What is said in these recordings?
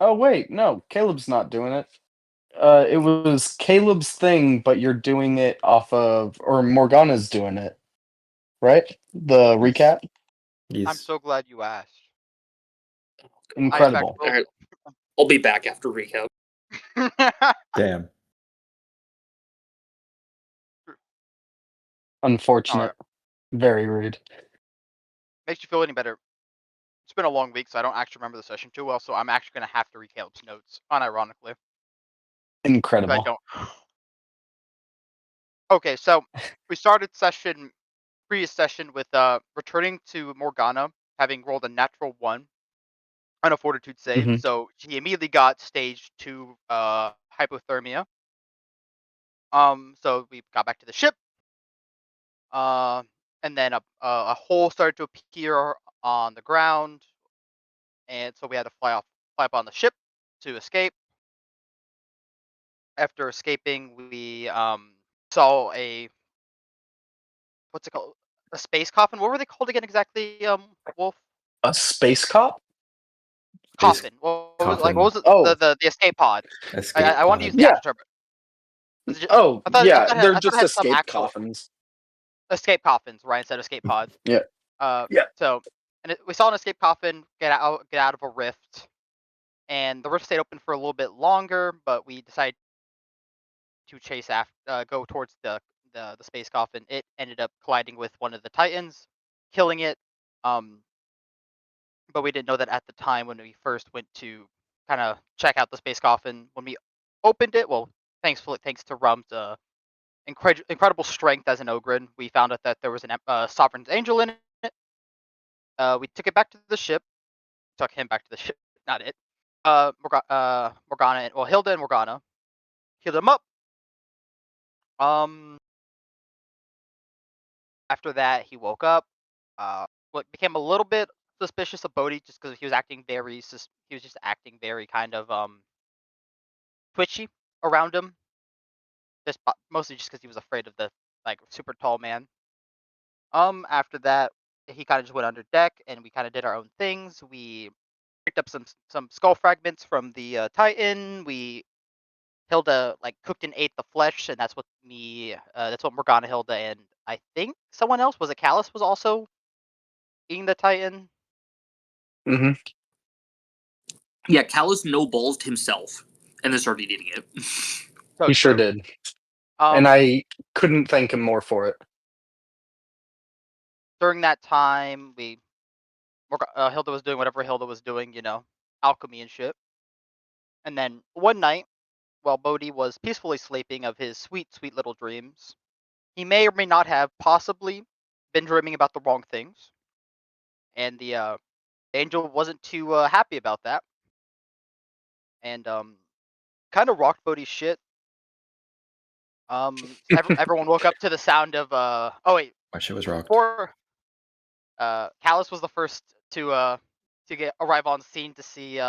Oh wait, no, Caleb's not doing it. It was Caleb's thing, but you're doing it off of, or Morgana's doing it, right? The Yes. recap? I'm Yes. so glad you asked. I in fact Incredible. will. Alright. I'll be back after recap. Damn. Unfortunate. Alright. Very rude. Makes you feel any better. It's been a long week, so I don't actually remember the session too well, so I'm actually gonna have to read Caleb's notes, unironically. If I Incredible. don't. Okay, so we started previous session with returning to Morgana, having rolled a natural 1 on a fortitude save, Hmm. so he immediately got stage 2 hypothermia. So we got back to the ship, uh, and then a hole started to appear on the ground, and so we had to fly up on the ship to escape. After escaping, we saw a what's it called? A space coffin. What were they called again exactly? Wolf A space cop? Space coffin. What was like? What coffin. was it? Oh, The escape pod. I Escape wanted to use pod. the yeah. actual term. Was it Oh, yeah. They're I thought it just had some escape actual coffins. escape coffins, right? Instead of escape pods. Yeah. Yeah. So we saw an escape coffin get out of a rift, and the rift stayed open for a little bit longer, but we decided to chase after, go towards the space coffin. It ended up colliding with one of the Titans, killing it. Um, but we didn't know that at the time when we first went to kind of check out the space coffin. When we opened it, well, thanks to Rum's incredible strength as an Ogren, we found out that there was an Sovereign's Angel in it. We took it back to the ship. Took him back to the ship, not it. Morgana and Hilda and Morgana healed him up. Um, After that, he woke up. What became a little bit suspicious of Bodhi just because he was acting he was just acting very kind of twitchy around him. Mostly just because he was afraid of the like super tall man. After that, he kind of just went under deck, and we kind of did our own things. We picked up some skull fragments from the Titan. We Hilda like cooked and ate the flesh, and that's what Morgana, Hilda, and I think someone else was it. Callus was also eating the Titan. Hmm. Yeah, Callus no-ballsed himself and then started eating it. So He sure true. did. And I couldn't thank him more for it. During that time, Hilda was doing whatever Hilda was doing, alchemy and shit. And then one night, while Bodhi was peacefully sleeping of his sweet, sweet little dreams, he may or may not have possibly been dreaming about the wrong things, and the angel wasn't too happy about that, and kind of rocked Bodhi's shit. Everyone woke up to the sound of oh wait, My shit was rocked. before Callus was the first to arrive on scene to see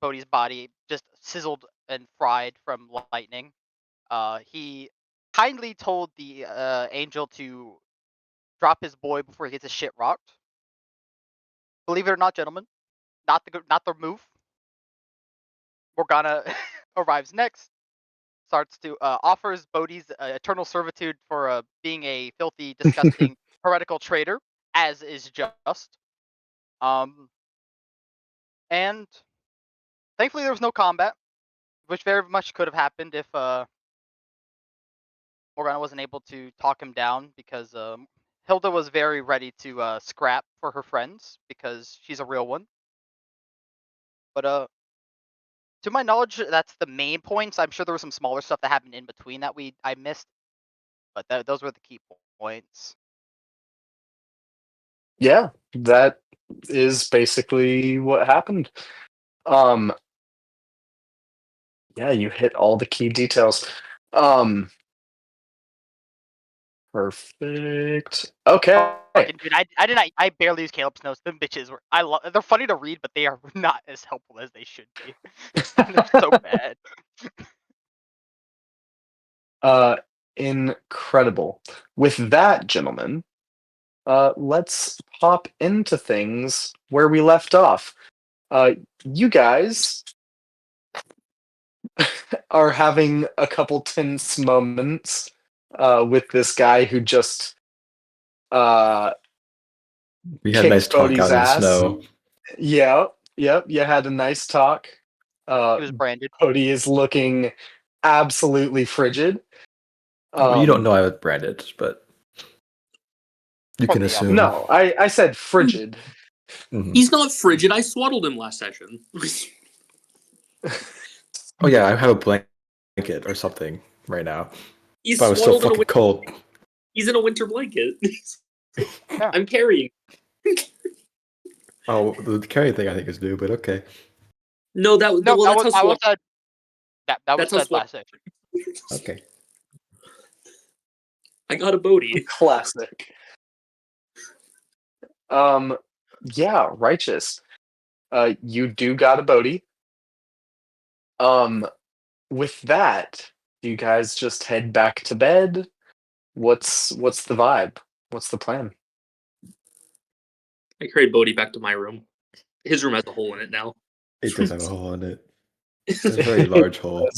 Bodhi's body just sizzled and fried from lightning. He kindly told the angel to drop his boy before he gets his shit rocked. Believe it or not, gentlemen, not the move. Morgana arrives next, starts to offers Bodhi's eternal servitude for being a filthy, disgusting, heretical traitor, as is just. Um, and thankfully there was no combat, which very much could have happened if Morgana wasn't able to talk him down because Hilda was very ready to scrap for her friends because she's a real one. But to my knowledge, that's the main points. I'm sure there was some smaller stuff that happened in between that I missed, but those were the key points. Yeah, that is basically what happened. Um, yeah, you hit all the key details. Perfect. Okay. Fucking dude, I did not. I barely use Caleb's notes. Them bitches were. They're funny to read, but they are not as helpful as they should be. They're so bad. uh, Incredible. With that, gentlemen, let's hop into things where we left off. You guys are having a couple tense moments with this guy who just We had a nice kicked talk Bodhi's out in the ass. snow. Yep, you had a nice talk. He was branded. Bodhi is looking absolutely frigid. Well, you don't know I was branded, but you From can the assume. No, I said frigid. Mhm. He's not frigid. I swaddled him last session. Oh yeah, I have a blanket or something right now. He's But I was still swaddled in a fucking cold. He's in a winter blanket. Yeah. I'm carrying. Oh, the carry thing I think is new, but okay. No, No, well, that was that's how said. That was That's how said last session. Okay. I got a Bodhi. Classic. Yeah, righteous. You do got a Bodhi. With that, do you guys just head back to bed? What's the vibe? What's the plan? I carried Bodhi back to my room. His room has a hole in it now. It does have a hole in it. It's a very large hole.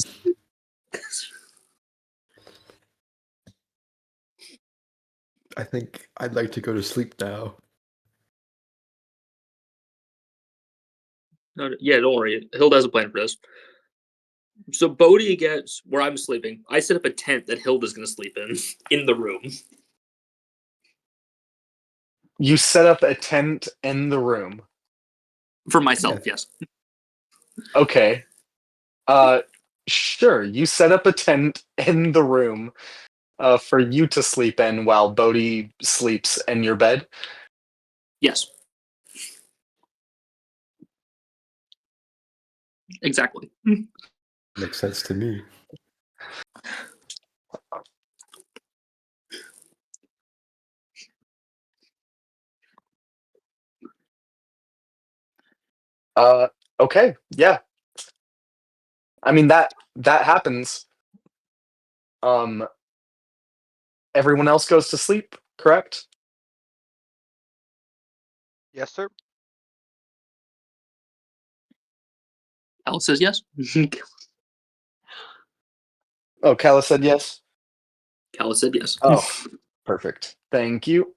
I think I'd like to go to sleep now. No, yeah, don't worry. Hilda has a plan for this. So Bodhi gets where I'm sleeping. I set up a tent that Hilda's gonna sleep in the room. You set up a tent in the room. For myself, yes. Okay. Sure. You set up a tent in the room for you to sleep in while Bodhi sleeps in your bed. Yes. Exactly. Makes sense to me. Okay. Yeah. I mean that happens. Everyone else goes to sleep, correct? Yes, sir. Alice says yes. Oh, Kala said yes. Callus said yes. Oh, perfect. Thank you.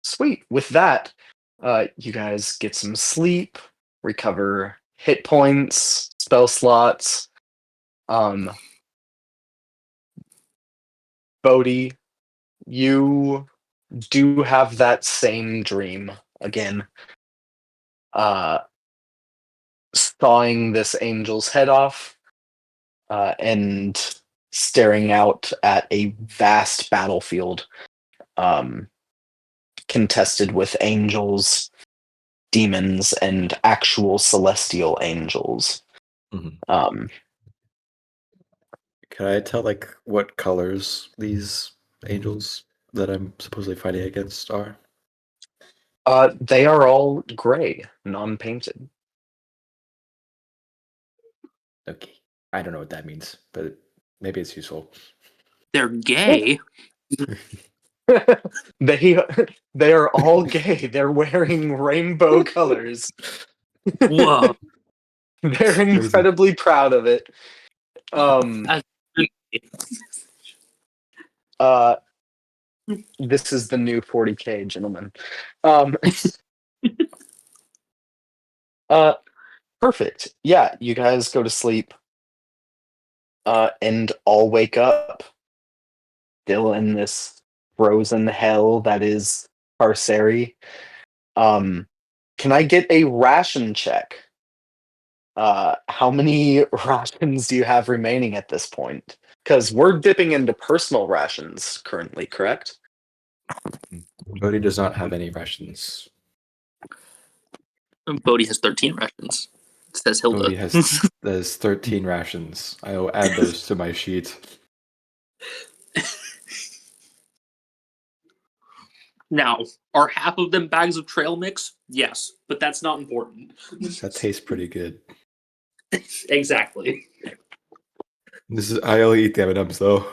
Sweet. With that, you guys get some sleep, recover hit points, spell slots. Bodhi, you do have that same dream again. Sawing this angel's head off, and staring out at a vast battlefield, contested with angels, demons, and actual celestial angels. Mhm. Can I tell like what colors these angels that I'm supposedly fighting against are? They are all gray, non-painted. Okay. I don't know what that means, but maybe it's useful. They're gay. They are all gay. They're wearing rainbow colors. Whoa. They're incredibly proud of it. This is the new 40K, gentlemen. Perfect. Yeah, you guys go to sleep, and all wake up still in this frozen hell that is Parseri. Can I get a ration check? How many rations do you have remaining at this point? Because we're dipping into personal rations currently, correct? Bodhi does not have any rations. Bodhi has 13 rations. Says Hilda. Bodhi has 13 rations. I will add those to my sheet. Now, are half of them bags of trail mix? Yes, but that's not important. That tastes pretty good. Exactly. I only eat the M&Ms though.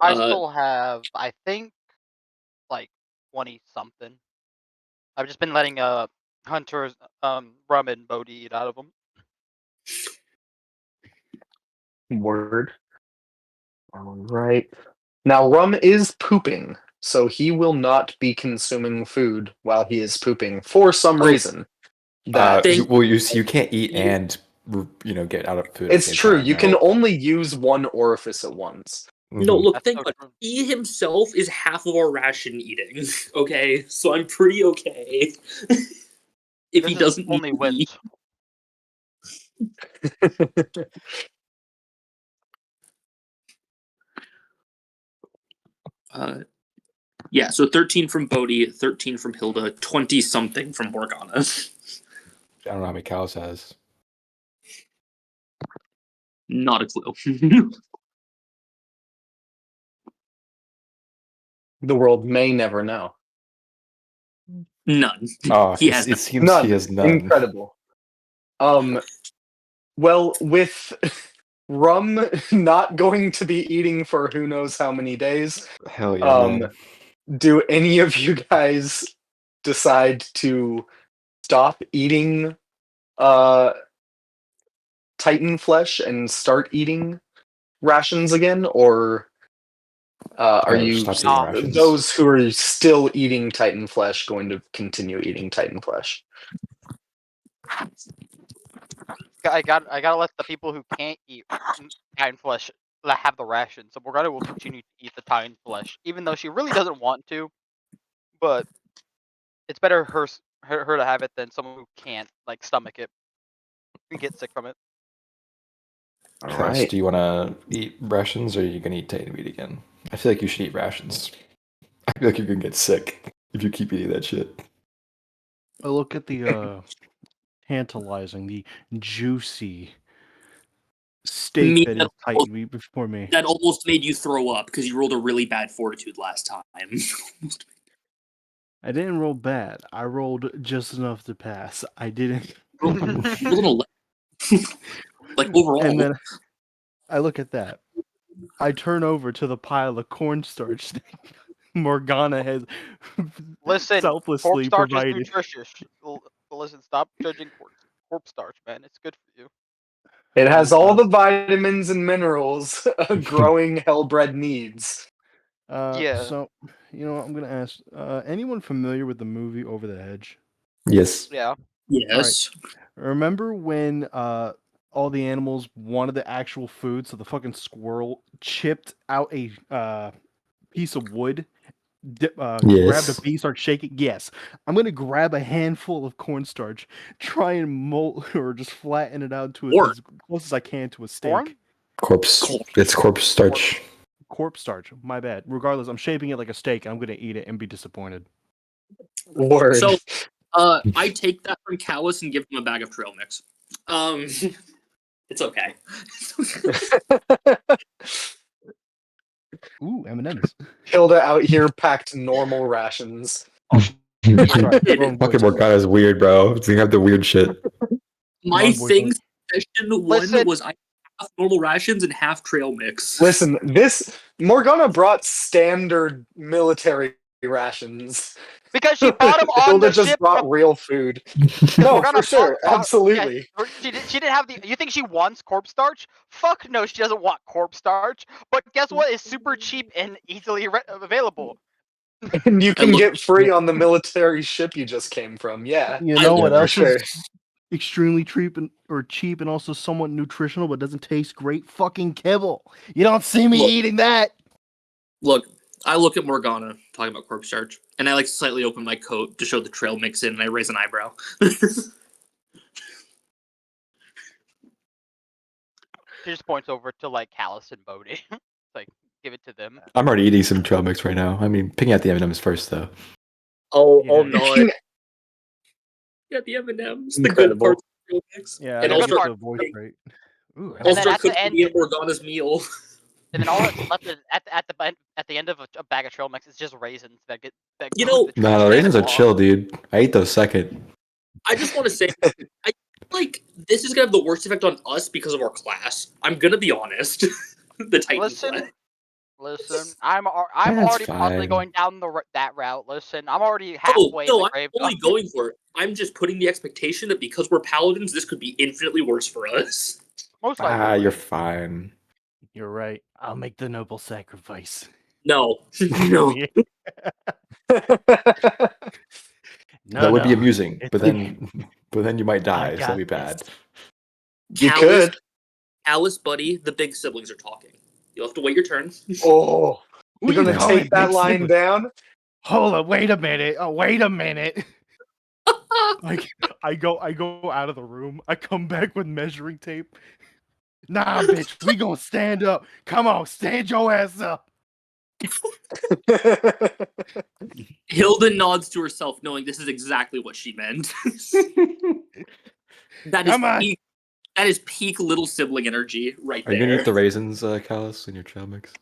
I still have, I think, like 20 something. I've just been letting hunters Rum and Bodhi eat out of them. Word. All right. Now, Rum is pooping, so he will not be consuming food while he is pooping for some Oh. reason. That Thank you can't eat you. and get out of food. At the it's same true. time, You right? can only use one orifice at once. No, Mhm. look, That's think so about it. true. He himself is half of our ration eating. Okay, so I'm pretty okay. If This he is doesn't need only to eat. wins. Yeah, so 13 from Bodhi, 13 from Hilda, 20 something from Morgana. I don't know how many cows has. Not a clue. The world may never know. None. Oh, He has it seems None. he has none. Incredible. Well, with Rum not going to be eating for who knows how many days, Hell yeah, man. do any of you guys decide to stop eating Titan flesh and start eating rations again, or are Yeah, you stop eating No. rations. those who are still eating Titan flesh going to continue eating Titan flesh? I gotta let the people who can't eat Titan flesh have the ration. So Morgana will continue to eat the Titan flesh, even though she really doesn't want to. But it's better her to have it than someone who can't like stomach it and get sick from it. All Trust, right. do you want to eat rations or are you going to eat Titan meat again? I feel like you should eat rations. I feel like you're going to get sick if you keep eating that shit. I look at the tantalizing, the juicy steak Me, that that is Titan meat before me. That almost made you throw up because you rolled a really bad fortitude last time. I didn't roll bad. I rolled just enough to pass. I didn't. Rolled an 11. Like overall. And then I look at that. I turn over to the pile of cornstarch that Morgana has Listen, selflessly corpse starch provided. is nutritious. Listen, stop judging corpse starch, man. It's good for you. It has And, all the vitamins and minerals a growing hellbred needs. Yeah. So, you know what, I'm going to ask, anyone familiar with the movie Over the Hedge? Yes. Yeah. Yes. Remember when all the animals wanted the actual food, so the fucking squirrel chipped out a piece of wood, grabbed Yes. a piece, started shaking? Yes. I'm gonna grab a handful of cornstarch, try and mold or just flatten it out to Or- as close as I can to a steak. Corn? Corpse. It's corpse starch. Corpse starch. My bad. Regardless, I'm shaping it like a steak. And I'm gonna eat it and be disappointed. Word. So, I take that from Callus and give him a bag of trail mix. It's okay. Ooh, M&Ms. Hilda out here packed normal rations. Sorry, did. wrong Fucking voice. Morgana's weird, bro. You have the weird shit. My Wrong voice. thing session one Listen. was I half normal rations and half trail mix. Listen, this Morgana brought standard military rations. Because she bought them on Hilda the just ship. brought real food. No, Morgana for sure, bought- absolutely. Yeah, she didn't have the. You think she wants corpse starch? Fuck no, she doesn't want corpse starch. But guess what? It's super cheap and easily available. And you can look- get free on the military ship you just came from. Yeah, You I know love what for else sure. is extremely cheap and also somewhat nutritional but doesn't taste great? Fucking kibble. You don't see me Look. eating that. Look, I look at Morgana talking about corpse starch, and I like slightly open my coat to show the trail mix in, and I raise an eyebrow. She just points over to like Callus and Bodhi. Like, give it to them. I'm already eating some trail mix right now. I mean, picking out the M&Ms first, though. Oh, Yeah. no! Yeah, the M&M's, the good Incredible. parts of the trail mix, Yeah, and I The gotta good get part- the voice right. Ooh, And then also at the cooking end- me and Morgana's meal. And then all that's left is at the end of a bag of trail mix is just raisins that get that You go know- in the No, trash the can raisins are long. chill, dude. I ate those second. I just want to say, I feel like this is gonna have the worst effect on us because of our class. I'm gonna be honest. The Titan Listen, class. Listen, I'm That's already possibly fine. going down that route. Listen, I'm already Oh halfway in no, the I'm grave. fully going for it. I'm just putting the expectation that because we're paladins, this could be infinitely worse for us. Most likely. Ah, you're right. fine. You're right. I'll make the noble sacrifice. No, no. Yeah. No, That would be no. amusing, It's but then you might I die, so got that'd be bad. this. You Callus, could. Alice, buddy, the big siblings are talking. You'll have to wait your turn. Oh, Who you're you gonna calling take that big line sibling? down? Hold up, wait a minute. Oh, wait a minute. Like I go out of the room. I come back with measuring tape. Nah, bitch, we gonna stand up. Come on, stand your ass up. Hilda nods to herself, knowing this is exactly what she meant. That is Come on. peak. That is peak little sibling energy right Are you gonna there. eat the raisins, Callus, in your trail mix?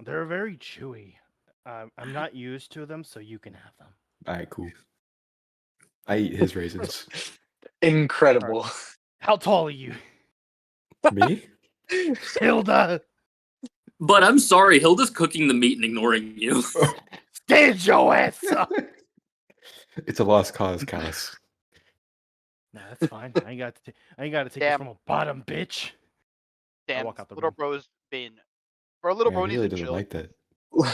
They're very chewy. I'm not used to them, so you can have them. Alright, cool. I eat his raisins. Incredible. How tall are you, Me? Hilda? But I'm sorry, Hilda's cooking the meat and ignoring you. Stand your ass up. It's a lost cause, Callus. Nah, that's fine. I ain't got to take it Damn. from a bottom bitch. Damn, walk out the little room. bro's been. For a little Yeah, bro he needs really to doesn't chill. like that.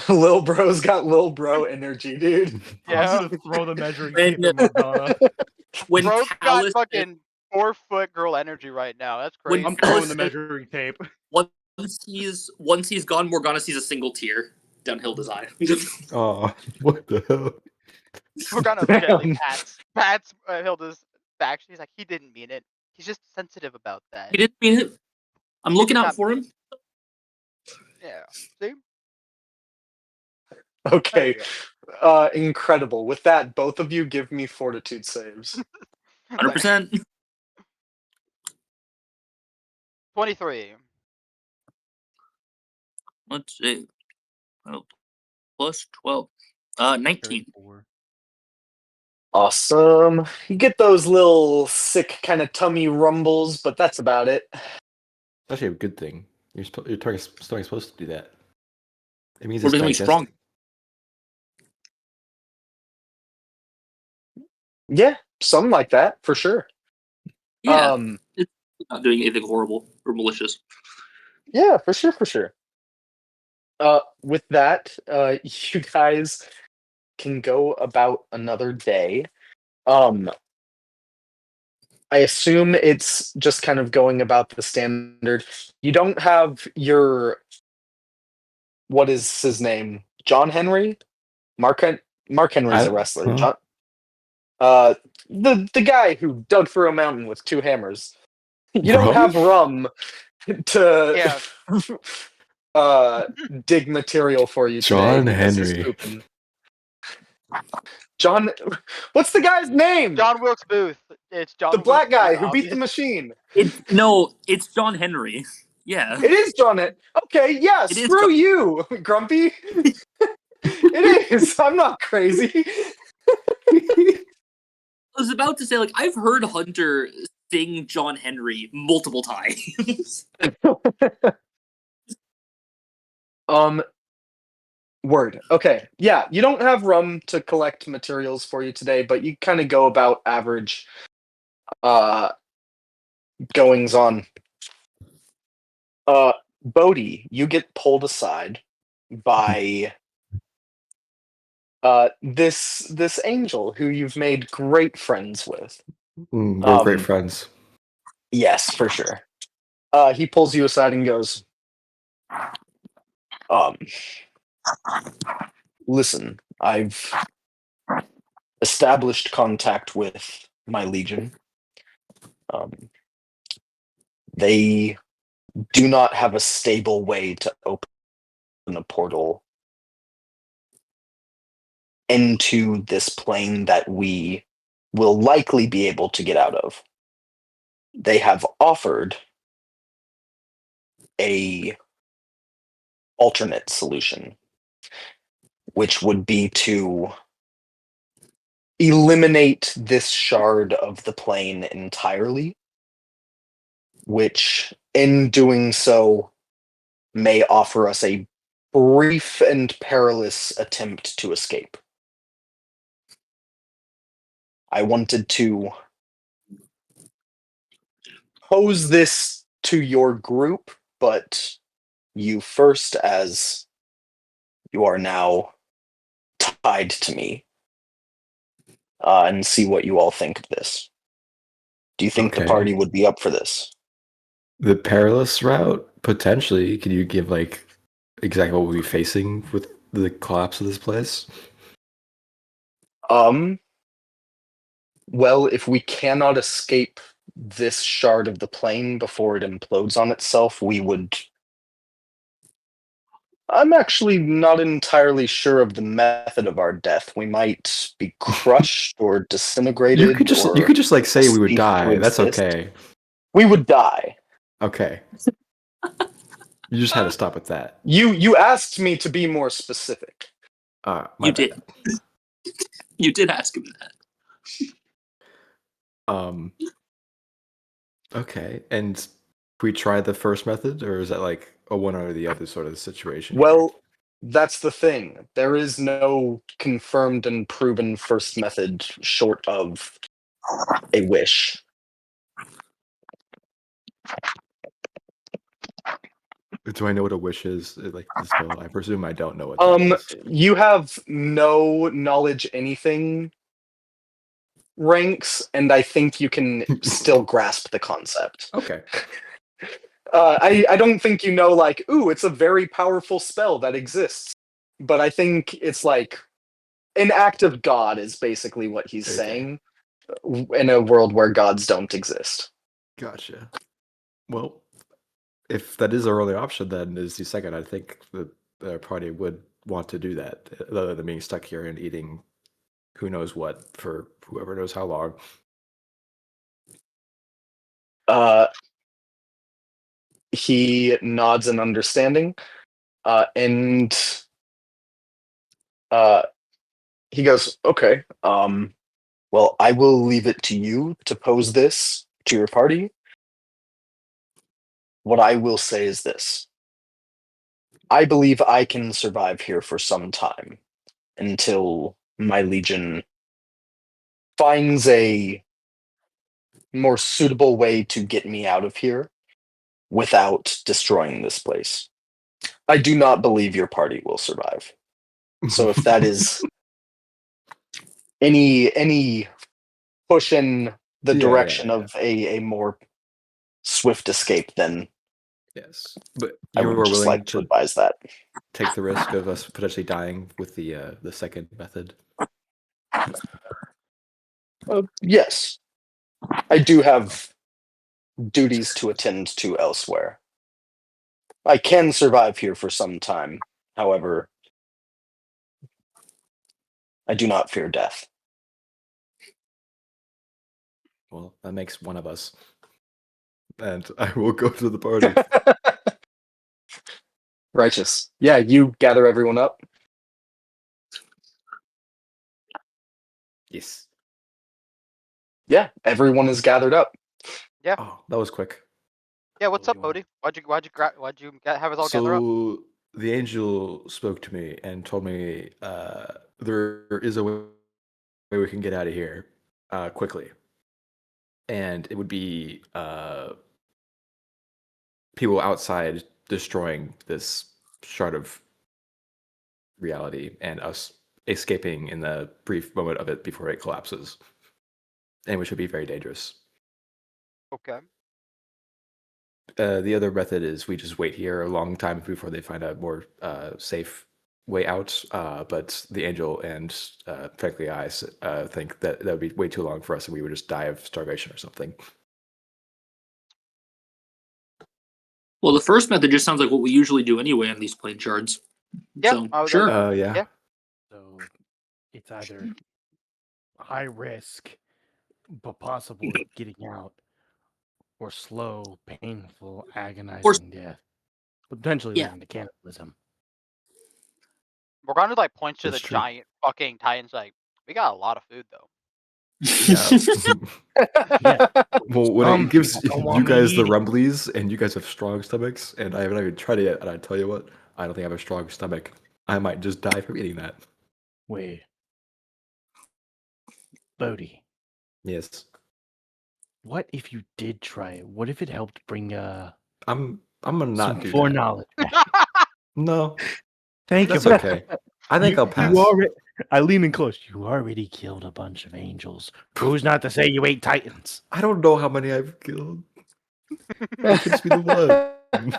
Lil bro's got lil bro energy, dude. Yeah. I'm gonna throw the measuring And- tape at Madonna. When Bro's got Callus, fucking 4-foot girl energy right now. That's When crazy. I'm throwing Callus the said- measuring tape. once he's gone, Morgana sees a single tear down Hilda's eye. Oh, what the hell? Morgana Damn. gently pats Hilda's back. She's like, he didn't mean it. He's just sensitive about that. He didn't mean it. I'm He looking did out not for mean him. Yeah. See? Okay. There you Incredible. With that, both of you give me fortitude saves. 100%. 23. Let's see. Oh, plus 12. 19. 34. Awesome. You get those little sick kind of tummy rumbles, but that's about it. It's actually a good thing. Your stomach's supposed to do that. It means We're it's becoming digesting. strong. Yeah, something like that for sure. Yeah, not doing anything horrible or malicious. Yeah, for sure, for sure. With that, you guys can go about another day. I assume it's just kind of going about the standard. You don't have your what is his name? John Henry? Mark Henry's a wrestler. Huh? John the guy who dug through a mountain with two hammers. You don't Rum? have rum to Yeah. dig material for you today. John because he's Henry. pooping. John, what's the guy's name? John Wilkes Booth. It's John the black Wilkes guy Booth, who beat the obvious. machine. It's John Henry. Yeah. It is John. Okay, yeah. It is Screw John- you, Grumpy. It is. I'm not crazy. I was about to say, like, I've heard Hunter sing John Henry multiple times. Word. Okay. Yeah, you don't have rum to collect materials for you today, but you kind of go about average goings on. Bodhi, you get pulled aside by this angel who you've made great friends with. We're great friends. Yes, for sure. He pulls you aside and goes, listen, I've established contact with my legion. They do not have a stable way to open a portal into this plane that we will likely be able to get out of. They have offered a alternate solution, which would be to eliminate this shard of the plane entirely, which in doing so may offer us a brief and perilous attempt to escape. I wanted to pose this to your group, but you first, as you are now tied to me, and see what you all think of this. Do you think the Okay. party would be up for this? The perilous route, potentially. Can you give like exactly what we'll be facing with the collapse of this place? Well, if we cannot escape this shard of the plane before it implodes on itself, we would. I'm actually not entirely sure of the method of our death. We might be crushed or disintegrated. You could just like say we would cease to die. That's exist. okay. We would die. Okay. You just had to stop with that. You asked me to be more specific. My You bad. did. You did ask him that. Okay. And we try the first method, or is that like a one or the other sort of situation? Well, that's the thing. There is no confirmed and proven first method short of a wish. Do I know what a wish is? Like the spell? I presume I don't know what that is. You have no knowledge anything ranks, and I think you can still grasp the concept. Okay. I don't think you know, like, ooh, it's a very powerful spell that exists. But I think it's like an act of God is basically what he's Okay. saying in a world where gods don't exist. Gotcha. Well, if that is our only option, then is the second. I think the party would want to do that, other than being stuck here and eating who knows what for whoever knows how long. He nods in understanding, and he goes, "Okay, well, I will leave it to you to pose this to your party. What I will say is this. I believe I can survive here for some time until my legion finds a more suitable way to get me out of here without destroying this place. I do not believe your party will survive. So if that is any push in the Yeah, direction yeah. of a more swift escape, then Yes, but I you would were just willing like to to advise that. take the risk of us potentially dying with the second method. Yes, I do have duties to attend to elsewhere. I can survive here for some time. However, I do not fear death. Well, that makes one of us, and I will go to the party. Righteous. Yeah, you gather everyone up. Yes. Yeah, everyone is gathered up. Oh, that was quick. Yeah, what's What up, do you want? Bodhi? Why'd you have us all gather up? So the angel spoke to me and told me there is a way we can get out of here quickly, and it would be people outside destroying this shard of reality and us escaping in the brief moment of it before it collapses, and which would be very dangerous. Okay. The other method is we just wait here a long time before they find a more safe way out. But the angel and frankly I think that would be way too long for us, and we would just die of starvation or something. Well, the first method just sounds like what we usually do anyway on these plane shards. Yeah, So, I would- sure. Yeah. Yeah. So it's either high risk, but possible of getting out, or slow, painful, agonizing death, potentially Yeah. leading to cannibalism. Morgana like points to That's the true. giant fucking titans like, we got a lot of food though. Yeah. Well, when Some it gives people don't you want me guys the eating. rumblies and you guys have strong stomachs, and I haven't even tried it yet, and I tell you what, I don't think I have a strong stomach. I might just die from eating that. Wait. Bodhi, Yes. what if you did try it? What if it helped bring I'm gonna not some do foreknowledge? that. No, Thank that's you. okay. I think I'll pass. You already, I lean in close. You already killed a bunch of angels. Who's not to say you ate titans? I don't know how many I've killed. It could just be the one.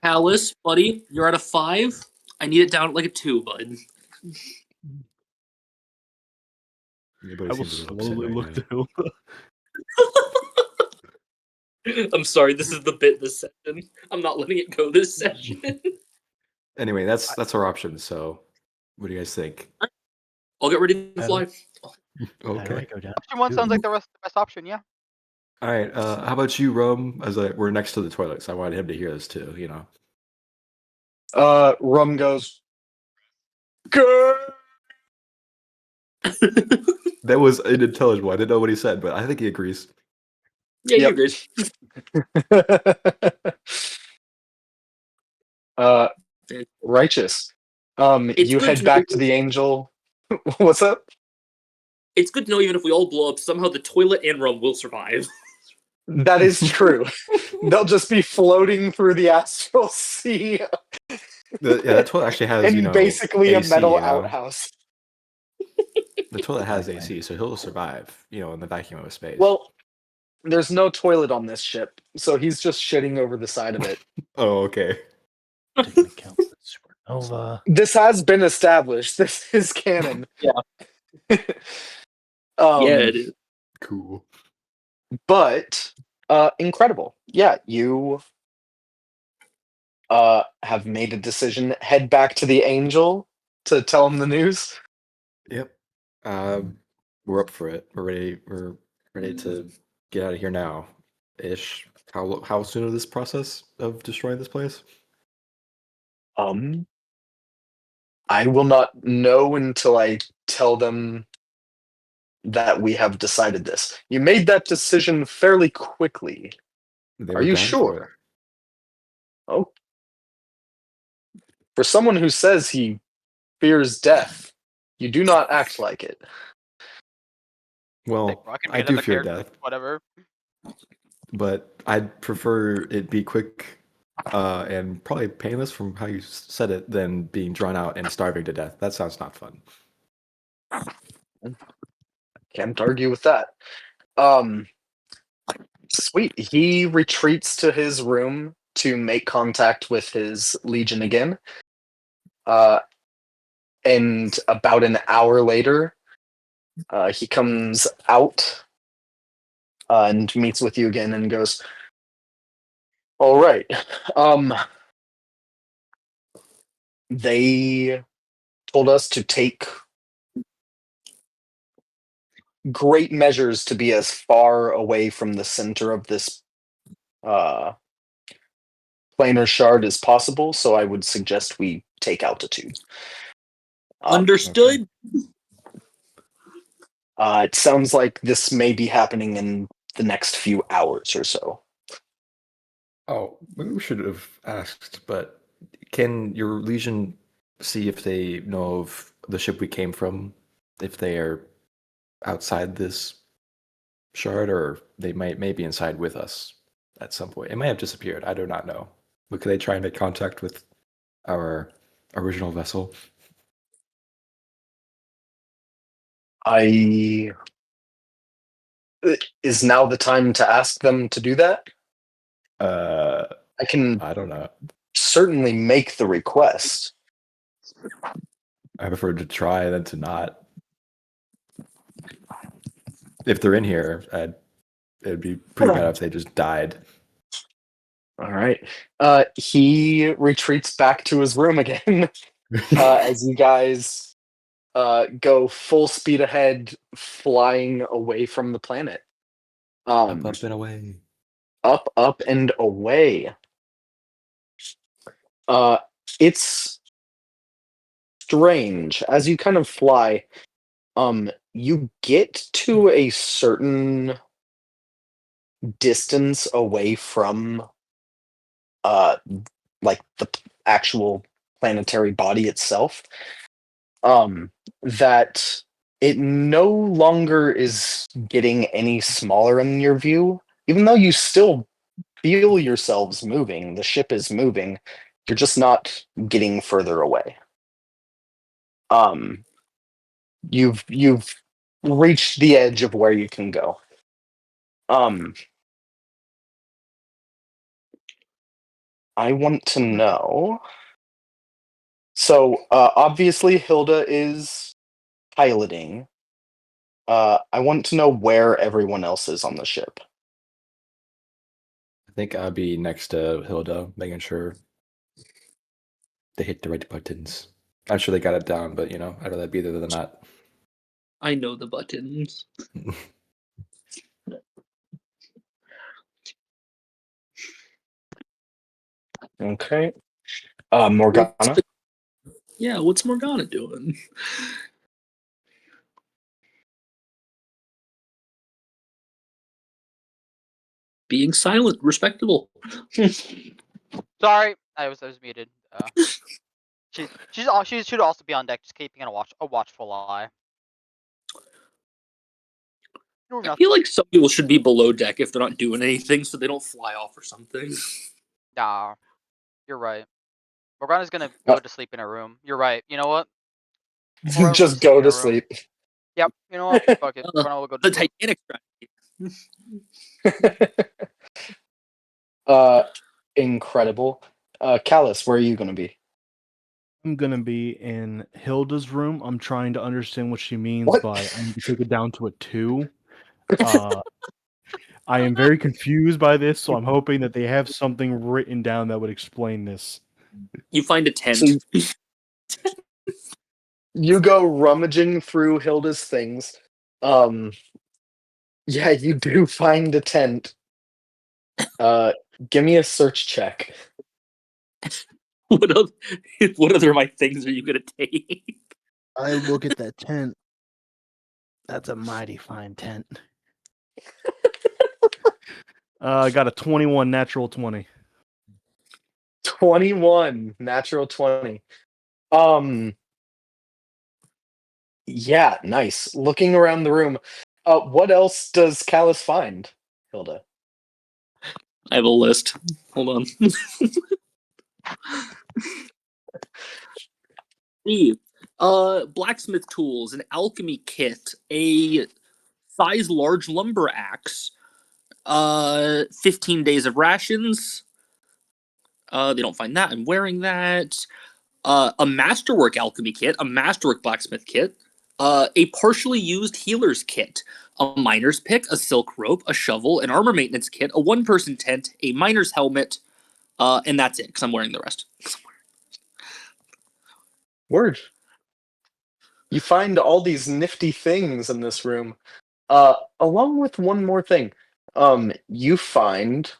Alice, buddy, you're at a 5. I need it down at like a 2, bud. Anybody I will seems a little upset slowly right look now. through. I'm sorry, this is the bit this session. I'm not letting it go this session. Anyway, that's our option. So, what do you guys think? I'll get ready to How fly. do How do I Okay. go down? Option 1 sounds like the best option, yeah. All right. How about you, Rome? We're next to the toilets. I wanted him to hear this too. You know. Rum goes. Good. That was unintelligible. I didn't know what he said, but I think he agrees. Yeah, Yep. you agreed. Righteous. It's You good head to back know- to the angel. What's up? It's good to know even if we all blow up, somehow the toilet and Rum will survive. That is true. They'll just be floating through the astral sea That toilet actually has in basically AC, a metal you know? outhouse. The toilet has Exactly. AC, so he'll survive. In the vacuum of space. Well, there's no toilet on this ship, so he's just shitting over the side of it. Oh, okay. Taking account of the supernova. This has been established. This is canon. Yeah. Um, Yeah, it is. Cool. But incredible. Yeah, you have made a decision. Head back to the angel to tell him the news. Yep. We're up for it. We're ready to get out of here now. Ish. How soon is this process of destroying this place? I will not know until I tell them that we have decided this. You made that decision fairly quickly. They Are were you down for sure? it. Oh. For someone who says he fears death, you do not act like it. Well, Rocket I made do other fear characters, death, whatever. but I'd prefer it be quick and probably painless from how you said it than being drawn out and starving to death. That sounds not fun. Can't argue with that. Sweet. He retreats to his room to make contact with his legion again. And about an hour later, he comes out and meets with you again and goes, "All right. They told us to take great measures to be as far away from the center of this planar shard as possible, so I would suggest we take altitude." Understood? It sounds like this may be happening in the next few hours or so. Oh, maybe we should have asked, but can your legion see if they know of the ship we came from? If they are outside this shard, or they may be inside with us at some point. It might have disappeared. I do not know. But could they try and make contact with our original vessel? Is now the time to ask them to do that? I can I don't know. certainly make the request. I prefer to try than to not. If they're in here, it'd be pretty bad if they just died. All right. He retreats back to his room again as you guys go full speed ahead, flying away from the planet. Up and away. Up and away. It's strange as you kind of fly. you get to a certain distance away from like the actual planetary body itself, that it no longer is getting any smaller in your view, even though you still feel yourselves moving. The ship is moving. You're just not getting further away. You've reached the edge of where you can go. I want to know. So obviously Hilda is piloting. I want to know where everyone else is on the ship. I think I'll be next to Hilda, making sure they hit the right buttons. I'm sure they got it down, but I'd rather be there than not. I know the buttons. Okay. Morgana. Yeah, what's Morgana doing? Being silent, respectable. Sorry, I was muted. She should also be on deck, just keeping a watchful eye. Doing I nothing. feel like some people should be below deck if they're not doing anything, so they don't fly off or something. Nah, you're right. Morgana's gonna go to sleep in her room. You're right. You know what? Morgana will Just go in to her room. sleep. Yep. You know what? Fuck it. Morgana will go to The sleep. Titanic strategy. Incredible. Callus, where are you going to be? I'm gonna be in Hilda's room. I'm trying to understand what she means What? by I need to take it down to a 2. I am very confused by this, so I'm hoping that they have something written down that would explain this. You find a tent. So you go rummaging through Hilda's things. Yeah, you do find a tent. Give me a search check. What other my things are you gonna take? I look at that tent. That's a mighty fine tent. I got a 21 natural 20. 21 natural 20. Yeah, nice. Looking around the room, what else does Callus find, Hilda? I have a list. Hold on. See, blacksmith tools, an alchemy kit, a size large lumber axe, 15 days of rations. They don't find that. I'm wearing that. A masterwork alchemy kit, a masterwork blacksmith kit, a partially used healer's kit, a miner's pick, a silk rope, a shovel, an armor maintenance kit, a one-person tent, a miner's helmet, and that's it, because I'm wearing the rest. Word. You find all these nifty things in this room. Along with one more thing. You find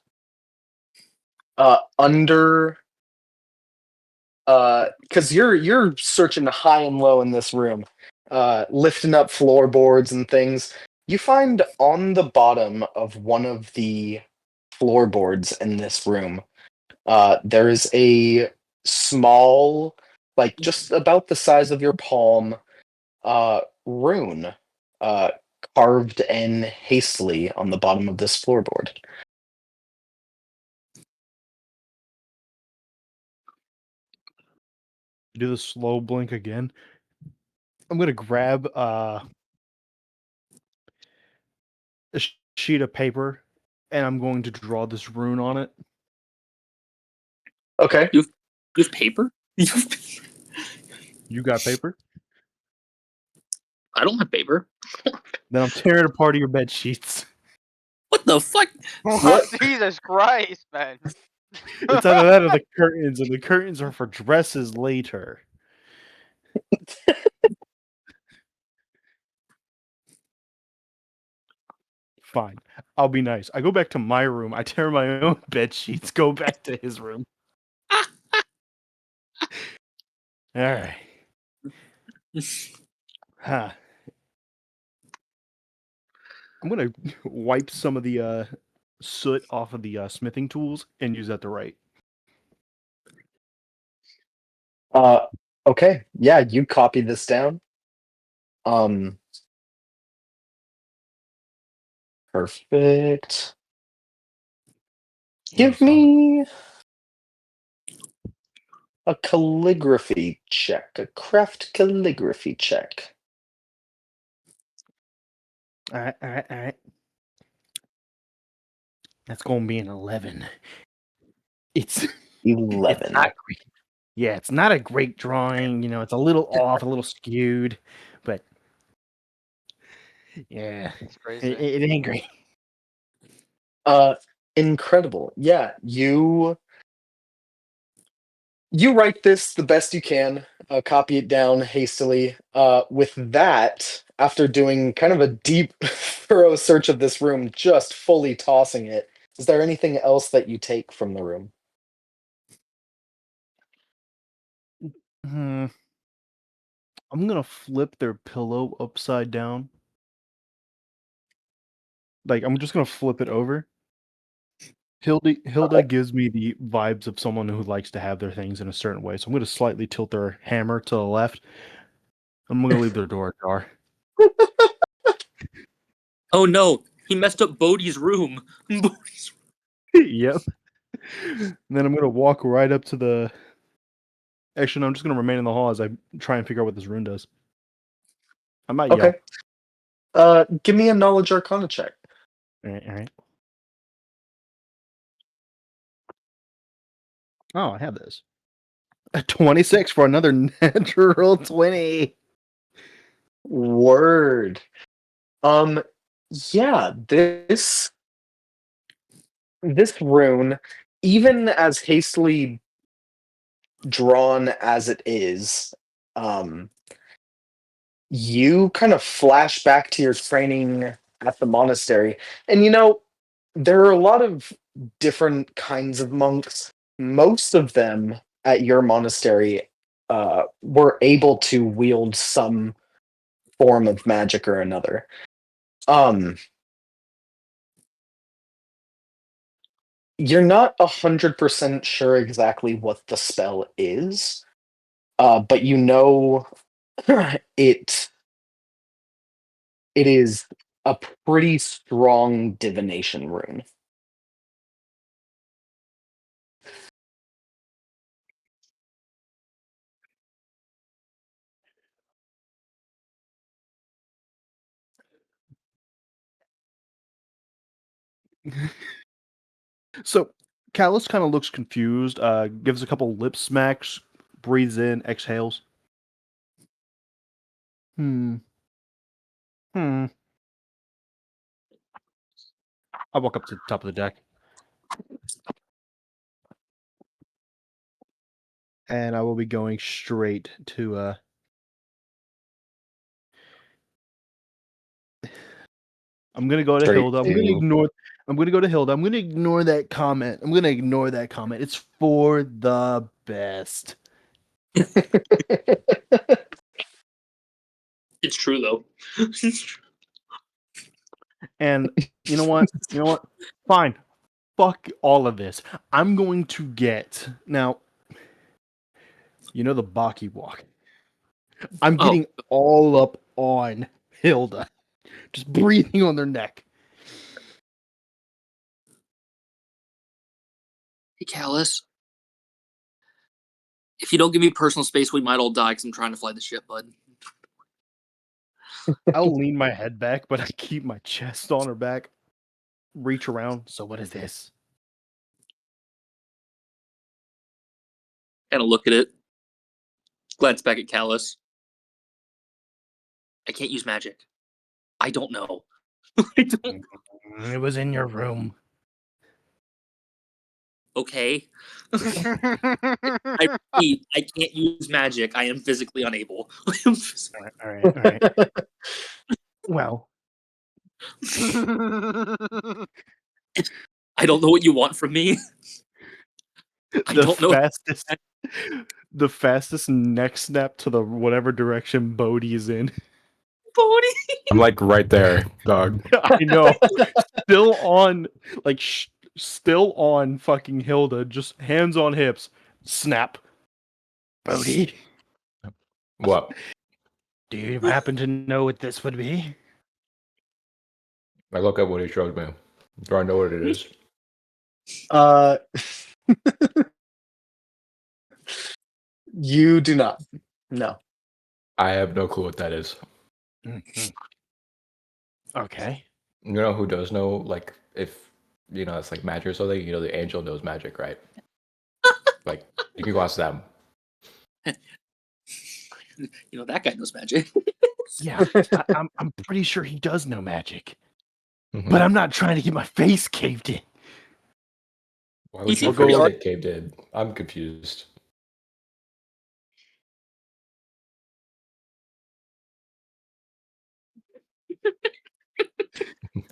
under because you're searching high and low in this room, lifting up floorboards and things. You find on the bottom of one of the floorboards in this room, there is a small, like just about the size of your palm, rune, carved in hastily on the bottom of this floorboard. Do the slow blink again. I'm gonna grab a sheet of paper, and I'm going to draw this rune on it. Okay. You have paper? You got paper? I don't have paper. Then I'm tearing apart your bed sheets. What the fuck? What? Jesus Christ, man. It's either that or the curtains, and the curtains are for dresses later. Fine. I'll be nice. I go back to my room. I tear my own bed sheets. Go back to his room. All right. Huh. I'm gonna wipe some of the soot off of the smithing tools and use that to write. Okay, yeah, you copy this down. Perfect. Give me a calligraphy check, a craft calligraphy check. All right. That's gonna be an 11. It's 11. not great. Yeah, it's not a great drawing. It's a little off, a little skewed, but yeah, It's crazy. it ain't great. Incredible. Yeah, you write this the best you can, copy it down hastily. With that, after doing kind of a deep, thorough search of this room, just fully tossing it, is there anything else that you take from the room? I'm gonna flip their pillow upside down. Like, I'm just gonna flip it over. Hilda gives me the vibes of someone who likes to have their things in a certain way, so I'm gonna slightly tilt their hammer to the left. I'm gonna leave their door ajar. Oh no, he messed up Bodhi's room. Yep. And then I'm gonna walk right up to the. Actually, no, I'm just gonna remain in the hall as I try and figure out what this rune does. I might yell. Okay. Give me a knowledge arcana check. All right. Oh, I have this. A 26 for another natural 20. Word. Yeah, this rune, even as hastily drawn as it is, you kind of flash back to your training at the monastery. And there are a lot of different kinds of monks. Most of them at your monastery were able to wield some form of magic or another. You're not 100% sure exactly what the spell is, but it is a pretty strong divination rune. So Callus kind of looks confused, gives a couple lip smacks, breathes in, exhales. Hmm. I walk up to the top of the deck. And I will be going straight to I'm gonna go to Straight Hilda. I'm gonna to- ignore I'm gonna ignore that comment. It's for the best. It's true though. And you know what? Fine. Fuck all of this. I'm going to get now. The Baki walk. I'm Oh. getting all up on Hilda, just breathing on their neck. Hey, Callus. If you don't give me personal space, we might all die because I'm trying to fly the ship, bud. I'll lean my head back, but I keep my chest on her back. Reach around. So what is this? Kind of look at it. Glance back at Callus. I can't use magic. I don't know. I don't. It was in your room. Okay. I repeat, I can't use magic. I am physically unable. All right. Well, I don't know what you want from me. I don't know. The fastest neck snap to the whatever direction Bodhi is in. Bodhi. I'm like right there, dog. I know. Still on, like, still on fucking Hilda. Just hands on hips. Snap. Bodhi, What? do you happen to know what this would be? I look at what he showed me. Do I know what it is? Uh, you do not. No. I have no clue what that is. Mhm. Okay. You know who does know? Like, if it's like magic or something. The angel knows magic, right? Like, you can go ask them. That guy knows magic. Yeah, I'm pretty sure he does know magic, Mhm. but I'm not trying to get my face caved in. Why would He your seemed face pretty- get caved in? I'm confused.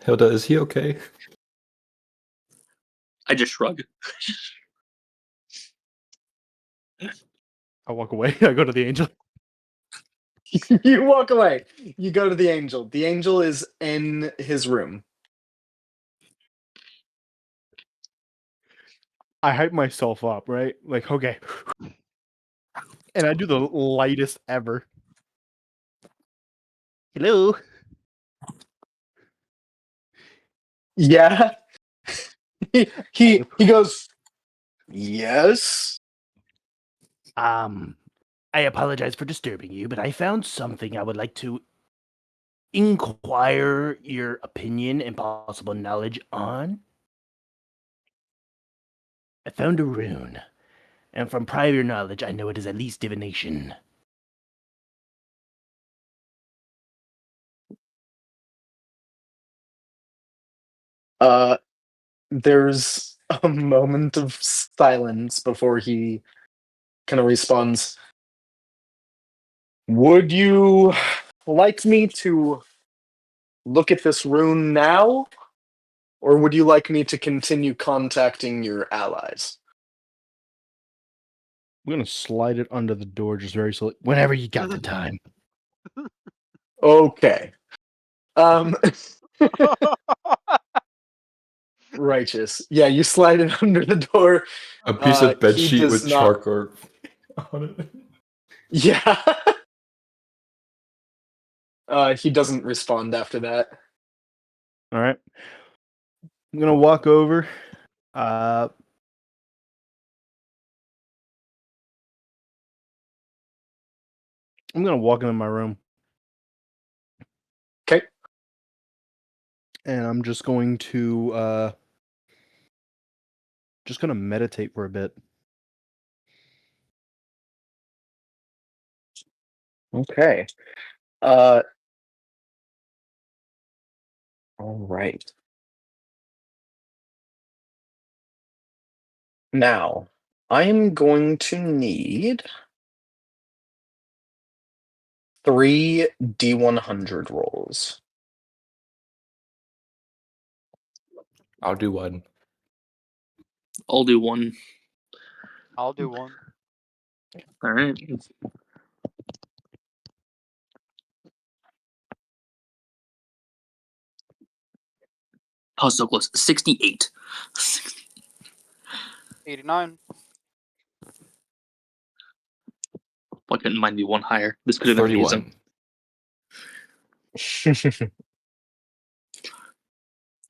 Hilda, is he okay? I just shrug. I walk away. I go to the angel. You walk away. You go to the angel. The angel is in his room. I hype myself up, right? Like, okay. And I do the lightest ever. Hello. Yeah. He goes, yes. I apologize for disturbing you, but I found something I would like to inquire your opinion and possible knowledge on. I found a rune, and from prior knowledge, I know it is at least divination. There's a moment of silence before he kind of responds. Would you like me to look at this rune now? Or would you like me to continue contacting your allies? I'm gonna slide it under the door just very slowly. Whenever you got the time. Okay. Righteous. Yeah, you slide it under the door. A piece of bed he sheet does with not- charcoal on it. Yeah. He doesn't respond after that. All right. I'm gonna walk over. I'm gonna walk into my room. Okay. And I'm just going to just gonna meditate for a bit. Okay. All right. Now, I'm going to need 3 D100 rolls. I'll do one. I'll do one. I'll do one. All right. Oh, so close. 68. 89. Why couldn't mine be one higher? This could have been amazing. 31.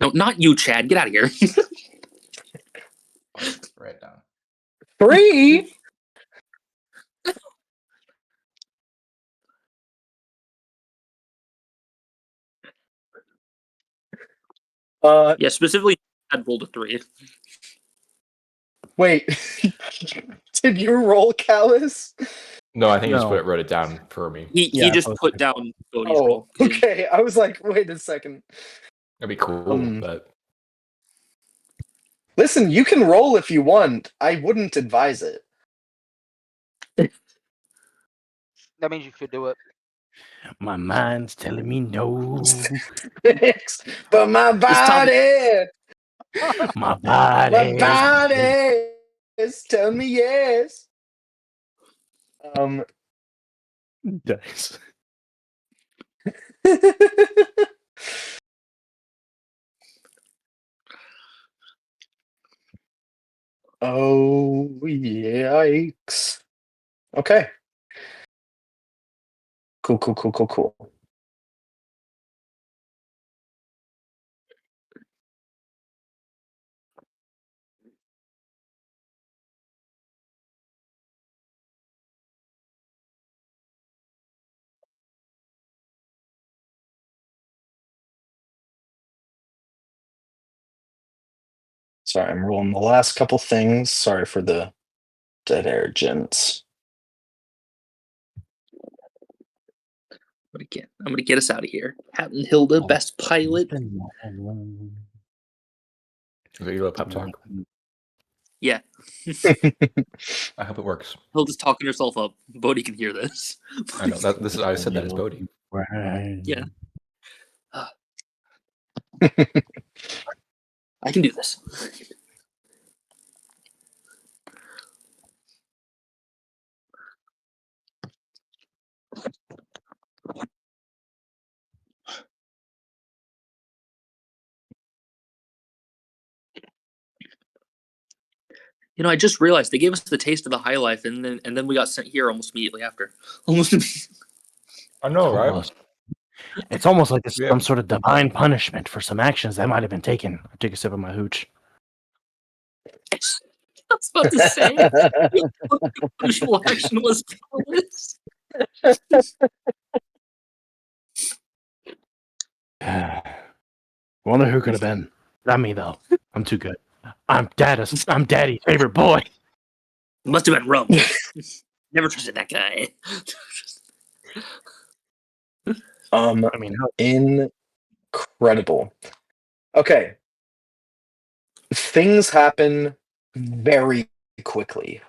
No, not you, Chad. Get out of here. Right down. 3? Yeah, specifically, Chad rolled a 3. Wait. Did you roll Callus? No, I think he just No. wrote it down for me. He Yeah, just posted put it. down Bodhi's Oh, roll. 'cause he- okay. I was like, wait a second. That'd be cool, but Listen, you can roll if you want. I wouldn't advise it. That means you should do it. My mind's telling me no. But my time- body, My body. my body is telling me yes. Dice. Oh, yikes. Okay. Cool. Sorry, I'm rolling the last couple things. Sorry for the dead air, gents. I'm gonna get us out of here. Hatton Hilda, best pilot. Is that your little pep talk? Yeah, I hope it works. Hilda's talking herself up. Bodhi can hear this. I know that this is. I said that as Bodhi. Yeah. I can do this. You know, I just realized they gave us the taste of the high life, and then we got sent here almost immediately after. Almost. I know, right? Almost. It's almost like this is Yeah. some sort of divine punishment for some actions that might have been taken. I take a sip of my hooch. I was about to say what the punishable action was for this. Wonder who could have been. Not me though. I'm too good. I'm Daddy's favorite boy. It must have been Rome. Never trusted that guy. I mean, Incredible. Okay. Things happen very quickly.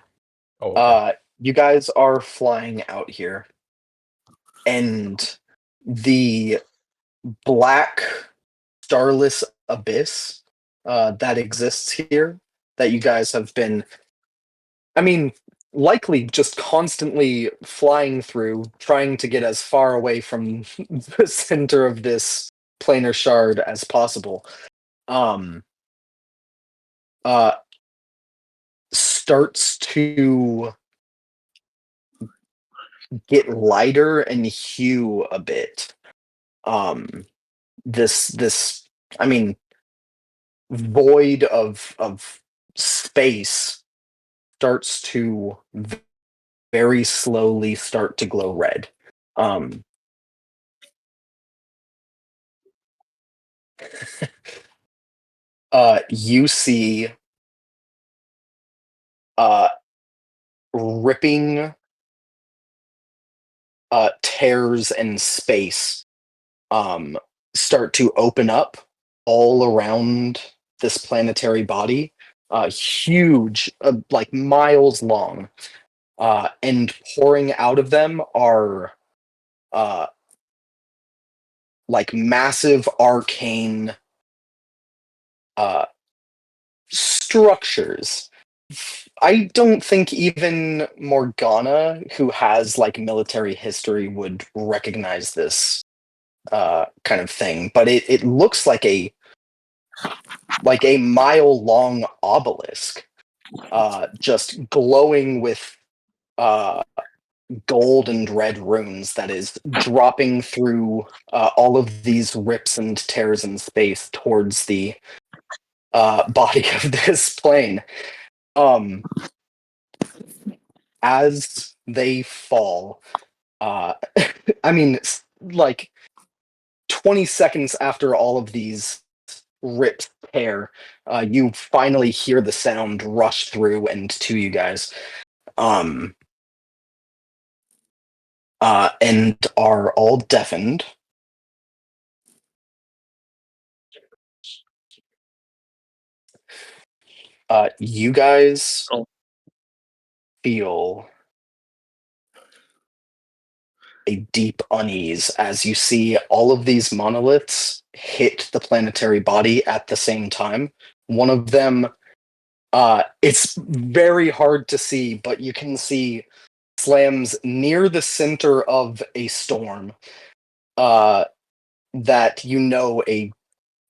Oh, okay. You guys are flying out here, and the black, starless abyss that exists here that you guys have been, I mean, likely just constantly flying through, trying to get as far away from the center of this planar shard as possible. Starts to get lighter and hue a bit. This I mean, void of space starts to very slowly start to glow red. You see ripping tears in space start to open up all around this planetary body, huge, like miles long, and pouring out of them are like massive arcane structures. I don't think even Morgana, who has like military history, would recognize this kind of thing. But it looks like a mile-long obelisk, just glowing with gold and red runes that is dropping through all of these rips and tears in space towards the body of this plane. As they fall, I mean, like 20 seconds after all of these rips tear, you finally hear the sound rush through and to you guys. And are all deafened. You guys Oh. feel a deep unease as you see all of these monoliths hit the planetary body at the same time. One of them, it's very hard to see, but you can see slams near the center of a storm. that you know a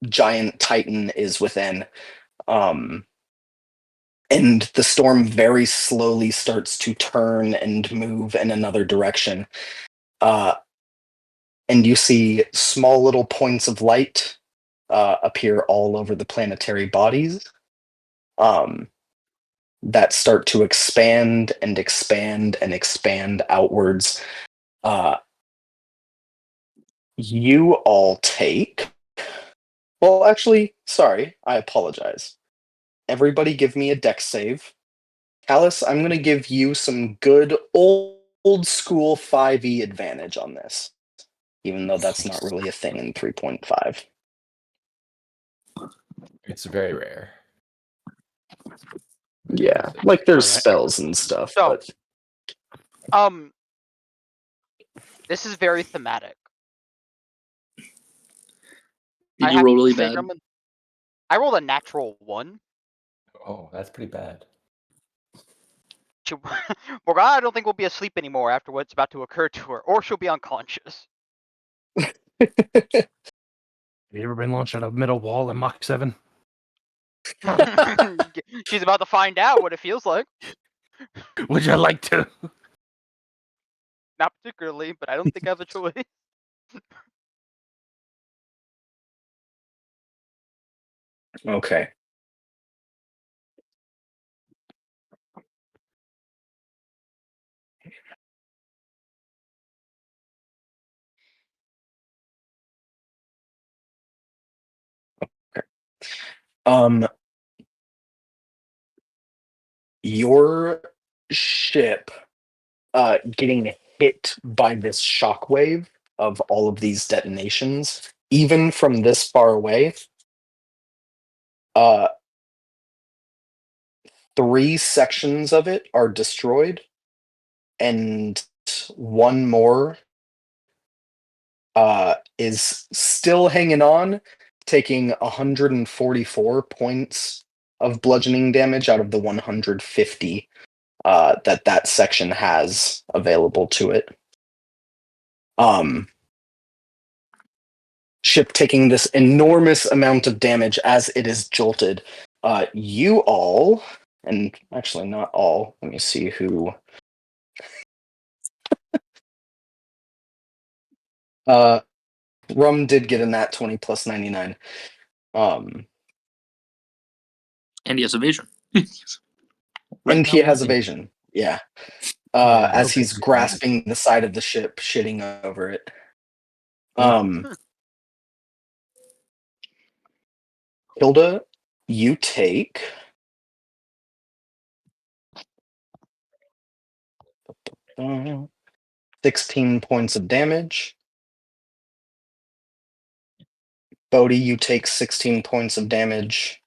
giant titan is within. And the storm very slowly starts to turn and move in another direction. And you see small little points of light appear all over the planetary bodies that start to expand and expand and expand outwards. You all take. Well, actually, sorry, I apologize. Everybody give me a dex save. Callus, I'm going to give you some good old school 5e advantage on this, even though that's not really a thing in 3.5. It's very rare. Yeah, like there's Alright. spells and stuff, So- but This is very thematic. Did I you have roll to really say, bad? Grumman, I rolled a natural 1. Oh, that's pretty bad. Morgana, I don't think will be asleep anymore after what's about to occur to her, or she'll be unconscious. Have you ever been launched at a metal wall in Mach 7? She's about to find out what it feels like. Would you like to? Not particularly, but I don't think I have a choice. okay. Your ship getting hit by this shockwave of all of these detonations, even from this far away, 3 sections of it are destroyed, and one more is still hanging on, taking 144 points of bludgeoning damage out of the 150 that section has available to it. Ship taking this enormous amount of damage as it is jolted. You all, and actually not all, let me see who. Rum did get a nat 20 plus 99. And he has evasion. And he now has moving. evasion. Yeah. Yeah, As okay. he's grasping the side of the ship, shitting over it. Hilda, you take 16 points of damage. Bodhi, you take 16 points of damage.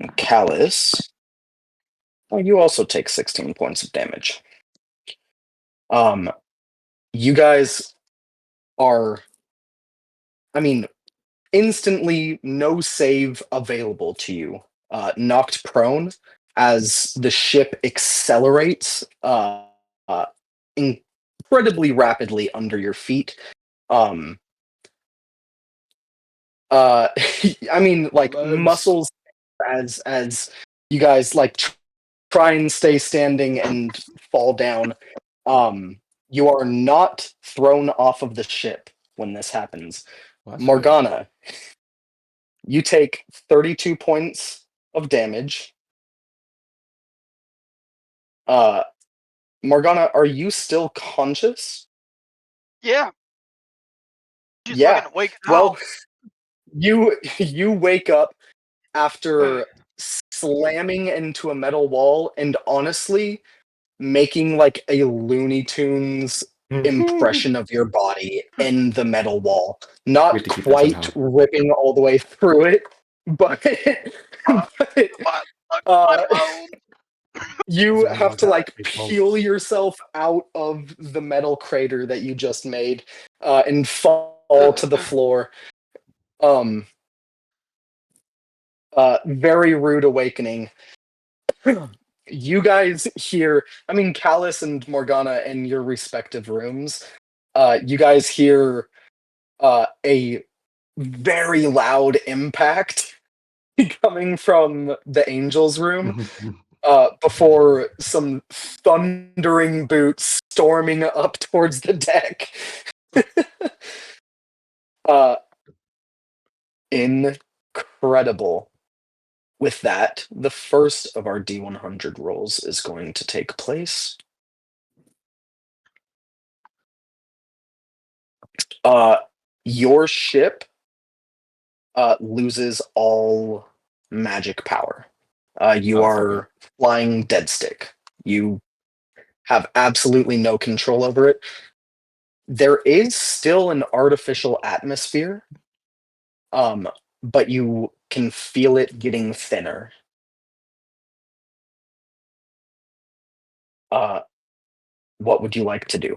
And Callus, you also take 16 points of damage. You guys are, instantly no save available to you. Knocked prone as the ship accelerates incredibly rapidly under your feet. Like Legs. muscles as you guys like try and stay standing and fall down. You are not thrown off of the ship when this happens. Well, that's good. Morgana, you take 32 points of damage. Morgana, are you still conscious? Yeah. She's Yeah. fucking awake now. Well, you wake up after slamming into a metal wall and honestly making like a Looney Tunes impression of your body in the metal wall. We Not have to keep that quite somehow. ripping all the way through it, but, My bones. you Is it have to Morgana? like Big bones. peel yourself out of the metal crater that you just made and fall to the floor. Very rude awakening. You guys hear, Callus and Morgana in your respective rooms, you guys hear a very loud impact coming from the Angel's room before some thundering boots storming up towards the deck. Incredible. With that, the first of our D100 rolls is going to take place. Your ship loses all magic power. You Oh, are okay. flying dead stick. You have absolutely no control over it. There is still an artificial atmosphere, but you can feel it getting thinner. What would you like to do?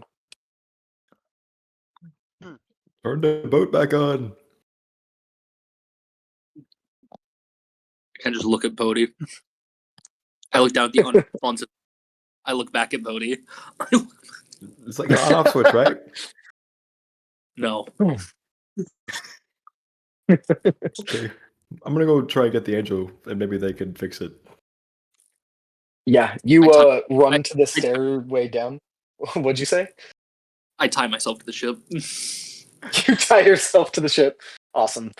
Turn the boat back on. And just look at Bodhi. I look down at the unresponsive. I look back at Bodhi. It's like an on-off switch, right? No. Okay. I'm gonna go try and get the angel, and maybe they can fix it. Yeah, you run I- to the stairway down. What'd you say? I tie myself to the ship. You tie yourself to the ship. Awesome.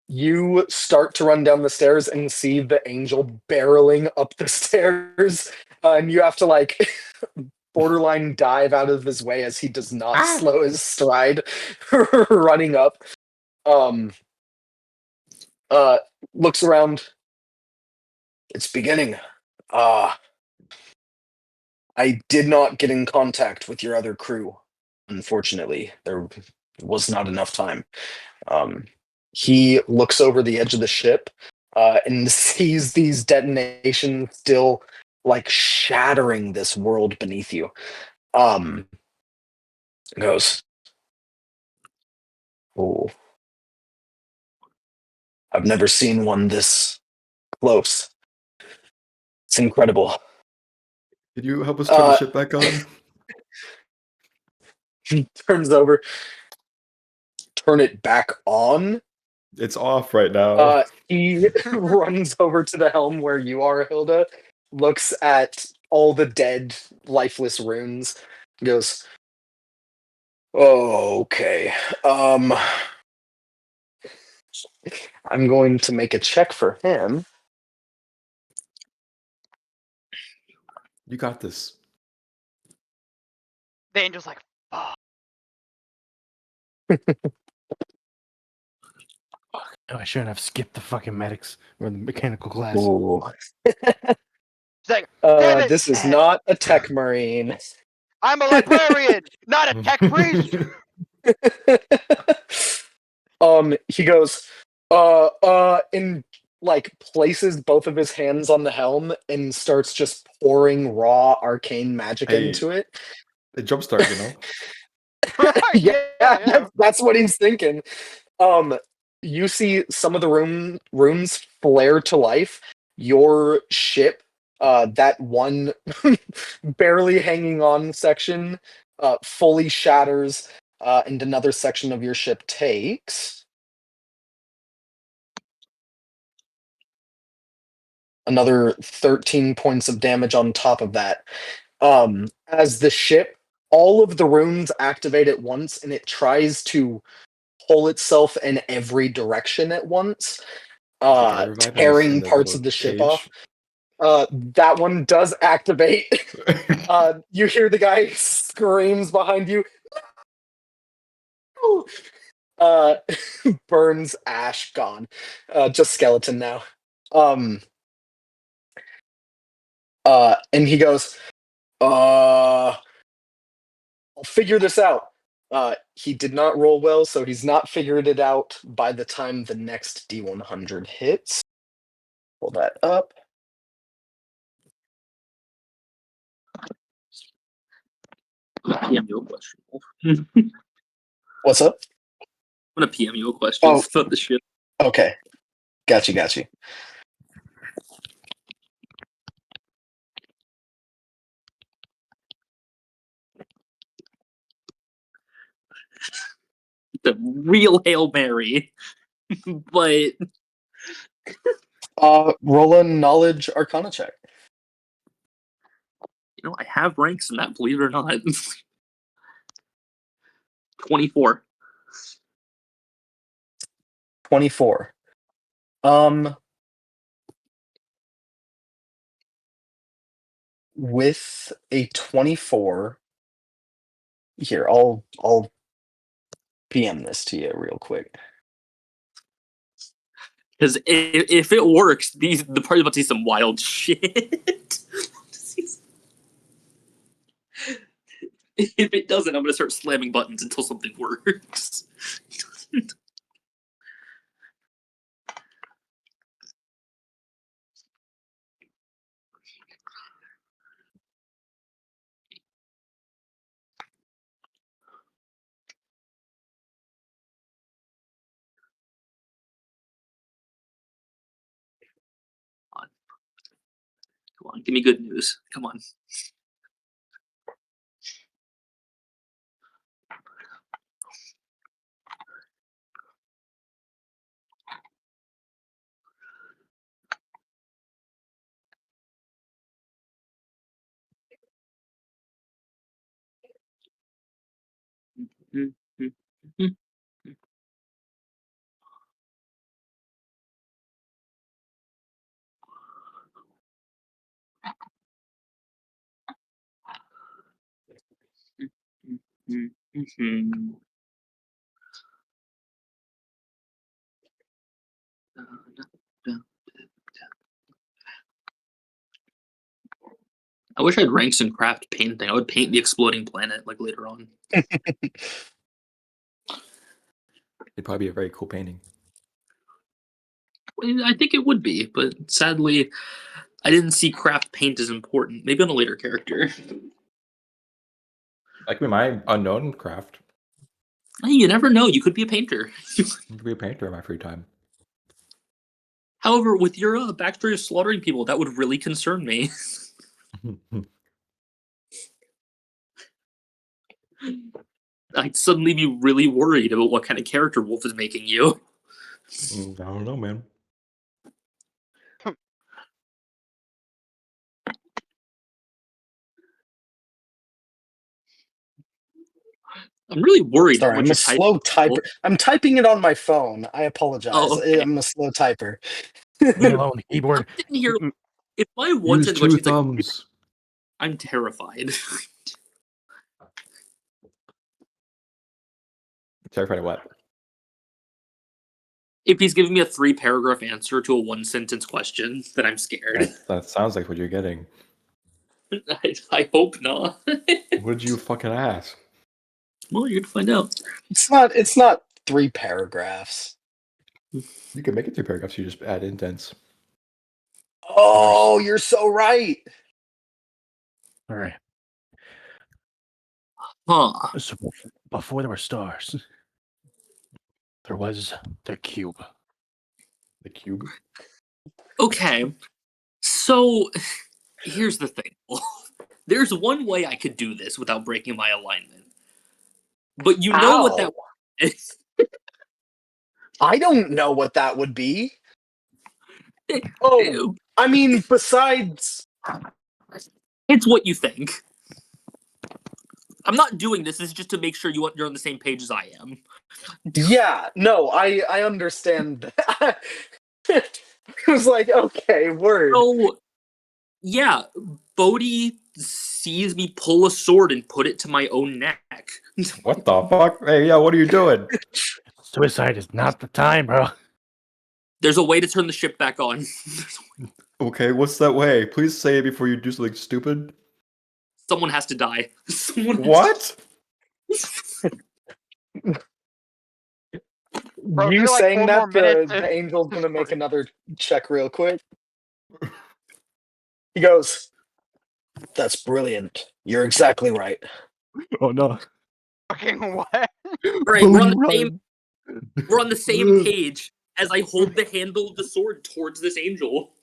You start to run down the stairs and see the angel barreling up the stairs, and you have to like borderline dive out of his way as he does not slow his stride running up. Looks around. It's beginning. I did not get in contact with your other crew. Unfortunately, there was not enough time. He looks over the edge of the ship and sees these detonations still like shattering this world beneath you. Goes, oh, I've never seen one this close. It's incredible. Did you help us turn the ship back on? He turns over, turn it back on. It's off right now. He runs over to the helm where you are, Hilda, looks at all the dead, lifeless runes, goes, oh, okay. I'm going to make a check for him. You got this. The angel's like, "Fuck." Oh, I shouldn't have skipped the fucking medics or the mechanical class. Ooh. He's like, damn it! This is not a tech marine. I'm a librarian, not a tech priest. He goes, and like places both of his hands on the helm and starts just pouring raw arcane magic Hey. into it. A jumpstart, you know? yeah, that's what he's thinking. You see some of the rooms flare to life. Your ship, that one barely hanging on section, fully shatters, and another section of your ship takes another 13 points of damage on top of that. As the ship, all of the runes activate at once, and it tries to pull itself in every direction at once, tearing parts of the ship off. That one does activate. You hear the guy screams behind you. Burns, ash, gone. Just skeleton now. And he goes, I'll figure this out. He did not roll well, so he's not figured it out by the time the next D100 hits. Pull that up. PM you a question. What's up? I'm gonna PM you a question about the ship. Okay. Got you. The real Hail Mary. But Roll a knowledge arcana check. I have ranks in that, believe it or not. 24. 24. With a 24, here, I'll PM this to you real quick. Because if it works, the party's about to see some wild shit. If it doesn't, I'm gonna start slamming buttons until something works. Come on, give me good news. Come on. I wish I had ranks in craft painting. I would paint the exploding planet like later on. It'd probably be a very cool painting. I think it would be, but sadly, I didn't see craft paint as important. Maybe on a later character. Like with my unknown craft, Hey, you never know. You could be a painter. I could be a painter in my free time. However, with your backstory of slaughtering people, that would really concern me. I'd suddenly be really worried about what kind of character Wolf is making you. I don't know, man. I'm really worried. Sorry, what I'm you're a slow typer. I'm typing it on my phone. I apologize. Oh, okay. I'm a slow typer. Leave me alone, I'm keyboard. sitting here. Mm, If my one Use sentence two question is like, thumbs. I'm terrified. Terrified of what? If he's giving me a 3-paragraph answer to a 1-sentence question, then I'm scared. That sounds like what you're getting. I hope not. What did you fucking ask? Well, you're gonna find out. It's not 3 paragraphs. You can make it 2 paragraphs. You just add indents. Oh, you're so right. All right. Huh. So before there were stars, there was the cube. The cube. Okay. So here's the thing. There's one way I could do this without breaking my alignment. But you know what that is. I don't know what that would be. Oh, I mean, besides, It's what you think. I'm not doing this. This is just to make sure you're on the same page as I am. yeah, no, I understand that. It was like, okay, word. So, yeah, Bodhi sees me pull a sword and put it to my own neck. What the fuck? Hey, yeah, what are you doing? Suicide is not the time, bro. There's a way to turn the ship back on. Okay, what's that way? Please say it before you do something stupid. Someone has to die. What? Bro, You give it like saying 4 that more minutes the to- angel's gonna make another check real quick. He goes, "That's brilliant. You're exactly right." Oh no. Fucking what? Right, we're on the Run. same. We're on the same page as I hold the handle of the sword towards this angel.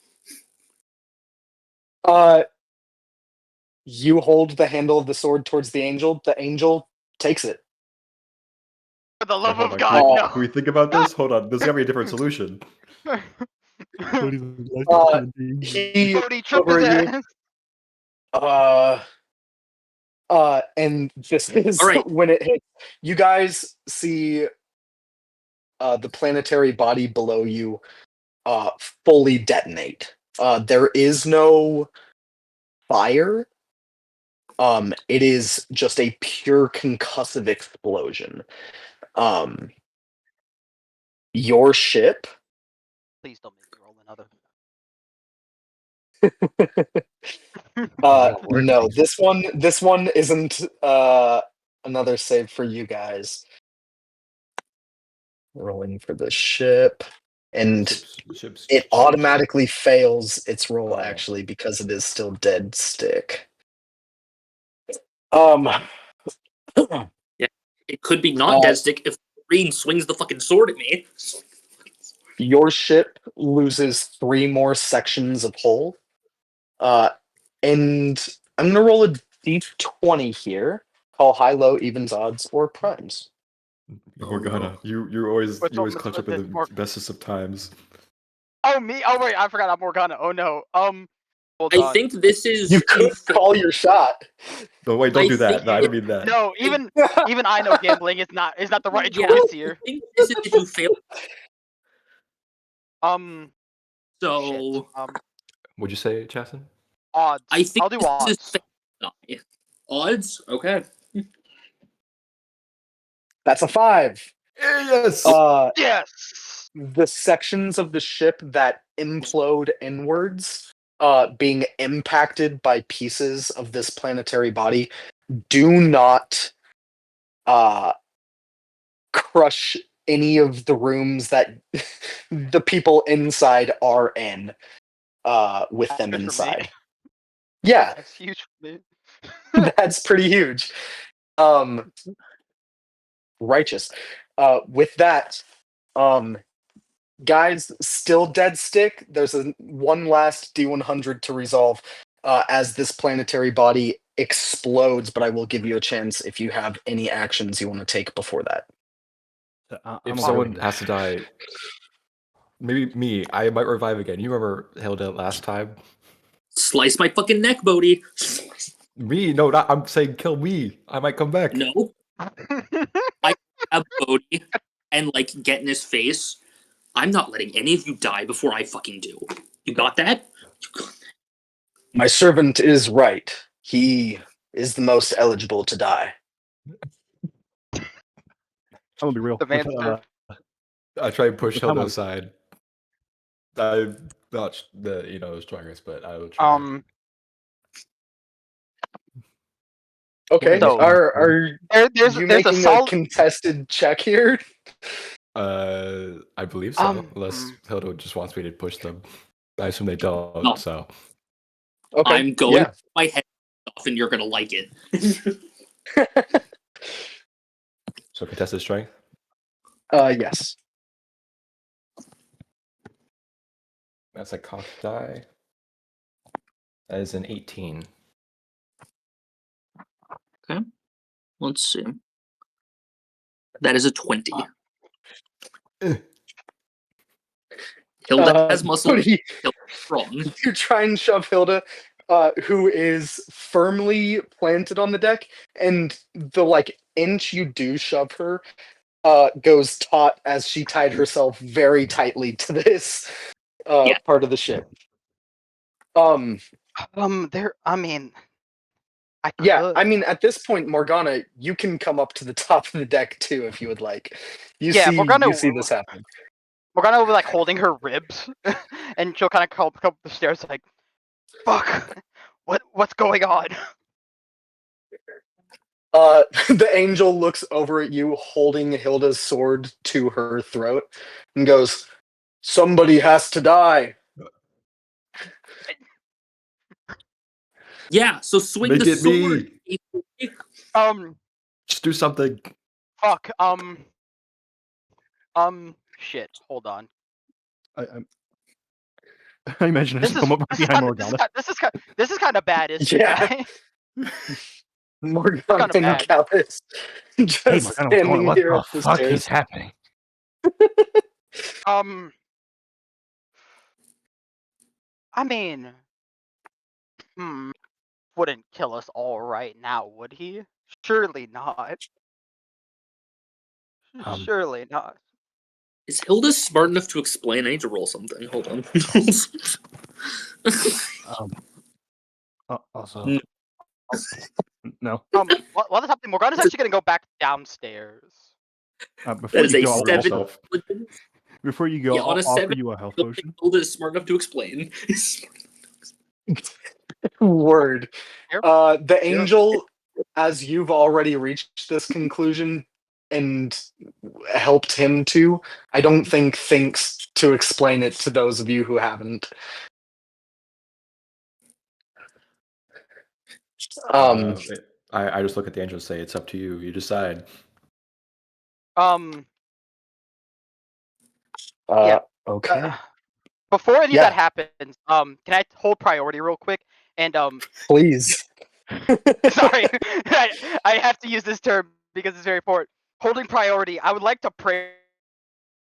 You hold the handle of the sword towards the angel. The angel takes it. For the love Hold of on, God, can we think about this? Hold on, there's gotta be a different solution. no. Cody's like, He Cody tripped over his you. ass. And this is All right. when it hits. You guys see the planetary body below you fully detonate. There is no fire. It is just a pure concussive explosion. Your ship. Please don't make me roll another. No, this one isn't another save for you guys. Rolling for the ship. And Ships it automatically fails its roll Oh. actually because it is still dead stick. It could be not dead stick if Green swings the fucking sword at me. Your ship loses 3 more sections of hull. And I'm gonna roll a d20 here. Call high, low, evens, odds, or primes. Morgana, you always Which one was clutch up with in it, the Mark? bestest of times. Oh, me? Oh, wait, I forgot I'm Morgana. Oh, no. Hold I on. think this is. You could call your shot. No, wait, don't I do that. think No, I didn't mean that. No, even I know gambling is not the right Yeah, choice here. I think this is if you fail. So Shit. What'd you say, Chasten? Odds. I think I'll do this odds. is odds. Okay. That's a 5. Yes. Yes. The sections of the ship that implode inwards, being impacted by pieces of this planetary body, do not crush any of the rooms that the people inside are in with them Good for me. inside. Yeah, That's huge for me. that's pretty huge. Righteous. With that, guys, still dead stick. There's one last D100 to resolve as this planetary body explodes, but I will give you a chance if you have any actions you want to take before that. If someone has to die, maybe me, I might revive again. You remember Hilda last time? Slice my fucking neck, Bodhi. Me? No, not. I'm saying kill me. I might come back. No. I have Bodhi and like get in his face. I'm not letting any of you die before I fucking do. You got that? My servant is right. He is the most eligible to die. I'm gonna be real. The man served. I try and push With how Hilda much- aside. I'm not the strongest, but I will try. Okay, So- are There's you a making a solid. contested check here? I believe so. Unless hmm. Hilda just wants me to push them. I assume they don't. No. So Okay, I'm going yeah. my head off and you're gonna like it. So contested strength. Yes. That's a cocked die. That is an 18. Let's see. That is a 20. Hilda has muscle. Cody, Hilda's strong. you try and shove Hilda, who is firmly planted on the deck, and the inch you do shove her goes taut as she tied herself very tightly to this Yeah. part of the ship. There. I mean, I could. Yeah, I mean, at this point, Morgana, you can come up to the top of the deck too if you would like. You see this happen. Morgana will be like holding her ribs, and she'll kind of come up the stairs like, "Fuck, what's going on?" The angel looks over at you, holding Hilda's sword to her throat, and goes, "Somebody has to die." Yeah, so swing Make the it sword. me. Just do something. Fuck. Shit. Hold on. I imagine her This to is come up behind Morgana. this is kind of bad, isn't Yeah. it? Morgana kinda and bad. Callus just Hey, Morgana, what's going on? standing What here the at the fuck is stairs. happening? I mean, wouldn't kill us all right now, would he? Surely not. Um, Surely not. Is Hilda smart enough to explain? I need to roll something. Hold on. Also, No. no. While this happening, Morgana's actually gonna go back downstairs. Before That is you a go, I'll 7. also, before you go, Yeah, on I'll a offer 7, you a health I don't think potion. Hilda is smart enough to explain. Word. Here? The angel, as you've already reached this conclusion and helped him to, I don't think thinks to explain it to those of you who haven't. I just look at the angel and say, "It's up to you. You decide." Yeah. Okay. Before any of Yeah. that happens, can I hold priority real quick? And Please. sorry, I have to use this term because it's very important. Holding priority, I would like to pray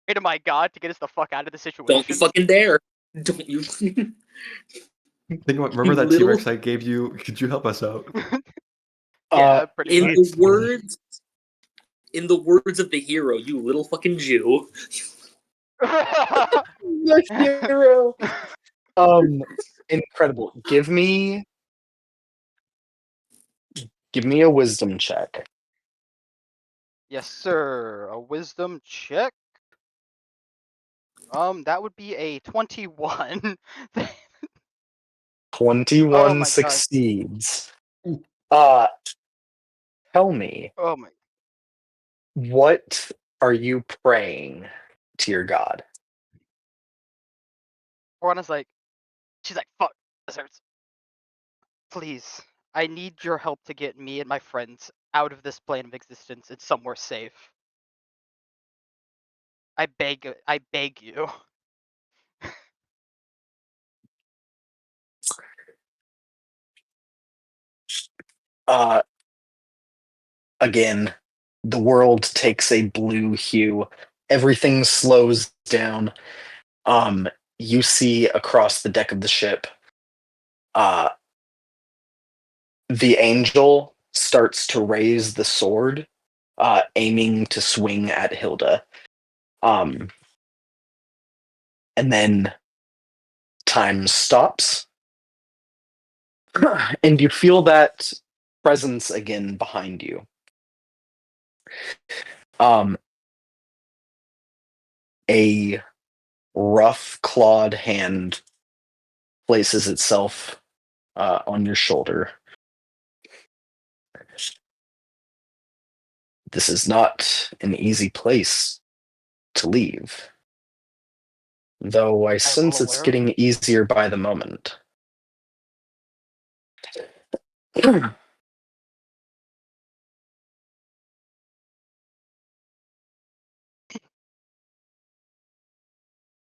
to my God to get us the fuck out of the situation. Don't you fucking dare. Don't you. Think about, remember that Little- T-Rex I gave you? Could you help us out? Yeah, pretty in much. the words of the hero, you little fucking Jew. The hero. Incredible. Give me a wisdom check. Yes, sir. A wisdom check. That would be a 21. 21 Oh my God. succeeds. Tell me, Oh my. what are you praying to your god? Morgana's like, she's like, fuck, this hurts. Please, I need your help to get me and my friends out of this plane of existence and somewhere safe. I beg you. Again, the world takes a blue hue. Everything slows down. You see across the deck of the ship, the angel starts to raise the sword, aiming to swing at Hilda. And then time stops, and you feel that presence again behind you. A rough clawed hand places itself on your shoulder. This is not an easy place to leave, though I sense well it's aware. getting easier by the moment.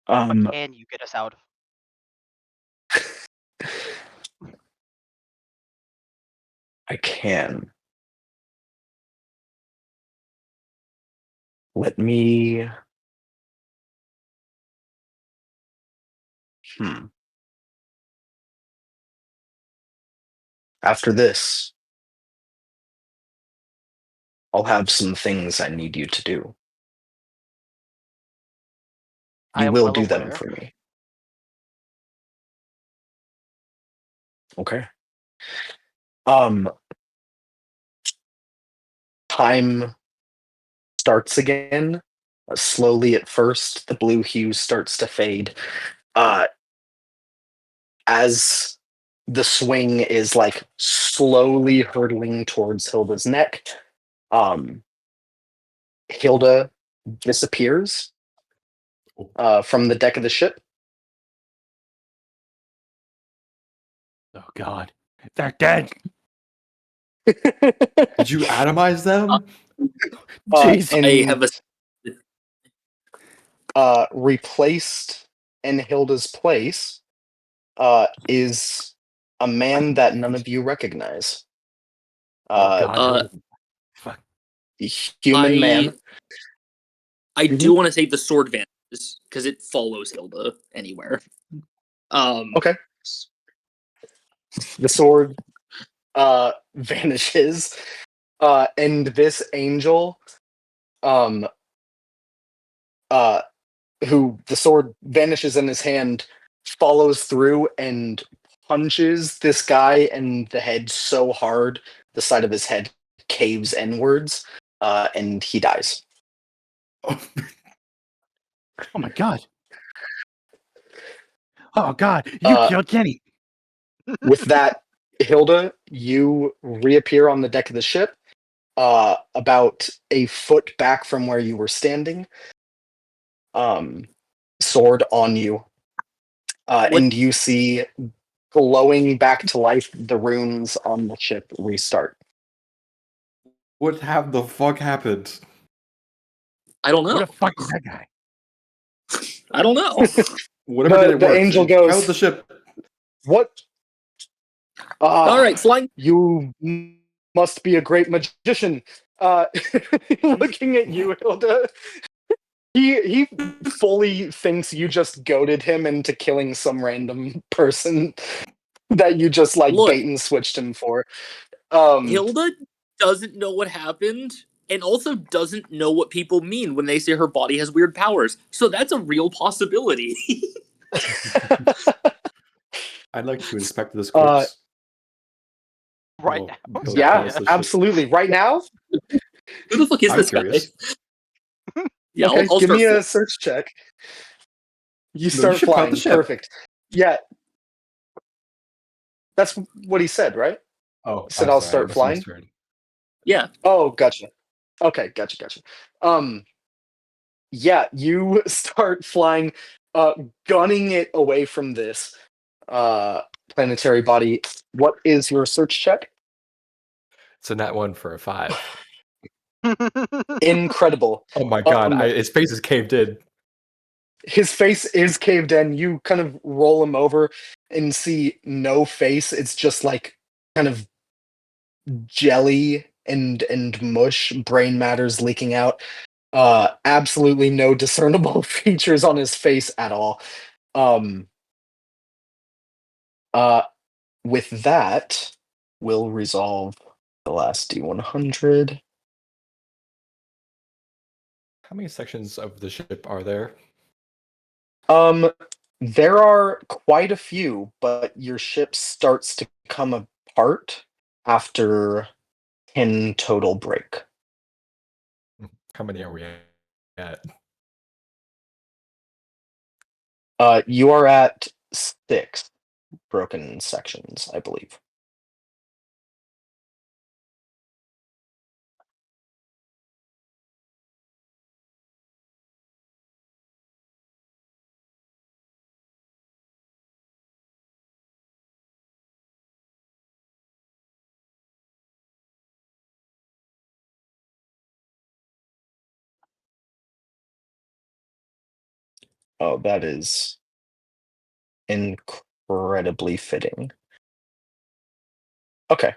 Can you get us out? I can. Let me. After this, I'll have some things I need you to do. I You am will well do them aware. for me. Okay. Time starts again. Slowly at first, the blue hue starts to fade. As the swing is like slowly hurtling towards Hilda's neck, Hilda disappears from the deck of the ship. Oh God, they're dead. Did you atomize them? Jeez. I have a. Replaced in Hilda's place is a man that none of you recognize. God. uh, Fuck. human man. I Mhm. do want to take the sword vanishes because it follows Hilda anywhere. Okay. The sword vanishes, and this angel, um, who the sword vanishes in his hand, follows through and punches this guy in the head so hard the side of his head caves inwards, and he dies. Oh my God. Oh God. You Uh, killed Kenny. With that, Hilda, you reappear on the deck of the ship, about a foot back from where you were standing, sword on you, What- and you see glowing back to life the runes on the ship restart. What the fuck happened? I don't know. Where the fuck is that guy? I don't know. Whatever did it The work. angel Count goes, the ship. "What? All right, flying. You must be a great magician." Uh, looking at you, Hilda, he fully thinks you just goaded him into killing some random person that you just like Look. bait and switched him for. Hilda doesn't know what happened and also doesn't know what people mean when they say her body has weird powers. So that's a real possibility. I'd like to inspect this Uh, corpse. Right Well, now. Hilda yeah, tells us that- absolutely. Right now? Who the fuck is I'm this curious. guy? Yeah, Okay, I'll give start. me a search check. You No, start should count flying. the ship. Perfect. Yeah. That's what he said, right? Oh, Said I'm I'll sorry, start I must have flying? misheard. Yeah. Oh, gotcha. Okay, gotcha. Yeah, you start flying, gunning it away from this planetary body. What is your search check? It's a nat 1 for a 5. Incredible. Oh my god, Um, his face is caved in. His face is caved in. You kind of roll him over and see no face. It's just like kind of jelly and mush, brain matters leaking out. Absolutely no discernible features on his face at all. Um, with that, we'll resolve the last D100. How many sections of the ship are there? There are quite a few, but your ship starts to come apart after 10 total break. How many are we at? You are at 6 broken sections, I believe. Oh, that is incredibly fitting. Okay.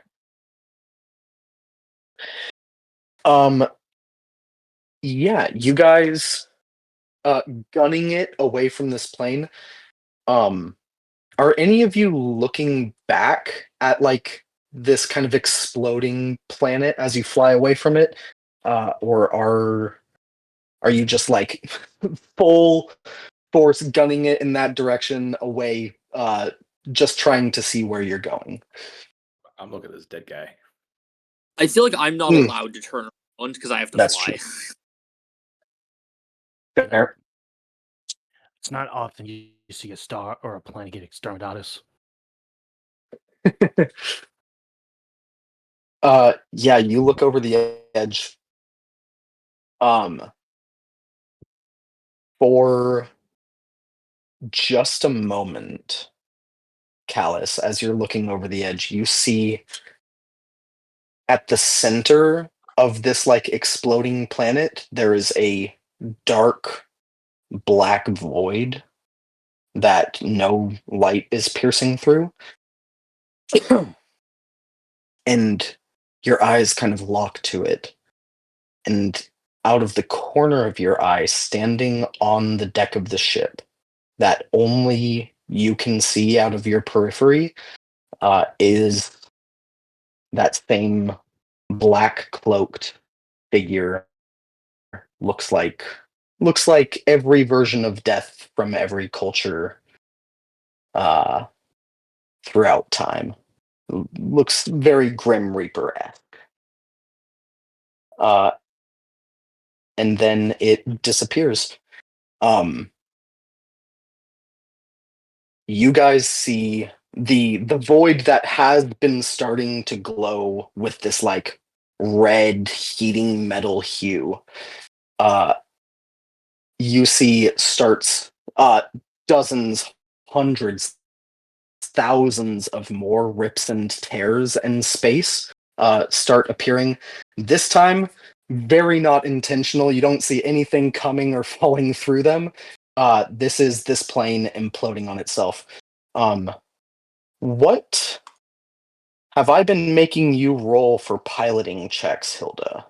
Yeah, you guys gunning it away from this plane. Are any of you looking back at like this kind of exploding planet as you fly away from it? Or are you just like full force gunning it in that direction away, just trying to see where you're going? I'm looking at this dead guy. I feel like I'm not Hmm. allowed to turn around because I have to That's fly. Fair. It's not often you see a star or a planet get exterminatus. Yeah, you look over the edge. For just a moment, Callus, as you're looking over the edge, you see at the center of this like exploding planet, there is a dark black void that no light is piercing through. And your eyes kind of lock to it. And out of the corner of your eye, standing on the deck of the ship, that only you can see out of your periphery, is that same black cloaked figure. Looks like every version of death from every culture throughout time. Looks very Grim Reaper-esque. And then it disappears. You guys see the void that has been starting to glow with this like red heating metal hue. You see starts dozens, hundreds, thousands of more rips and tears in space start appearing. This time, very not intentional. You don't see anything coming or falling through them. This is this plane imploding on itself. What have I been making you roll for piloting checks, Hilda?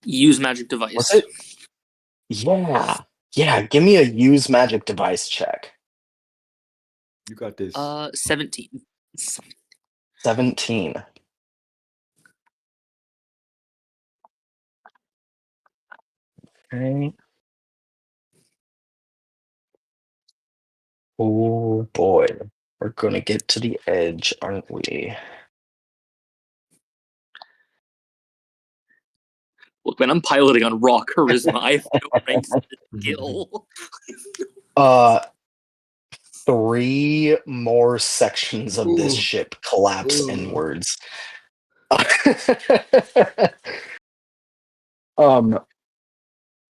Use magic device. Was it? Yeah. Give me a use magic device check. You got this. 17. 17. Okay. Oh boy, we're gonna get to the edge, aren't we? Look, man, I'm piloting on raw charisma. I have no ranks skill. 3 more sections of this Ooh. ship collapse Ooh. inwards.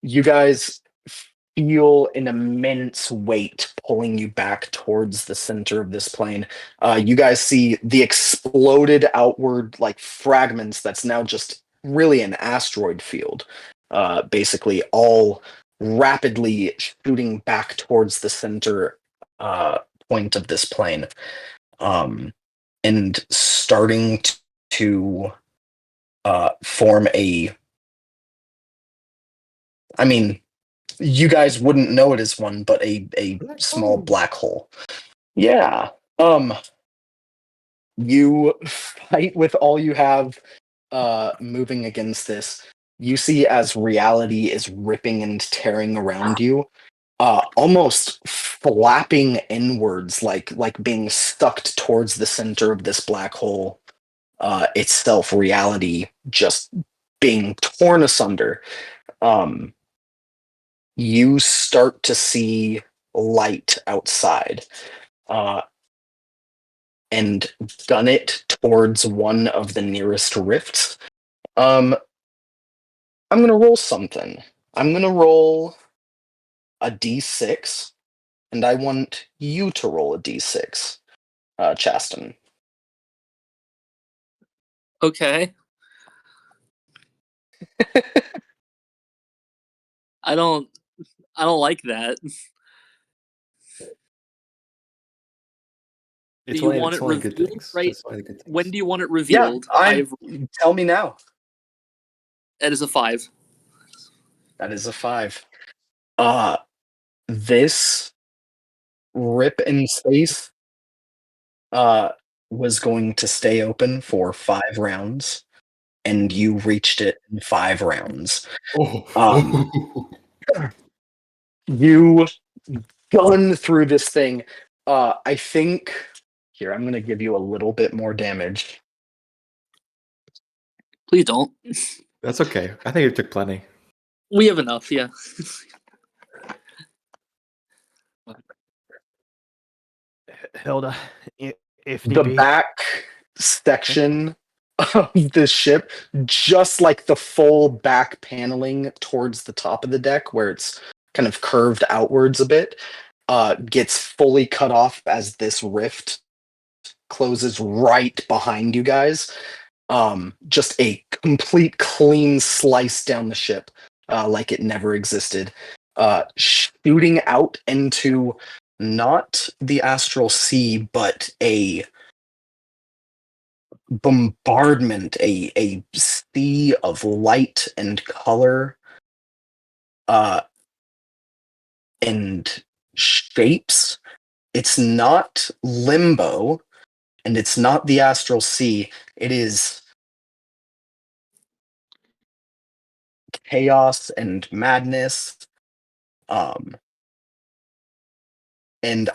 You guys feel an immense weight pulling you back towards the center of this plane. You guys see the exploded outward like fragments that's now just really an asteroid field. Basically all rapidly shooting back towards the center point of this plane. And starting to form a, I mean, you guys wouldn't know it as one, but a Black small hole. black hole. Yeah. You fight with all you have moving against this. You see as reality is ripping and tearing around you, almost flapping inwards, like being sucked towards the center of this black hole. Itself, reality just being torn asunder. You start to see light outside, and gun it towards one of the nearest rifts. I'm gonna roll something. I'm gonna roll a d6, and I want you to roll a d6, Chasten. Okay. I don't like that. It's Do you only, want it's it only good revealed? things. Right. It's only good things. When do you want it Yeah, revealed? I've tell me now. That is a 5. That is a 5. This rip in space was going to stay open for 5 rounds, and you reached it in 5 rounds. Oh. You gun through this thing. I think here I'm gonna give you a little bit more damage. Please don't. That's okay. I think it took plenty. We have enough, yeah. Hilda, if need The be. back section of the ship, just like the full back paneling towards the top of the deck, where it's kind of curved outwards a bit, gets fully cut off as this rift closes right behind you guys. Just a complete clean slice down the ship, like it never existed. Shooting out into not the astral sea, but a bombardment, a sea of light and color, and shapes. It's not limbo, and it's not the astral sea. It is chaos and madness. And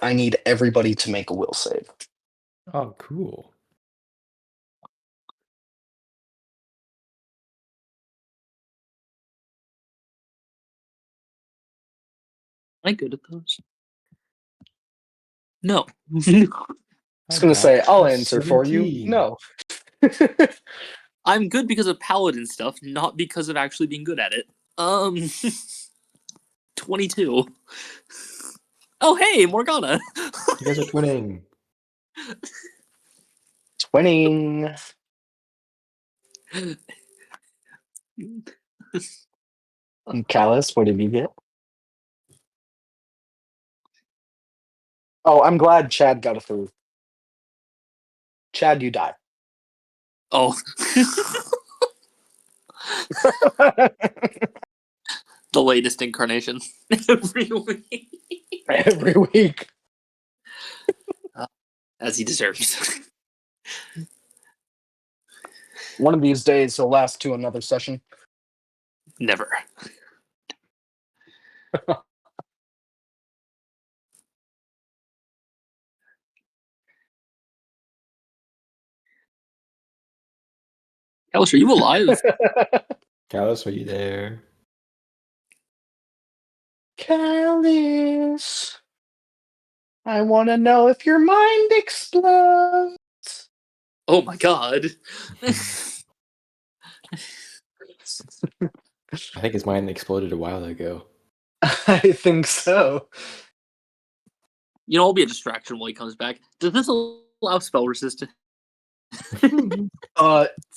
I need everybody to make a will save. Oh, cool. Am I good at those? No. I was gonna say, I'll answer for you. 17. No. I'm good because of paladin stuff, not because of actually being good at it. 22. Oh, hey, Morgana. You guys are twinning. Twinning. Callus, what did you get? Oh, I'm glad Chad got a 3. Chad, you die. Oh. The latest incarnation. Every week. Every week. As he deserves. One of these days he'll last to another session. Never. Alice, are you alive? Callus, are you there? Callus, I want to know if your mind explodes. Oh my god. I think his mind exploded a while ago. I think so. You know, I'll be a distraction while he comes back. Does this allow spell resistance?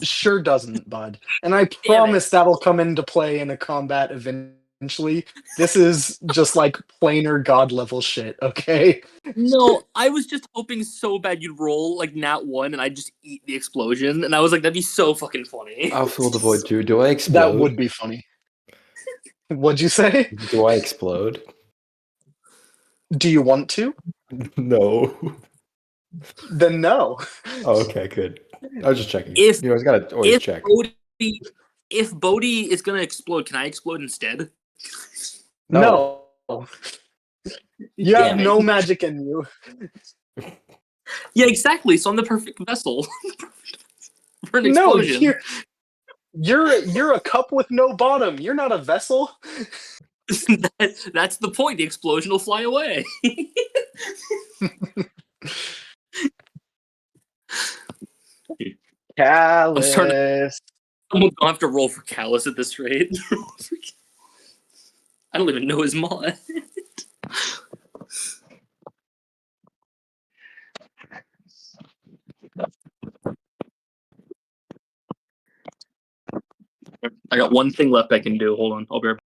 Sure doesn't, bud. And I promise that'll come into play in a combat eventually. This is just like plainer god level shit, okay? No, I was just hoping so bad you'd roll like nat 1 and I'd just eat the explosion. And I was like, that'd be so fucking funny. I'll fill the void too. Do I explode? That would be funny. What'd you say? Do I explode? Do you want to? No. Then no. Oh, okay, good. I was just checking. If- you always gotta always check. If Bodhi is gonna explode, can I explode instead? No. You have Damn it. no magic in you. Yeah, exactly. So I'm the perfect vessel for an No, explosion. you're a cup with no bottom. You're not a vessel. That's the point. The explosion will fly away. Callus. Someone's gonna have to roll for Callus at this rate. I don't even know his mod. I got one thing left I can do. Hold on, I'll be right back.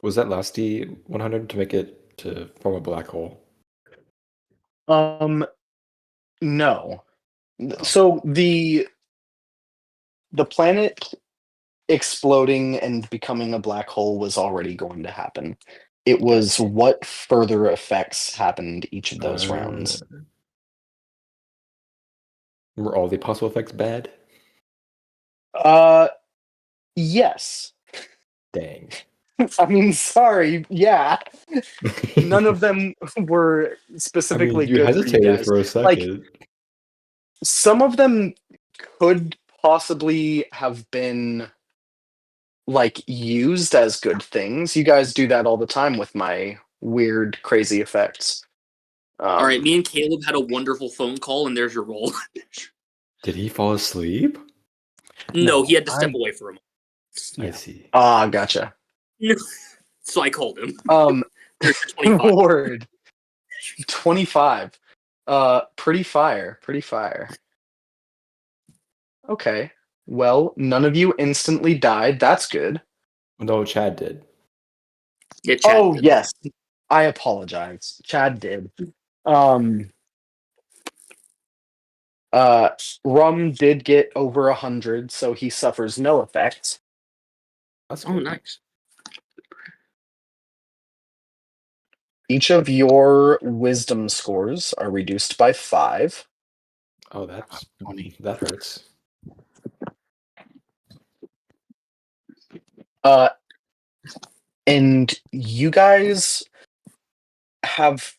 Was that last D100 to make it to form a black hole? No. So the planet exploding and becoming a black hole was already going to happen. It was what further effects happened each of those rounds. Were all the possible effects bad? Yes. Dang. I mean, sorry, yeah. None of them were specifically you good for you hesitated guys. for a second. Some of them could possibly have been like used as good things. You guys do that all the time with my weird, crazy effects. All right, me and Caleb had a wonderful phone call, and there's your roll. Did he fall asleep? No, he had to step away for a moment. I Yeah. see. Gotcha. So I called him. There's 25. Word. 25. Pretty fire. Pretty fire. Okay. Well, none of you instantly died. That's good. No, Chad did. Yeah, Chad Oh did. yes, I apologize. Chad did. Um. Rum did get over 100, so he suffers no effects. That's Oh, good. nice. Each of your wisdom scores are reduced by 5. Oh, that's 20. that hurts. And you guys have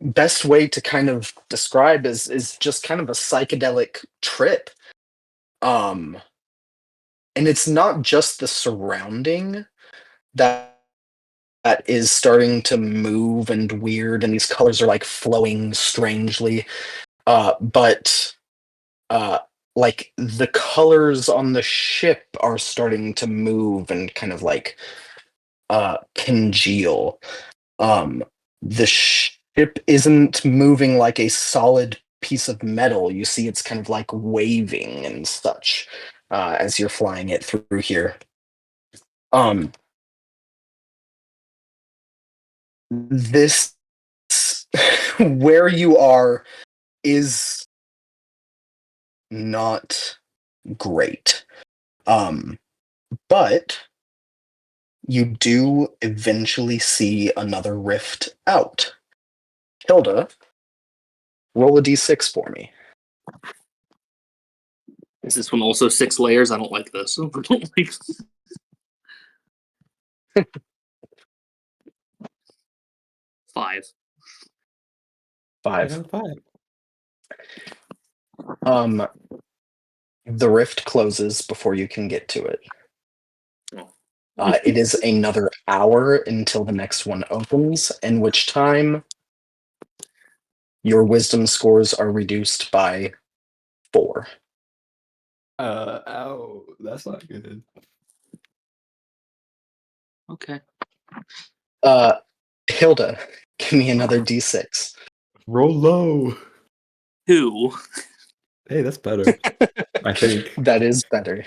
best way to kind of describe is just kind of a psychedelic trip. And it's not just the surrounding that is starting to move and weird, and these colors are like flowing strangely. But like the colors on the ship are starting to move and kind of like congeal. Um, the ship isn't moving like a solid piece of metal. You see, it's kind of like waving and such as you're flying it through here. This where you are is not great. But you do eventually see another rift out. Hilda, roll a d6 for me. Is this one also 6 layers? I don't like this. I don't like this. 5. 5. 5. The rift closes before you can get to it. Oh. It is another hour until the next one opens, in which time your wisdom scores are reduced by 4. Ow, that's not good. Okay. Hilda, give me another d6. Roll low. 2. Hey, that's better. I think. That is better.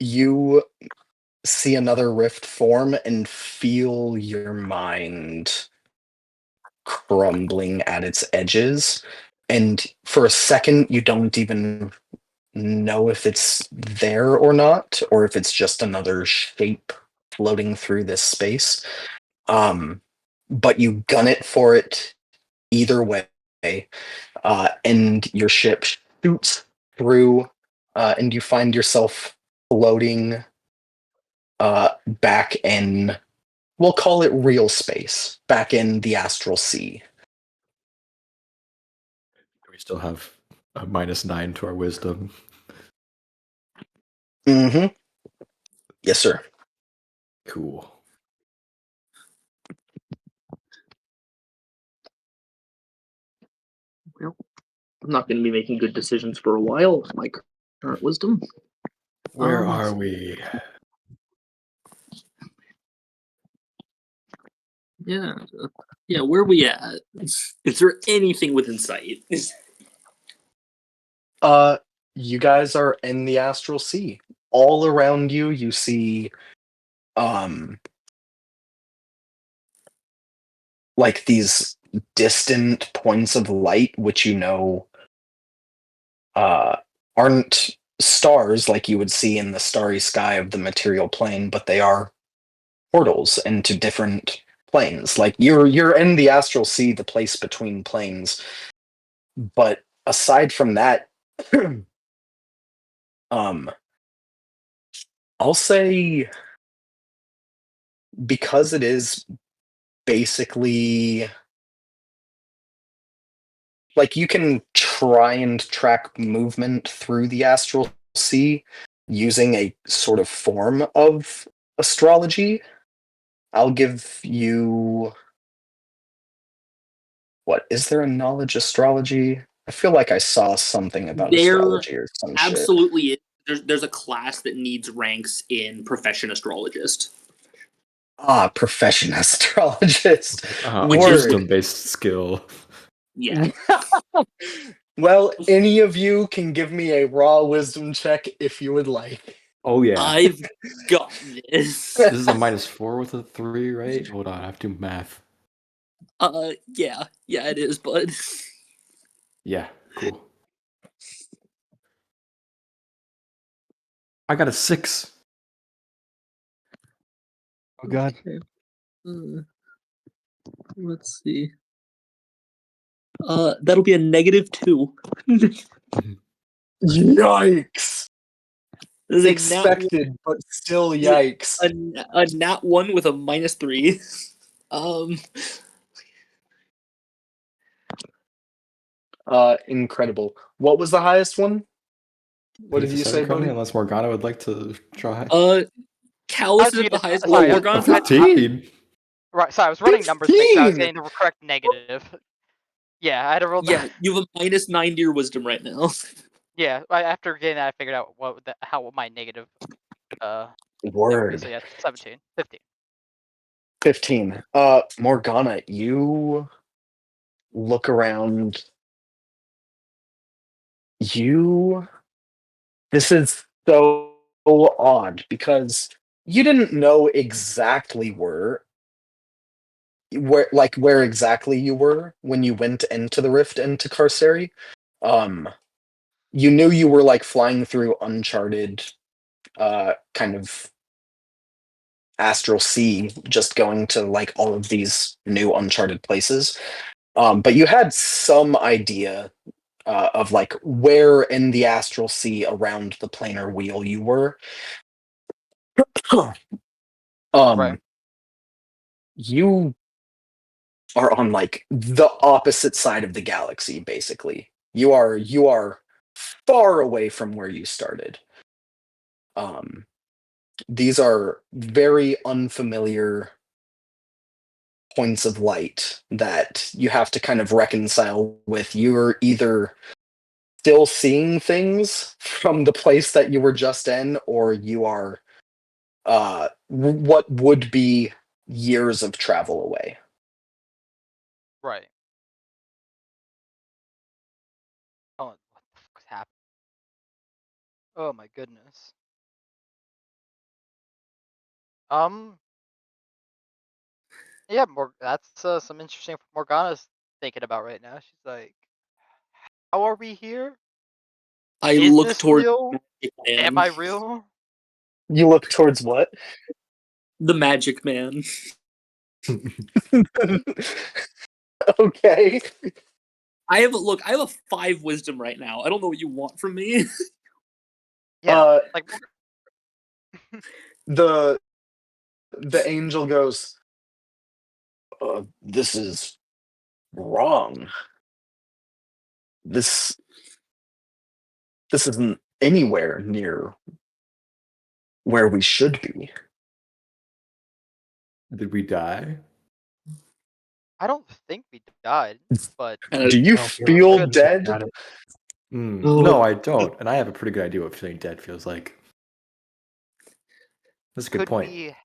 You see another rift form and feel your mind crumbling at its edges. And for a second, you don't even know if it's there or not, or if it's just another shape floating through this space. But you gun it for it either way, and your ship shoots through, and you find yourself floating back in, we'll call it real space, back in the astral sea. We still have a -9 to our wisdom. Mm-hmm. Yes, sir. Cool. Well, I'm not going to be making good decisions for a while with my current wisdom. Where are we? Yeah. Yeah, where are we at? Is there anything within sight? You guys are in the astral sea. All around you, you see, like these distant points of light, which you know, aren't stars like you would see in the starry sky of the material plane, but they are portals into different planes. Like you're in the astral sea, the place between planes. But aside from that, I'll say because it is basically like you can try and track movement through the astral sea using a sort of form of astrology. I'll give you what is there a knowledge astrology? I feel like I saw something about There astrology or some shit. absolutely is. There's a class that needs ranks in profession astrologist. Profession astrologist. A Word. wisdom-based skill. Yeah. Well, any of you can give me a raw wisdom check if you would like. Oh yeah. I've got this. This is a -4 with a 3, right? Hold on, I have to do math. Yeah, it is, bud. Yeah, cool. I got a 6. Oh god. Okay. Let's see. That'll be a -2. Yikes! There's a Expected, but still yikes. a nat 1 with a -3. Incredible. What was the highest one? What did Pizza you say, Seven Cody, buddy? unless Morgana would like to try. I Callus was is at the muted. highest. Sorry, I was- Morgana's I- at 15. Right, sorry, I was running numbers to make sure I was 15! getting the correct negative. Yeah, I had to roll. Yeah, you have a -9 to your wisdom right now. Yeah, after getting that, I figured out how my negative thing would be. Word. So yeah, 17, 15. 15. Morgana, you look around. This is so odd because you didn't know exactly where exactly you were when you went into the rift into Carceri. You knew you were like flying through uncharted kind of astral sea, just going to like all of these new uncharted places. But you had some idea of like where in the astral sea around the planar wheel you were. Right. You are on like the opposite side of the galaxy, basically. You are far away from where you started. These are very unfamiliar points of light that you have to kind of reconcile with. You're either still seeing things from the place that you were just in, or you are what would be years of travel away. Right. Oh, what the fuck's happening? Oh my goodness. Yeah, that's some interesting Morgana's thinking about right now. She's like, "How are we here? I Is look this towards real? the Magic Am Man. I real?" You look towards what? The Magic Man. Okay. I have a 5 wisdom right now. I don't know what you want from me. Yeah, like The angel goes, this is wrong. This isn't anywhere near where we should be. Did we die? I don't think we died, but Do you No, feel good. dead? Got it. No, I don't. And I have a pretty good idea what feeling dead feels like. That's a good could point. we?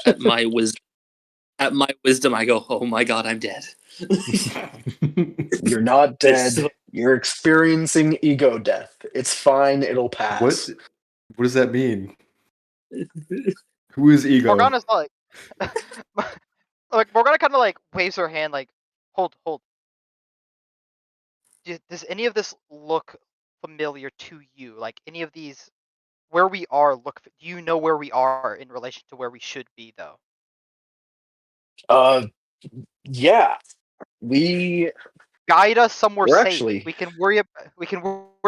At my wisdom, I go, oh my god, I'm dead. You're not dead. So- You're experiencing ego death. It's fine. It'll pass. What does that mean? Who is ego? Morgana's like, like Morgana kind of like waves her hand, like, hold. Does any of this look familiar to you? Like any of these, where we are, look? Do you know where we are in relation to where we should be, though? Yeah. We Guide us somewhere We're safe. actually- We can worry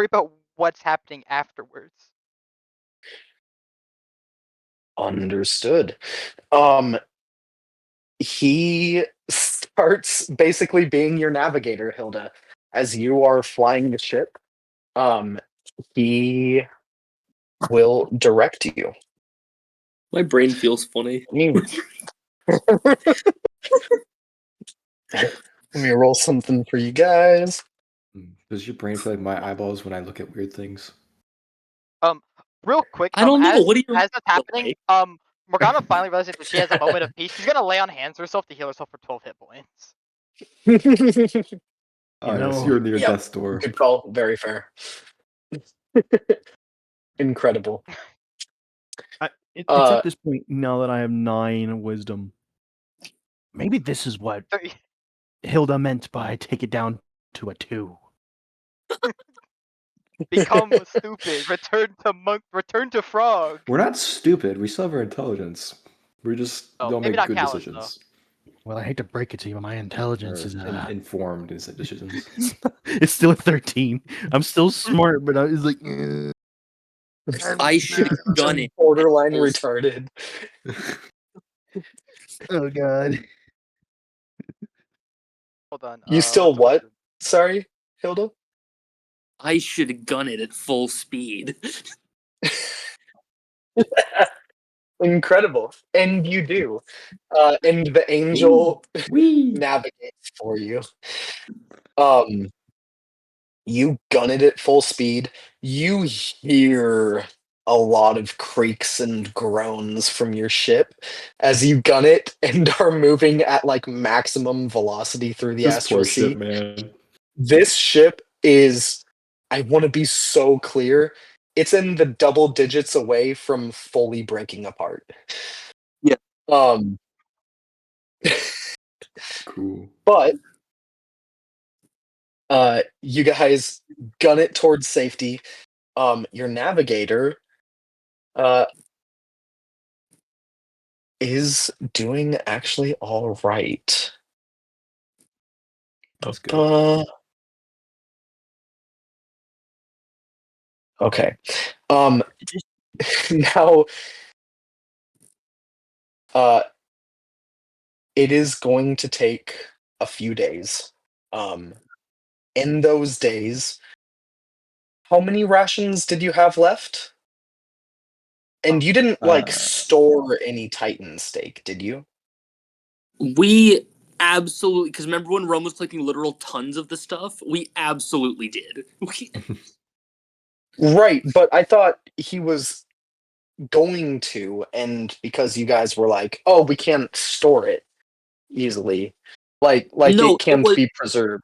about what's happening afterwards. understood. He starts basically being your navigator, Hilda, as you are flying the ship. He will direct you. My brain feels funny. Let me roll something for you guys. Does your brain feel like my eyeballs when I look at weird things? Real quick, I don't know. As, What do you as that's feel happening, like? Morgana finally realizes that she has a moment of peace. She's gonna lay on hands herself to heal herself for 12 hit points. Oh, yes, know- you're near Yep. death's door. Good call. Very fair. Incredible. It's Uh, at this point now that I have 9 wisdom. Maybe this is what Hilda meant by take it down to a 2. Become stupid. Return to frog. We're not stupid. We still have our intelligence. We just Oh, don't maybe make not good callous, decisions. Well, I hate to break it to you, but my intelligence Or is informed decisions. it's still a 13. I'm still smart, but I was like, I should have done it. borderline Full- retarded. oh god. Hold on. You still what's the what? wisdom? Sorry, Hilda? I should gun it at full speed. Incredible. And you do. And the angel Wee! navigates for you. You gun it at full speed. You hear a lot of creaks and groans from your ship as you gun it and are moving at like maximum velocity through the This astral poor sea. ship, man. This ship is, I want to be so clear, it's in the double digits away from fully breaking apart. Yeah. Cool. But you guys gun it towards safety. Your navigator is doing actually all right. That's good. Okay. Now it is going to take a few days. In those days, how many rations did you have left? And you didn't like Uh, store any Titan steak, did you? We absolutely, because remember when Rome was collecting literal tons of the stuff? We absolutely did. Right, but I thought he was going to, and because you guys were like, "Oh, we can't store it easily," like No, it can't be preserved.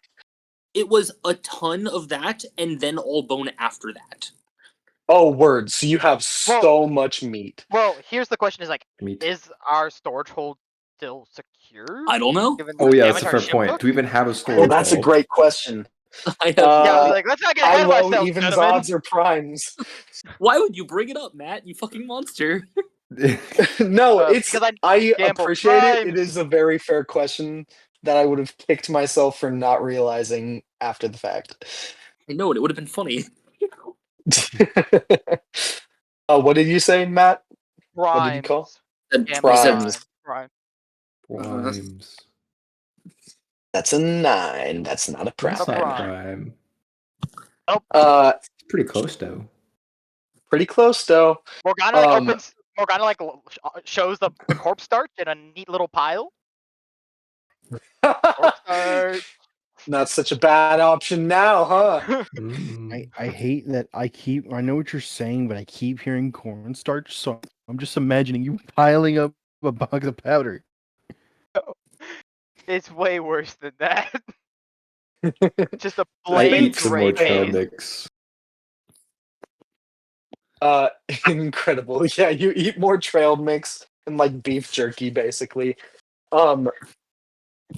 It was a ton of that, and then all bone after that. Oh, word! So you have so much meat. Well, here's the question: is like, Meat. is our storage hold still secure? I don't know. Given Oh the yeah, damage that's a our fair ship point. took? Do we even have a storage Well, that's a vault? great question. I have Yeah, I was Uh, like, let's not get High, ahead of low, ourselves, evens, gentlemen. odds, or primes. Why would you bring it up, Matt? You fucking monster. No, it's because I gamble appreciate it. It primes. is a very fair question that I would have kicked myself for not realizing after the fact. I know it. It would have been funny. What did you say, Matt? What did you Primes. call? Gamble Primes. prime. Primes. That's a 9. That's not a prime. That's not prime. prime. It's It's pretty close though. pretty close though. Morgana like opens. Morgana like shows the corpse starch in a neat little pile. Corpse starch. Not such a bad option now, huh? Mm. I hate that I know what you're saying, but I keep hearing cornstarch, so I'm just imagining you piling up a box of powder. It's way worse than that. Just a I plain eat some more gray trail paste. mix. Incredible. Yeah, you eat more trail mix and like beef jerky, basically.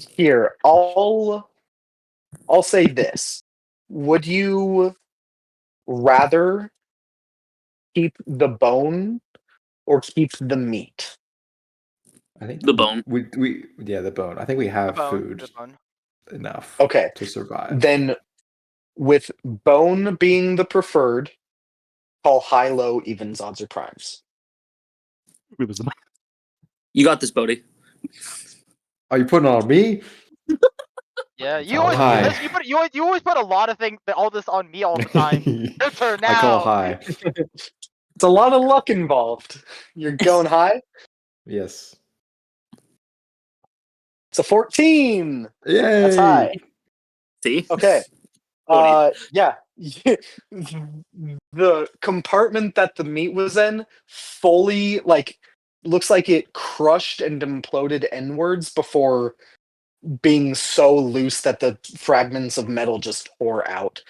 Here, I'll say this. Would you rather keep the bone or keep the meat? I think The bone. We yeah, the bone. I think we have Bone, food the bone. enough Okay. to survive. Then with bone being the preferred, call high, low, evens, odds, or primes. It was the You got this, Bodhi. Are you putting it on me? Yeah, It's you all always high. listen, you always put a lot of things, all this on me all the time. Your turn now. I call high. It's a lot of luck involved. You're going high. Yes. It's a 14. Yay! That's high. See? Okay. What Yeah. The compartment that the meat was in fully like looks like it crushed and imploded inwards before being so loose that the fragments of metal just tore out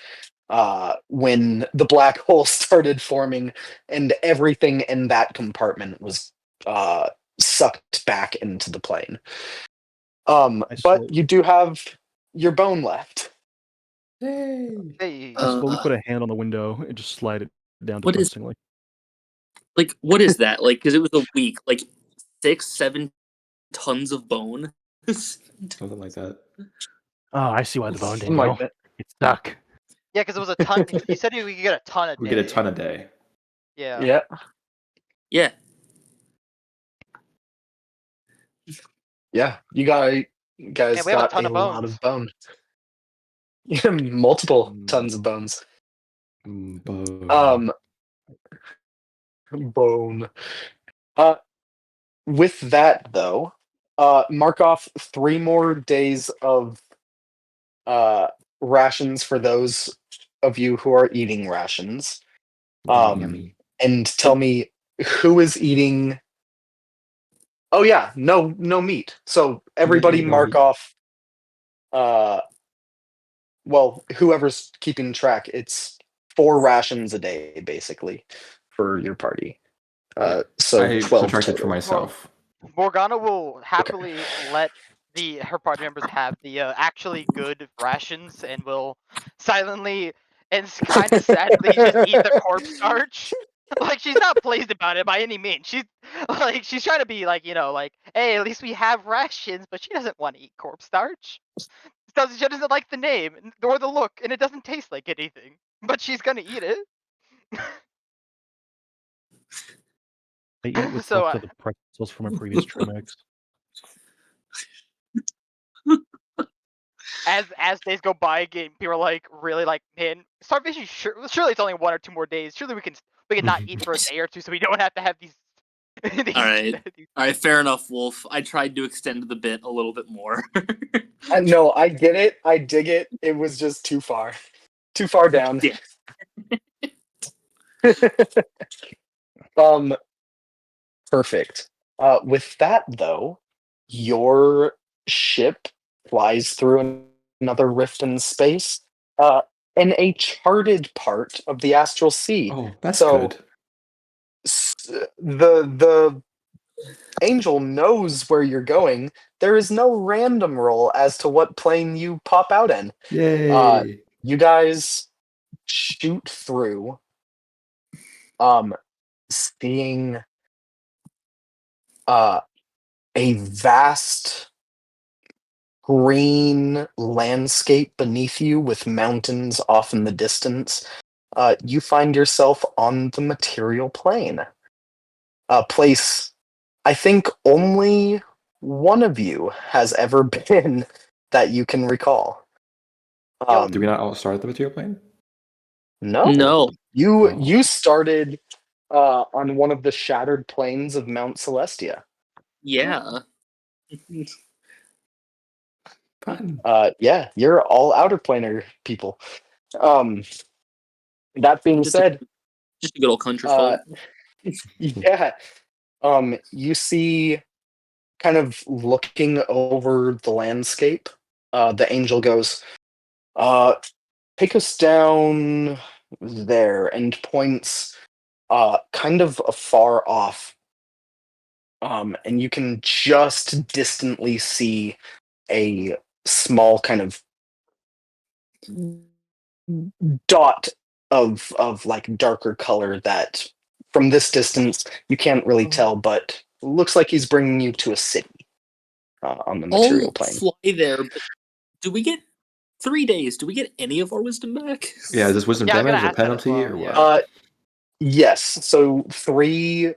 when the black hole started forming, and everything in that compartment was sucked back into the plane. I But slowly, you do have your bone left. Yay! Hey, I slowly Uh, put a hand on the window and just slide it down What is- depressingly. Like, what is that? Like, because it was a week, like 6-7 tons of bone. Something like that. Oh, I see why the bone didn't Something like go. that. It's stuck. yeah, because it was a ton. You said we could get a ton a day. We get a ton a day. Yeah. Yeah. Yeah. Yeah. You guys Yeah, we have a got ton a of lot bones. of bone. Yeah, multiple Mm. tons of bones. Bone. Bone. With that though, mark off 3 more days of rations for those of you who are eating rations. Yummy. And tell me who is eating. Oh yeah, no meat. So everybody No mark meat. off. Well, whoever's keeping track, it's 4 rations a day basically for your party. So I 12 subtracted for total. myself. Morgana will happily let her party members have the actually good rations, and will silently and kind of sadly just eat the corpse starch. Like, she's not pleased about it by any means. She's trying to be like, like, hey, at least we have rations, but she doesn't want to eat corpse starch. She doesn't like the name or the look, and it doesn't taste like anything. But she's gonna eat it. I eat what's So, left of the pretzels from my previous Trimex. as days go by, people are like really like, man, starvation. Surely it's only 1 or 2 more days. Surely we can not eat for a day or two, so we don't have to have these. All right, fair enough, Wolf. I tried to extend the bit a little bit more. No, I get it. I dig it. It was just too far down. Yeah. Perfect. With that though, your ship flies through another rift in space, in a charted part of the astral sea. Oh, that's So good. the angel knows where you're going. There is no random roll as to what plane you pop out in. Yay! You guys shoot through, seeing a vast green landscape beneath you with mountains off in the distance. You find yourself on the material plane, a place I think only one of you has ever been that you can recall. Do we not all start at the material plane? No, No. you started on one of the shattered plains of Mount Celestia. Yeah. Fun. Yeah, you're all outer planar people. That being Just said, a good old country uh, folk. yeah, you see, kind of looking over the landscape, the angel goes, take us down there, and points kind of afar off. And you can just distantly see a small kind of dot of like darker color that from this distance you can't really tell, but looks like he's bringing you to a city on the material I'll plane. fly there, but do we get 3 days? Do we get any of our wisdom back? Yeah, is this wisdom Yeah, I was gonna damage or ask that as penalty well, or yeah. what? Yes, so 3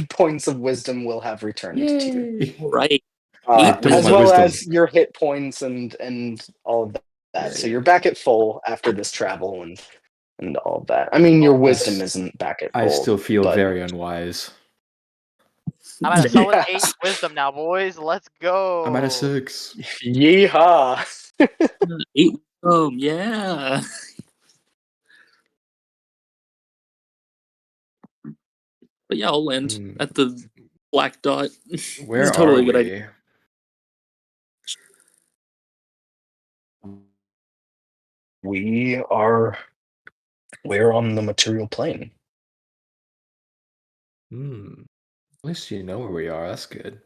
points of wisdom will have returned to you, Yay! Right. I Eight double as my well wisdom. as your hit points and all of that. So Yay. you're back at full after this travel and all of that. I mean, your Oh, wisdom nice. isn't back at full. I still feel but very unwise. I'm at a solid Yeah. 8 wisdom now, boys. Let's go. I'm at a 6. Yeehaw! 8 yeah. But yeah, I'll land Hmm. at the black dot. Where It's totally are a good idea. we? We're on the material plane. At least you know where we are. That's good.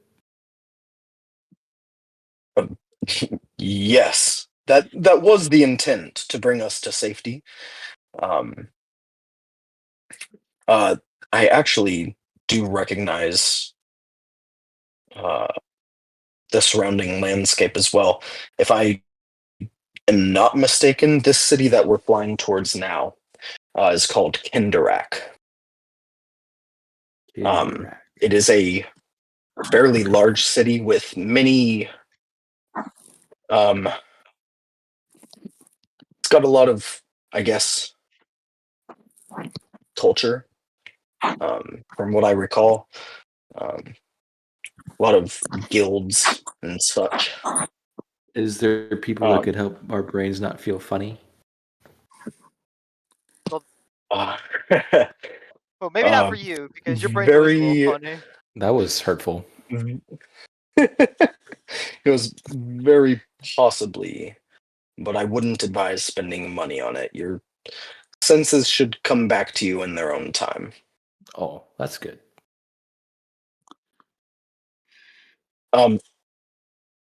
Yes, that was the intent, to bring us to safety. Um, I actually do recognize the surrounding landscape as well. If I am not mistaken, this city that we're flying towards now is called Kinderak. Kinderak. It is a fairly large city with many. It's got a lot of, I guess, culture. From what I recall, a lot of guilds and such. Is there people that could help our brains not feel funny? Uh, Well, maybe not for you because your brain's always a little funny. That was hurtful. It was very possibly, but I wouldn't advise spending money on it. Your senses should come back to you in their own time. Oh, that's good.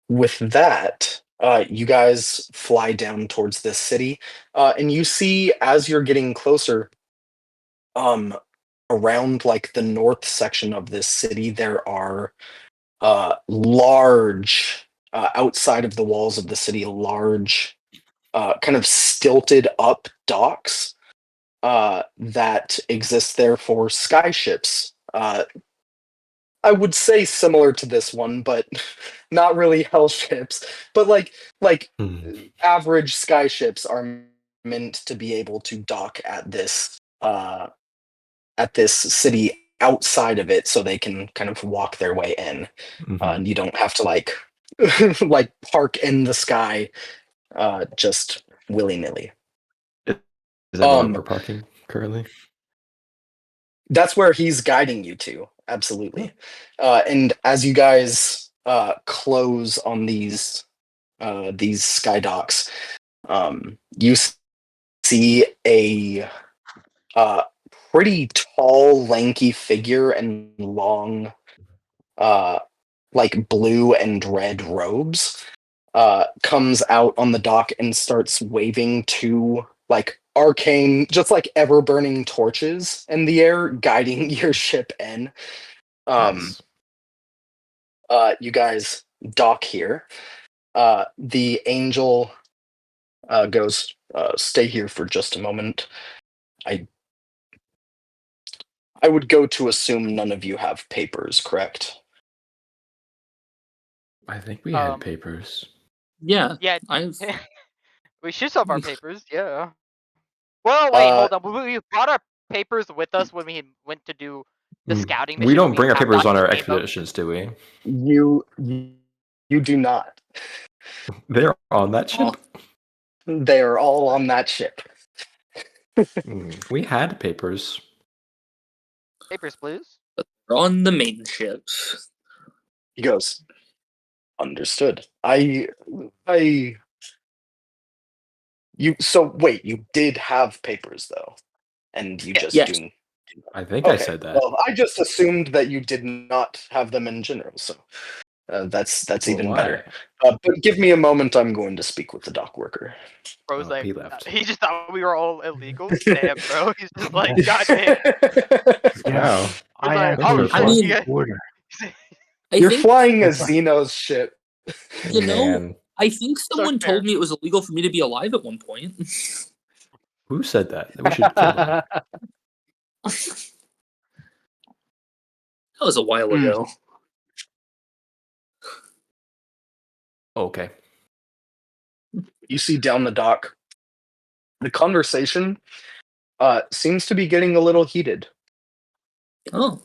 With that, you guys fly down towards this city, and you see as you're getting closer, around like the north section of this city, there are large, outside of the walls of the city, large, kind of stilted up docks that exist there for sky ships. I would say similar to this one, but not really hell ships. But like average sky ships are meant to be able to dock at this city outside of it, so they can kind of walk their way in, and you don't have to like like park in the sky just willy nilly. Is that where we're parking currently? That's where he's guiding you to. Absolutely. And as you guys close on these sky docks, you see a pretty tall, lanky figure in long, like blue and red robes, comes out on the dock and starts waving two like arcane, just like ever burning torches in the air, guiding your ship in. Nice. You guys dock here. The angel goes, stay here for just a moment. I would go to assume none of you have papers, correct? I think we had papers. Yeah. Yeah, I've we should have our papers. Yeah. Well, wait, hold on. We brought our papers with us when we went to do the scouting mission. We don't bring our have papers on our documentation of- expeditions, do we? You do not. They're on that ship. They are all on that ship. We had papers. Papers, please. They're on the main ship. He goes, understood. So wait, you did have papers though, and you just Yes. do. I think I Okay, said that. Well, I just assumed that you did not have them in general, so that's Well, even why? better. But give me a moment. I'm going to speak with the dock worker. Bro's Oh, like, he left. he just thought we were all illegal. Damn, bro. He's just like, goddamn. Wow. He's I like, actually I followed mean- the order. You're think, flying a Xenos ship. you know, Man, I think someone fair. told me it was illegal for me to be alive at one point. who said that? We should kill them. That was a while Hmm. ago. Okay. You see down the dock, the conversation seems to be getting a little heated. Oh.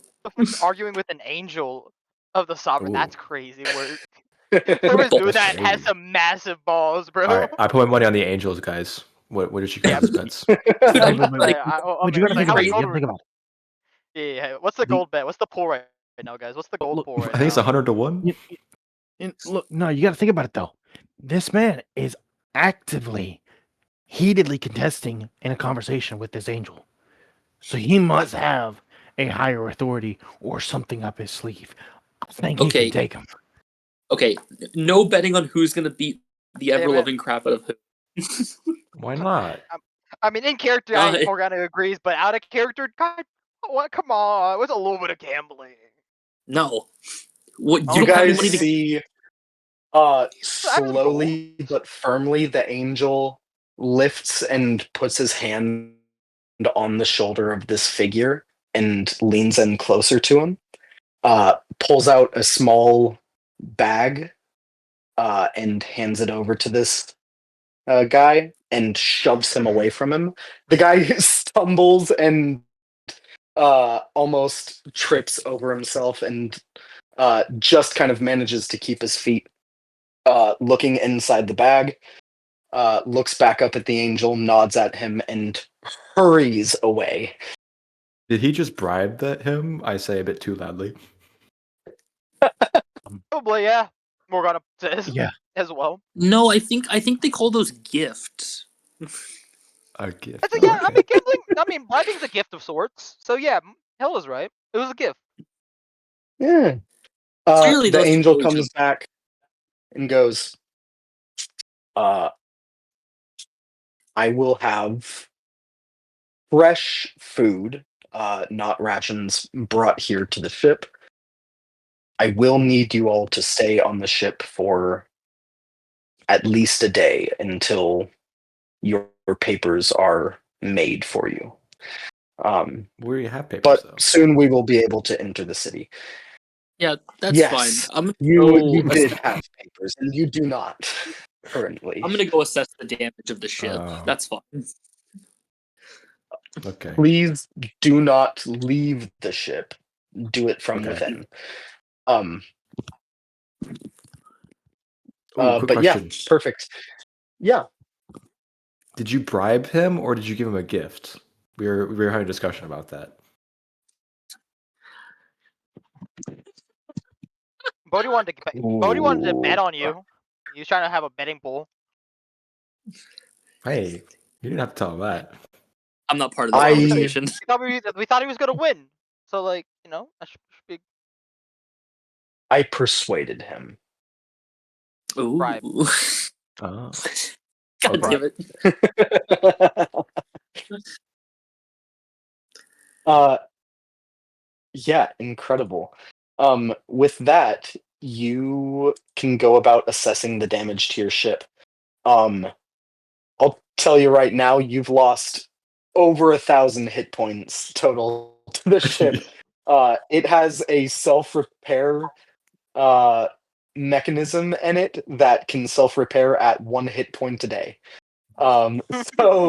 Arguing with an angel of the sovereign. Ooh. That's crazy work. Whoever's doing that has Crazy. some massive balls, bro. All right. I put my money on the Angels, guys. What did you guys bets? Wait, Like, but you gotta like, think how about much it. You gold gotta are think about it. Yeah, what's the gold bet? What's the pool right now, guys? What's the gold pool right I think it's now? 100 to 1. Look, no, you gotta think about it though. This man is actively heatedly contesting in a conversation with this angel. So he must have a higher authority or something up his sleeve. I think he Okay. can take him. Okay, no betting on who's gonna beat the Damn it. ever-loving crap out of who. Why not? I mean, in character, Morgana agrees, but out of character, God, what? Come on, it was a little bit of gambling. No. What, Oh, you You don't have any guys money to... see, I mean, slowly but firmly, the angel lifts and puts his hand on the shoulder of this figure and leans in closer to him. Pulls out a small bag and hands it over to this guy and shoves him away from him. The guy stumbles and almost trips over himself and just kind of manages to keep his feet. Looking inside the bag, looks back up at the angel, nods at him, and hurries away. Did he just bribe him? I say a bit too loudly. Probably, yeah. Morgana says Yeah. as well. No, I think they call those gifts. A gift. I think, yeah, I Okay. mean, gambling. I mean, bribing's a gift of sorts. So yeah, Hell is right. It was a gift. Yeah. Clearly The those angel people comes back and goes, I will have fresh food, not rations, brought here to the ship. I will need you all to stay on the ship for at least a day until your papers are made for you. Where do you have papers, But though? soon we will be able to enter the city. Yeah, that's Yes, fine. you did have papers, and you do not currently. I'm gonna go assess the damage of the ship. Oh. That's fine. Okay. Please do not leave the ship. Do it from Okay. within. Quick But yeah, question. perfect. Yeah. Did you bribe him or did you give him a gift? We were having a discussion about that. Bodhi wanted to bet Ooh. on you. He was trying to have a betting pool. Hey, you didn't have to tell him that. I'm not part of this I- conversation. We thought he was gonna win. So like, I should be. I persuaded him. Ooh. Bribe. Oh. God Okay. damn it. Yeah, incredible. With that, you can go about assessing the damage to your ship. I'll tell you right now, you've lost over 1,000 hit points total to the ship. It has a self-repair mechanism in it that can self-repair at 1 hit point a day. So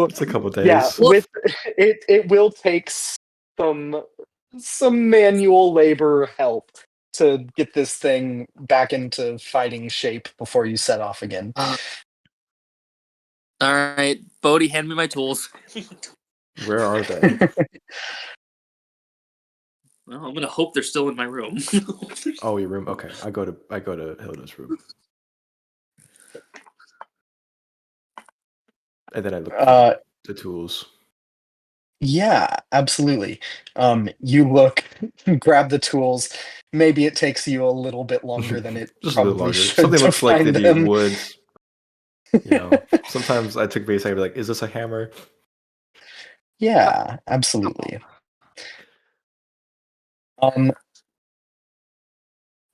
It's a couple days. yeah, with it will take some manual labor help to get this thing back into fighting shape before you set off again. All right, Bodhi, hand me my tools. Where are they? Well, I'm gonna hope they're still in my room. Oh, your room. Okay, I go to Hilda's room, and then I look for the tools. Yeah, absolutely. You look, grab the tools. Maybe it takes you a little bit longer than it Just a little probably longer. should Something to looks like find the them. wood. You know, sometimes I took base. I'd be like, "Is this a hammer?" Yeah, absolutely.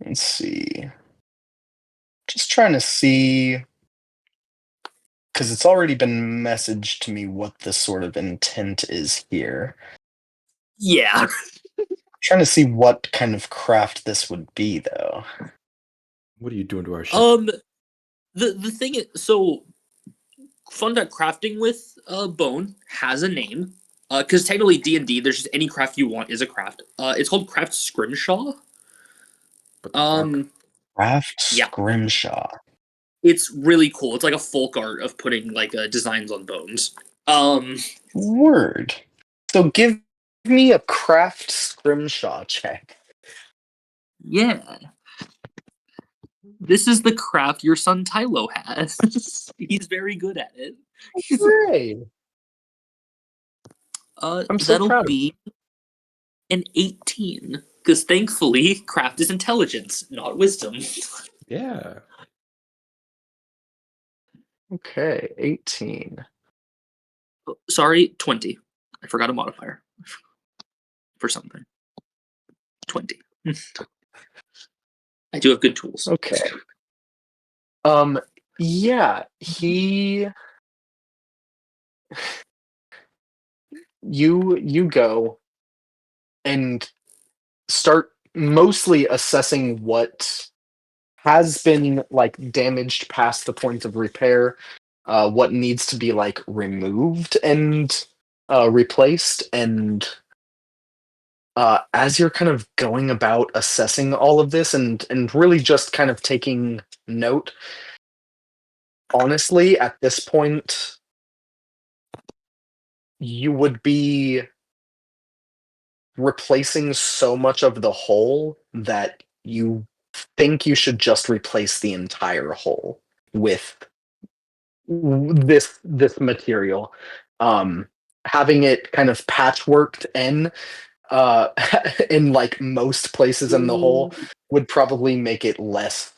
Let's see. Just trying to see, because it's already been messaged to me what the sort of intent is here. Yeah. Trying to see what kind of craft this would be, though. What are you doing to our ship? The thing is, so Fun Crafting with Bone has a name. Because technically D&D, there's just any craft you want is a craft. It's called Craft Scrimshaw. What the fuck? Craft Yeah. Scrimshaw. It's really cool. It's like a folk art of putting like designs on bones. Word. So give me a craft Scrimshaw check. Yeah. This is the craft your son Tylo has. He's very good at it. Hooray! I'm so That'll proud of be an 18. Because thankfully, craft is intelligence, not wisdom. Yeah. Okay, 18. Sorry, 20. I forgot a modifier for something. 20. I do have good tools. Okay. Yeah, you go and start mostly assessing what has been like damaged past the point of repair, what needs to be like removed and replaced, and as you're kind of going about assessing all of this and really just kind of taking note, honestly, at this point, you would be replacing so much of the hull that you think you should just replace the entire hull with this material. Having it kind of patchworked uh in like most places in the hull would probably make it less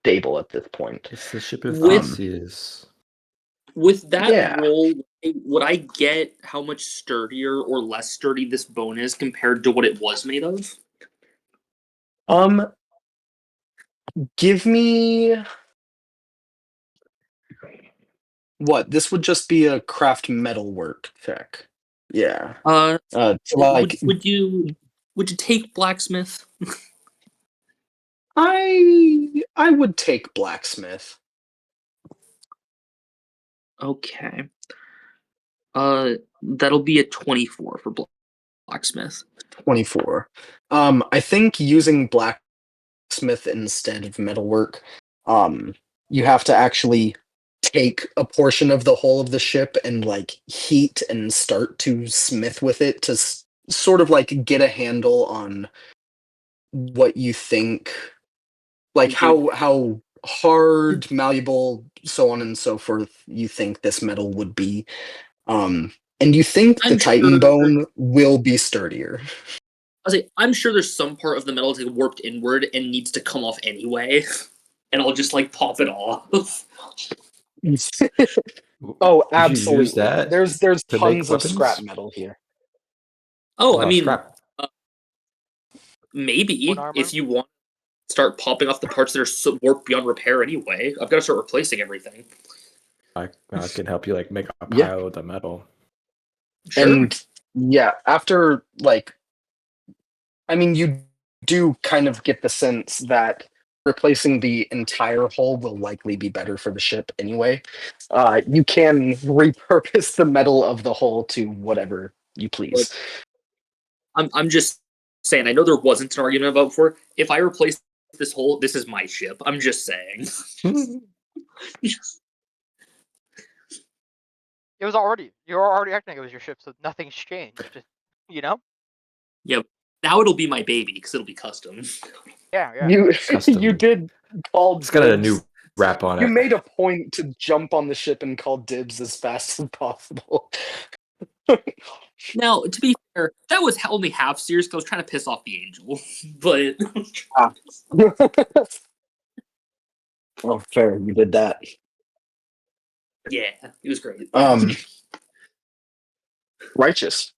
stable at this point. It's the ship of With- Theseus. With that Yeah. roll, would I get how much sturdier or less sturdy this bone is compared to what it was made of? Give me what? This would just be a craft metalwork check. Yeah. So like would you take blacksmith? I would take blacksmith. Okay. That'll be a 24 for blacksmith. 24. I think using blacksmith instead of metalwork, you have to actually take a portion of the hull of the ship and like heat and start to smith with it to sort of like get a handle on what you think, like how hard, malleable, so on and so forth you think this metal would be. And you think the I'm Titan sure- bone will be sturdier. I'm sure there's some part of the metal that's like, warped inward and needs to come off anyway, and I'll just like pop it off. Oh, You absolutely. use that There's to make tons of weapons? scrap metal here. Oh, I mean, scrap. Bone maybe armor? if you want to start popping off the parts that are so warped beyond repair anyway, I've got to start replacing everything. I can help you like make a Yeah. pile of the metal. Sure. And yeah, after like, I mean, you do kind of get the sense that replacing the entire hull will likely be better for the ship anyway. You can repurpose the metal of the hull to whatever you please. I'm just saying. I know there wasn't an argument about before. If I replace this whole, this is my ship. I'm just saying. It was already, you were already acting like it was your ship, so nothing's changed. Just, you know? Now it'll be my baby because it'll be custom. Yeah. You Custom. you did call It's got a dibs. new wrap on You it. made a point to jump on the ship and call dibs as fast as possible. Now, to be fair, that was only half serious because I was trying to piss off the angel. But Oh, fair. You did that. yeah, it was great. Righteous.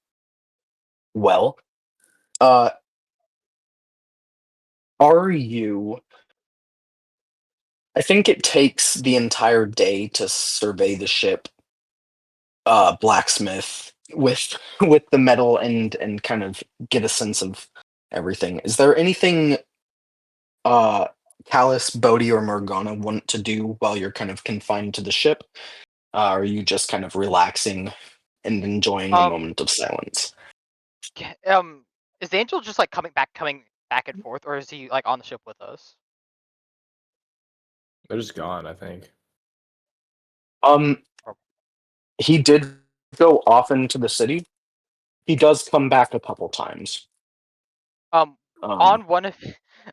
Well, are you? I think it takes the entire day to survey the ship, blacksmith with the metal and kind of get a sense of everything. Is there anything Callus, Bodhi, or Morgana want to do while you're kind of confined to the ship? Or are you just kind of relaxing and enjoying a moment of silence? Is the angel just like coming back and forth, or is he like on the ship with us? They're just gone, I think. He did go off into the city. He does come back a couple times. On one of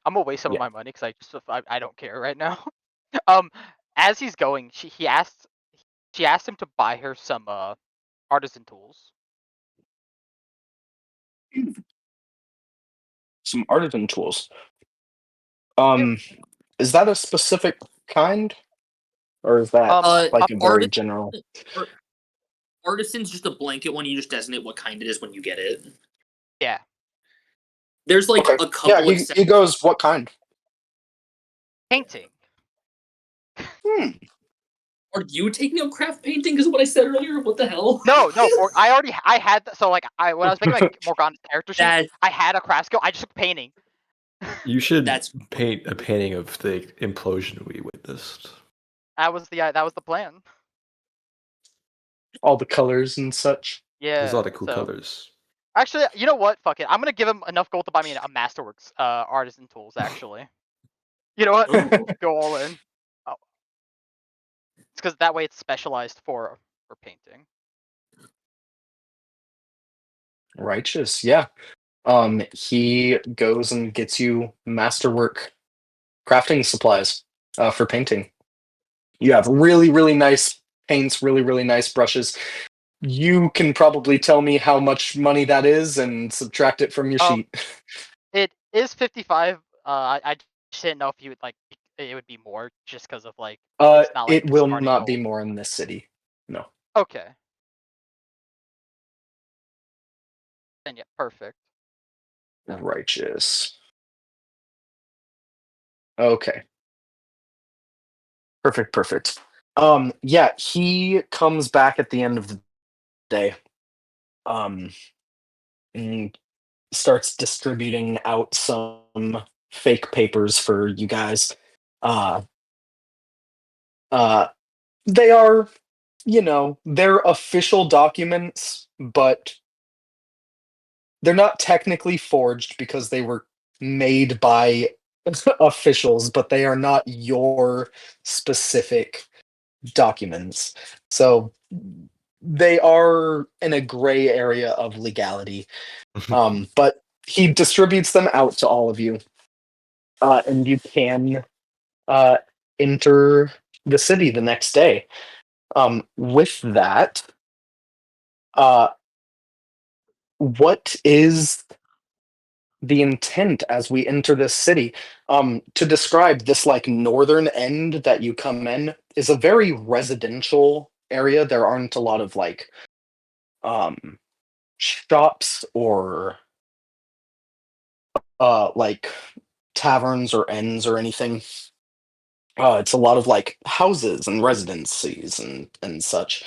I'm gonna waste some Yeah. of my money because I don't care right now. As he's going, she asked him to buy her some artisan tools. Some artisan tools. Is that a specific kind, or is that like a very Artisan, general? artisan's just a blanket one. You just designate what kind it is when you get it. Yeah. There's like Okay. a couple Yeah, of he goes. What kind? Painting. Hmm. Are you taking up craft painting? Is what I said earlier. What the hell? No, I had so like when I was making like Morgana's character sheet, That I had a craft skill. I just took painting. You should That's- paint a painting of the implosion we witnessed. That was the plan. All the colors and such. Yeah. There's a lot of cool so- colors. Actually, you know what? Fuck it. I'm gonna give him enough gold to buy me a Masterworks artisan tools. Actually, you know what? Ooh. Go all in. Oh. It's because that way it's specialized for painting. Righteous. Yeah. He goes and gets you masterwork crafting supplies for painting. You have really, really nice paints, really, really nice brushes. You can probably tell me how much money that is and subtract it from your Oh. sheet. It is 55. I just didn't know if you would like it would be more just because of like it's not like It will starting not be gold. more in this city. No. Okay. Then yeah, perfect. Righteous. Okay. Perfect, perfect. Yeah, he comes back at the end of the day. And starts distributing out some fake papers for you guys. Uh they are, they're official documents, but they're not technically forged because they were made by officials, but they are not your specific documents. So they are in a gray area of legality. But he distributes them out to all of you, and you can enter the city the next day. With that, what is the intent as we enter this city? To describe this like northern end that you come in is a very residential area. There aren't a lot of like shops or like taverns or inns or anything. It's a lot of like houses and residencies and such.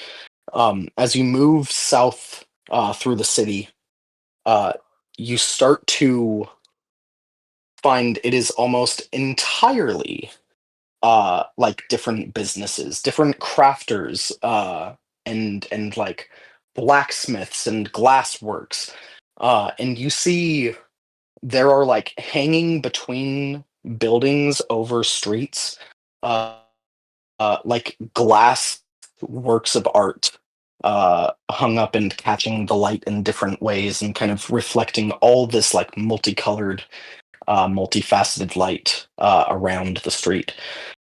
As you move south through the city, you start to find it is almost entirely like different businesses, different crafters, and like blacksmiths and glassworks. And you see there are like hanging between buildings over streets, uh, like glass works of art hung up and catching the light in different ways and kind of reflecting all this like multicolored, multifaceted light around the street.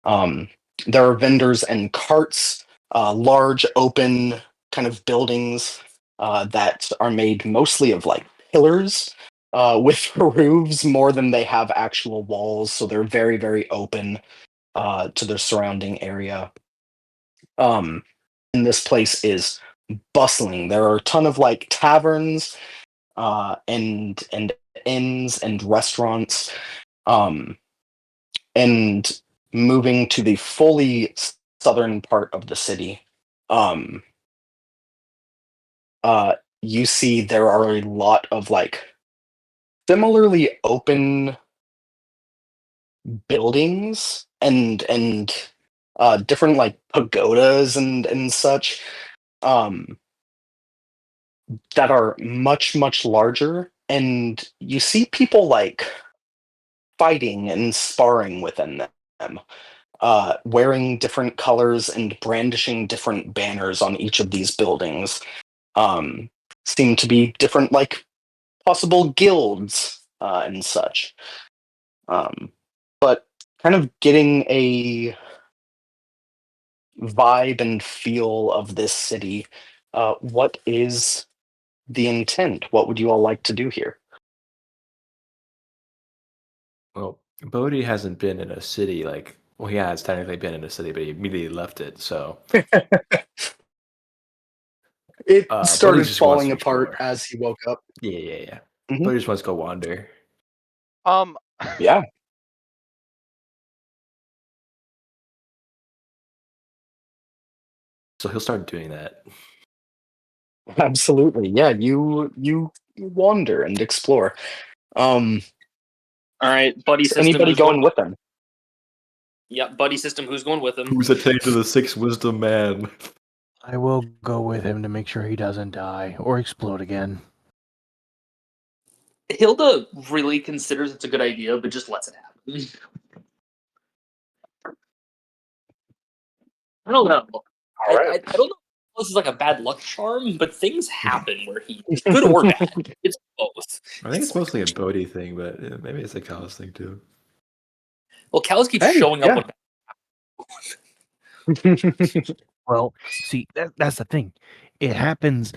There are vendors and carts, large open kind of buildings that are made mostly of like pillars with roofs more than they have actual walls. So they're very, very open to their surrounding area. And this place is bustling. There are a ton of like taverns and inns and restaurants. And moving to the fully southern part of the city, um, you see there are a lot of like similarly open buildings and different like pagodas and such, um, that are much much larger, and you see people like fighting and sparring within them, wearing different colors and brandishing different banners on each of these buildings. Seem to be different, like possible guilds and such. But kind of getting a vibe and feel of this city, what is the intent? What would you all like to do here? Well, Bodhi hasn't been in a city well, he has technically been in a city, but he immediately left it. So It Bodhi started just wants falling to apart explore. as he woke up. Yeah. Mhm. Bodhi just wants to go wander. Yeah. So he'll start doing that. Absolutely. Yeah, you wander and explore. All right, buddy Is system. anybody who's going with them? Yep, buddy system. Who's going with him? Who's attained to the sixth wisdom man? I will go with him to make sure he doesn't die or explode again. Hilda really considers it's a good idea, but just lets it happen. I don't know. I don't know if this is like a bad luck charm, but things happen where he good or bad. It's both. I think it's mostly a Bodhi thing, but maybe it's a Callus thing too. Well, Callus keeps Hey, showing up yeah. when Well, see, that's the thing. It happens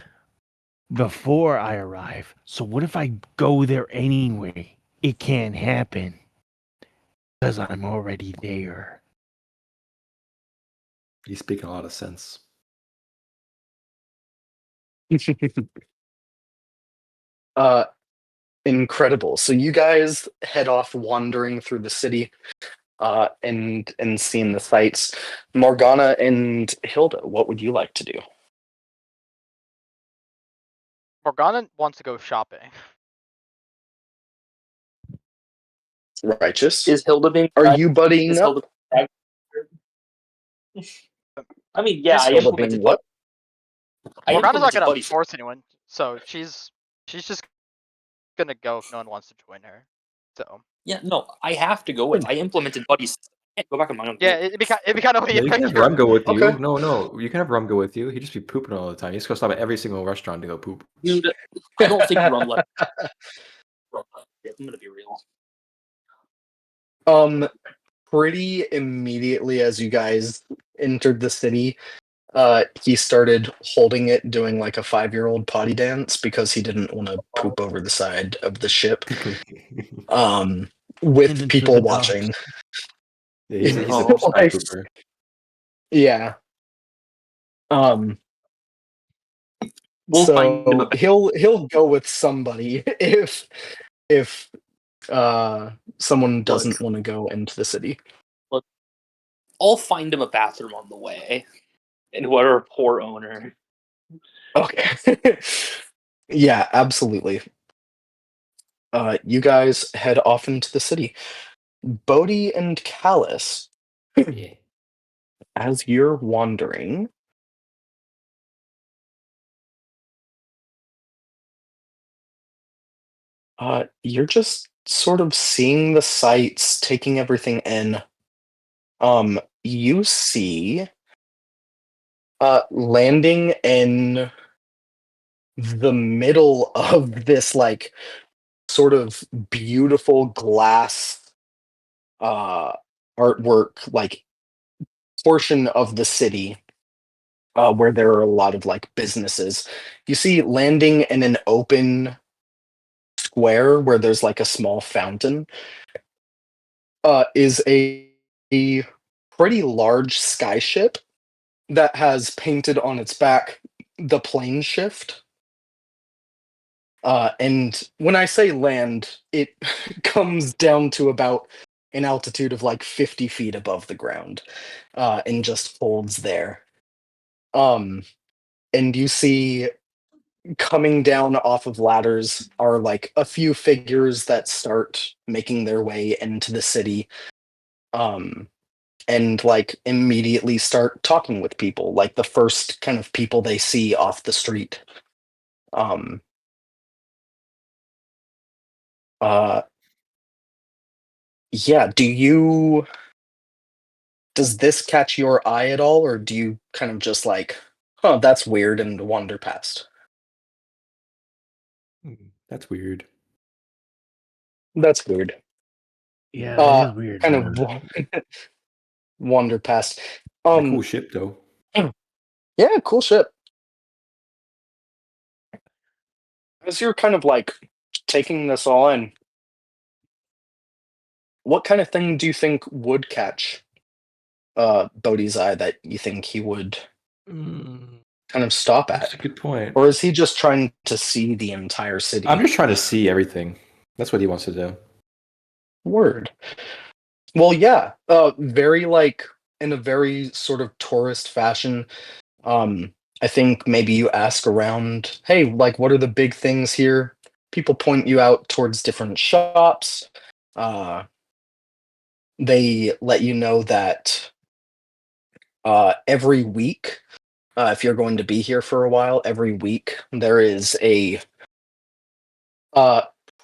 before I arrive. So what if I go there anyway? It can't happen because I'm already there. You speak a lot of sense. Incredible. So you guys head off wandering through the city, and seeing the sights. Morgana and Hilda, what would you like to do? Morgana wants to go shopping. Righteous. is Hilda being. Are you buddying Is up? Hilda? I mean, yeah, Is I Hilda implemented being what? Morgana's not gonna buddy. force anyone, so she's just gonna go if no one wants to join her. So Yeah, no, I have to go with. I implemented buddies. I can't go back on my own. yeah, it'd be kind of Yeah, you can have Rum go with you. Okay. No, you can have Rum go with you. He'd just be pooping all the time. He's gonna stop at every single restaurant to go poop. Dude, I don't think Rum left. I'm gonna be real. Pretty immediately as you guys entered the city, he started holding it, doing like a 5-year-old potty dance because he didn't want to poop over the side of the ship. With And into people the watching. docks. Yeah, he's a Oh. side Like, pooper. yeah. We'll find him So a he'll go with somebody if someone doesn't want to go into the city. I'll find him a bathroom on the way. And whoever poor owner. Okay. Yeah, absolutely. You guys head off into the city. Bodhi and Callus, Yeah. as you're wandering, you're just sort of seeing the sights, taking everything in. You see landing in the middle of this like sort of beautiful glass artwork like portion of the city, where there are a lot of like businesses. You see landing in an open square where there's like a small fountain, is a pretty large skyship that has painted on its back the plane shift. And when I say land, it comes down to about an altitude of like 50 feet above the ground, and just holds there. And you see coming down off of ladders are like a few figures that start making their way into the city, and like immediately start talking with people, like the first kind of people they see off the street. Um, uh, yeah, does this catch your eye at all, or do you kind of just like, oh, that's weird and wander past? That's weird. That's weird. Yeah, that is weird. kind of wander past. A cool ship though. Yeah, cool ship. As you're kind of like taking this all in, what kind of thing do you think would catch Bodhi's eye that you think he would kind of stop That's at? a good point. Or is he just trying to see the entire city? I'm just trying to see everything. That's what he wants to do. Word. Well, yeah. Very like in a very sort of tourist fashion. I think maybe you ask around, hey, like what are the big things here? People point you out towards different shops. They let you know that every week, if you're going to be here for a while, every week there is a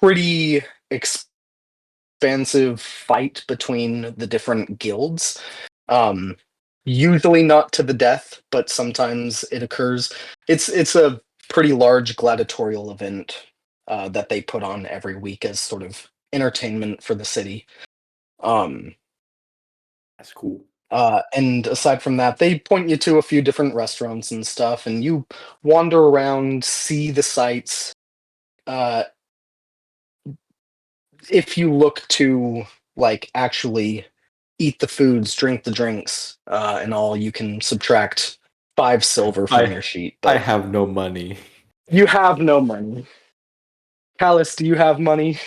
pretty expansive fight between the different guilds. Usually not to the death, but sometimes it occurs. It's a pretty large gladiatorial event that they put on every week as sort of entertainment for the city. That's cool. And aside from that, they point you to a few different restaurants and stuff, and you wander around, see the sights. If you look to like actually eat the foods, drink the drinks, and all, you can subtract 5 silver from your sheet. I But have no money. you have no money. Callus, do you have money?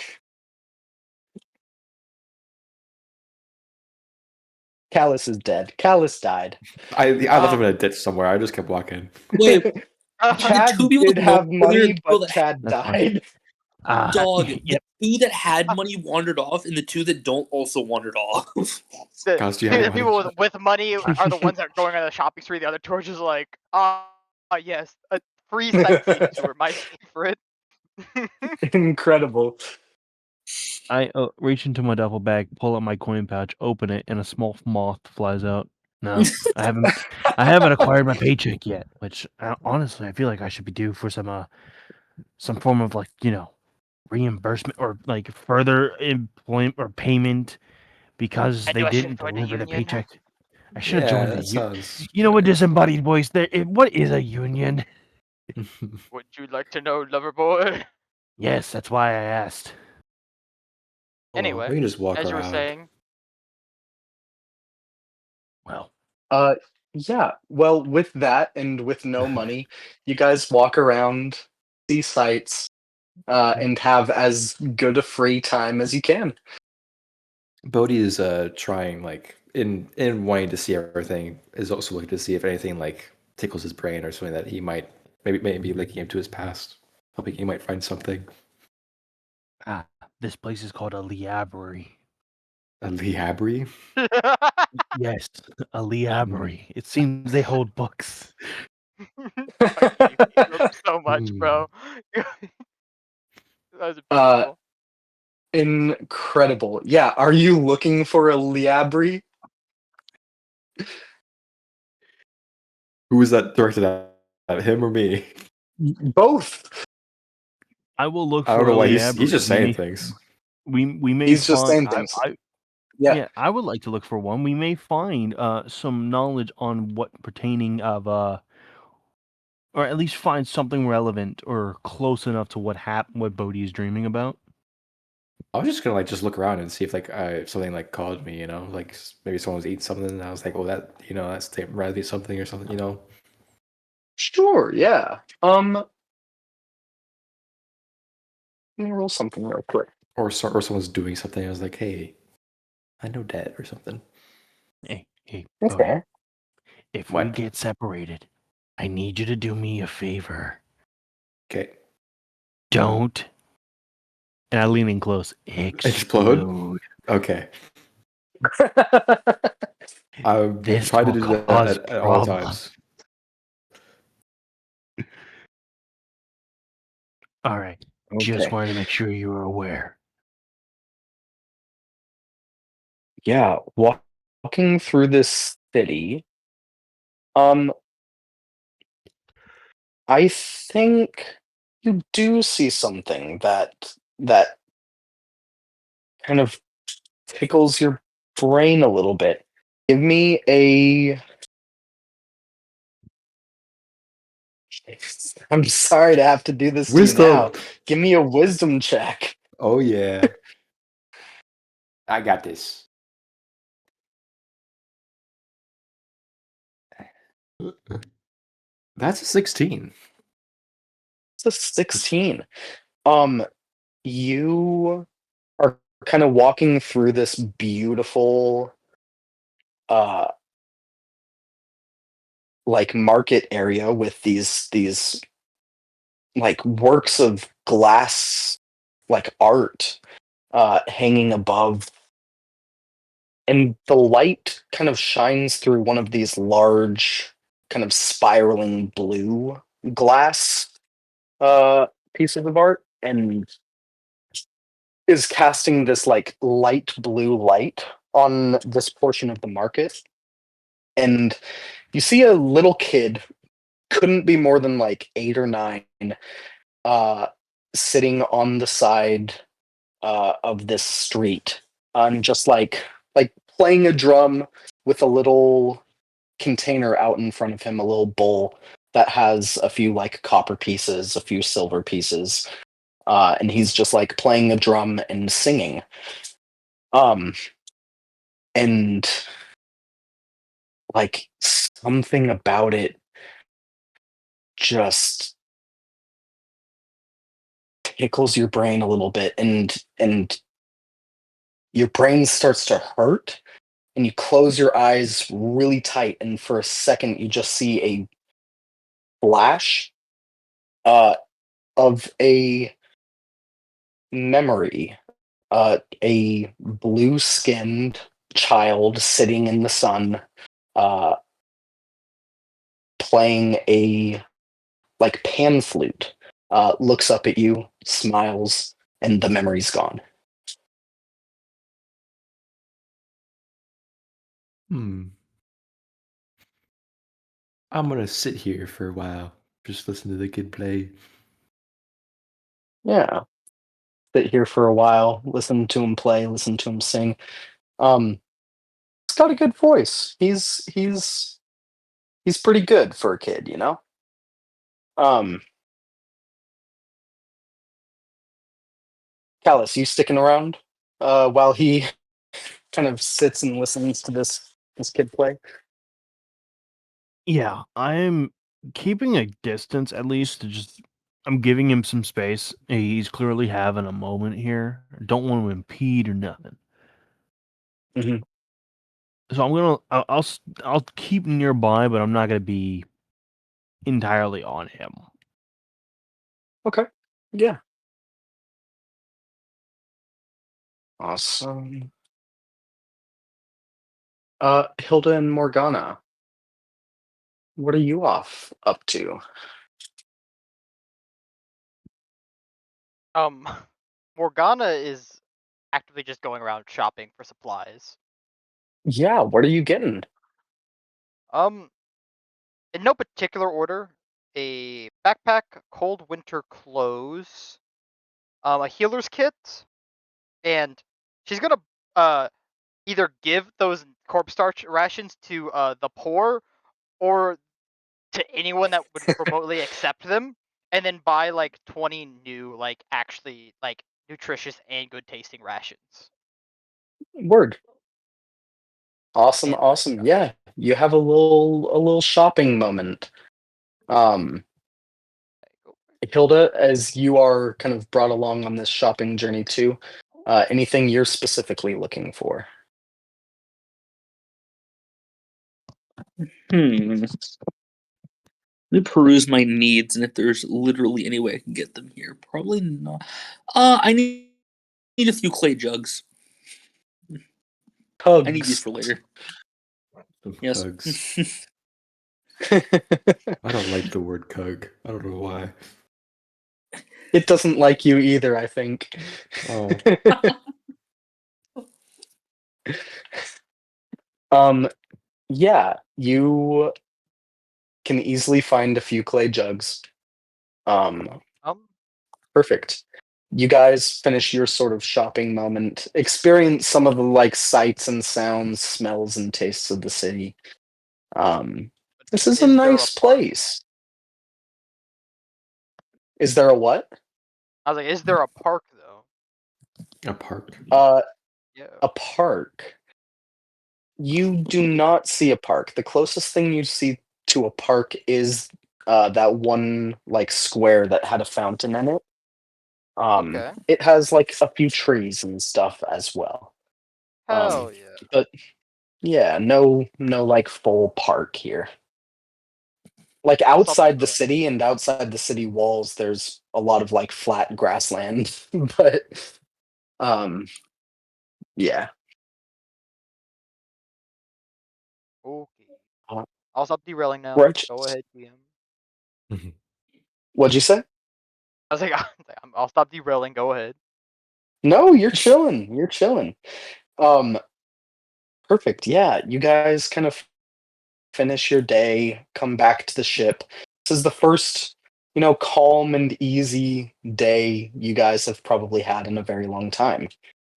Callus is dead. Callus died. I left him in a ditch somewhere. I just kept walking. Wait, Chad two people did with no have money money, or the people but that Chad That's fine. died. dog, Yep. the two that had money wandered off, and the two that don't also wandered off. The, Guys, do you have the any people money? with money are the ones that are going on the shopping spree. The other two are just like, yes, a free sightseeing tour, my favorite. Incredible. I reach into my duffel bag, pull out my coin pouch, open it, and a small moth flies out. No, I haven't acquired my paycheck yet. Which honestly, I feel like I should be due for some form of like reimbursement or like further employment or payment because I they knew I should didn't have joined the deliver the union. paycheck. I should have Yeah, joined the that union. sounds. You know what, disembodied voice? What is a union? Would you like to know, lover boy? Yes, that's why I asked. Anyway, we can just walk as you were around. saying, Well, Yeah. Well, with that and with no money, you guys walk around, see sights, and have as good a free time as you can. Bodhi is trying like in wanting to see everything is also looking to see if anything like tickles his brain or something that he might maybe linking him to his past, hoping he might find something. this place is called a library. A library? Yes, a library. It seems they hold books. I hate you so much, bro. that was beautiful. Incredible. Yeah. Are you looking for a liabri? Who was that directed at him or me? Both. I will look I for don't know a why library. he's just saying We things. may He's just find. saying things. Yeah. I would like to look for one. We may find some knowledge on what pertaining of or at least find something relevant or close enough to what what Bodhi is dreaming about. I was just gonna like just look around and see if like something like called me, like maybe someone was eating something and I was like, oh that that's rather be something or something, Sure. Yeah. Let me roll something real quick. or someone's doing something. I was like, hey, I know that or something. Hey, Bodhi, Okay. if we What? get separated, I need you to do me a favor. Okay. Don't. And I lean in close. Explode. Okay. I This try to will do that cause at all problems. times. All right. Just wanted to make sure you were aware. Yeah, walking through this city, I think you do see something that kind of tickles your brain a little bit. Give me a. I'm sorry to have to do this to you now. Wisdom. Give me a wisdom check. Oh yeah. I got this. That's a 16. It's a 16. You are kind of walking through this beautiful like market area with these like works of glass like art hanging above, and the light kind of shines through one of these large kind of spiraling blue glass pieces of art, and is casting this like light blue light on this portion of the market. And you see a little kid, couldn't be more than like 8 or 9, uh sitting on the side of this street, and just like playing a drum with a little container out in front of him, a little bowl that has a few like copper pieces, a few silver pieces, and he's just like playing a drum and singing. Um, and like something about it just tickles your brain a little bit, and your brain starts to hurt, and you close your eyes really tight, and for a second you just see a flash uh, of a memory, a blue-skinned child sitting in the sun, uh, playing a like pan flute, looks up at you, smiles, and the memory's gone. I'm gonna sit here for a while, just listen to the kid play. Yeah, sit here for a while, listen to him play, listen to him sing. Um, he's got a good voice. He's pretty good for a kid, you know. Um, Callus, you sticking around while he kind of sits and listens to this kid play? Yeah, I'm keeping a distance at least to just I'm giving him some space. He's clearly having a moment here. Don't want to impede or nothing. Mhm. So I'm gonna I'll keep nearby, but I'm not gonna be entirely on him. Okay. Yeah. Awesome. Hilda and Morgana, what are you off up to? Morgana is actively just going around shopping for supplies. Yeah, what are you getting? Um, in no particular order, a backpack, cold winter clothes, a healer's kit, and she's gonna uh either give those corpse starch rations to the poor or to anyone that would remotely accept them, and then buy like 20 new like actually like nutritious and good tasting rations. Word. Awesome, And awesome. Yeah, you have a little shopping moment. Um, Hilda, as you are kind of brought along on this shopping journey too, anything you're specifically looking for? Let me peruse my needs, and if there's literally any way I can get them here, probably not. I need a few clay jugs. I need these Hugs. for later. Some Yes. cugs. I don't like the word cug. I don't know why. It doesn't like you either, I think. Oh. Um, yeah, you can easily find a few clay jugs. Um, um Perfect. you guys finish your sort of shopping moment, experience some of the like sights and sounds, smells and tastes of the city. This is a Is there a nice park? place. Is there a what? I was like, is there a park though? A park. Yeah. A park. You do not see a park. The closest thing you see to a park is that one like square that had a fountain in it. Okay. It has like a few trees and stuff as well. Hell yeah. But yeah, no like full park here. Like I'll stop outside the there. city and outside the city walls, there's a lot of like flat grassland, but yeah. Okay. Uh, I'll stop derailing now. Right. Go ahead, GM. What'd you say? I was like, I'll stop derailing. Go ahead. No, you're chilling. You're chilling. Um, Perfect. Yeah, you guys kind of finish your day, come back to the ship. This is the first, calm and easy day you guys have probably had in a very long time.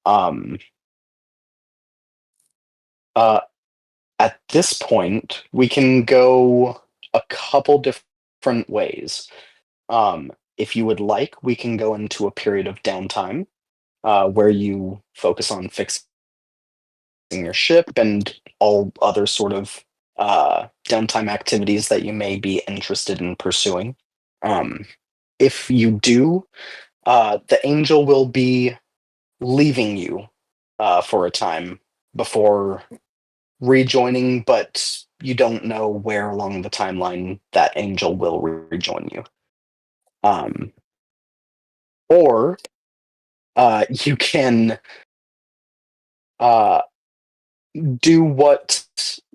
Um, uh, at this point, we can go a couple different ways. If you would like, we can go into a period of downtime where you focus on fixing your ship and all other sort of downtime activities that you may be interested in pursuing. If you do, the angel will be leaving you for a time before rejoining, but you don't know where along the timeline that angel will rejoin you. Or you can uh, do what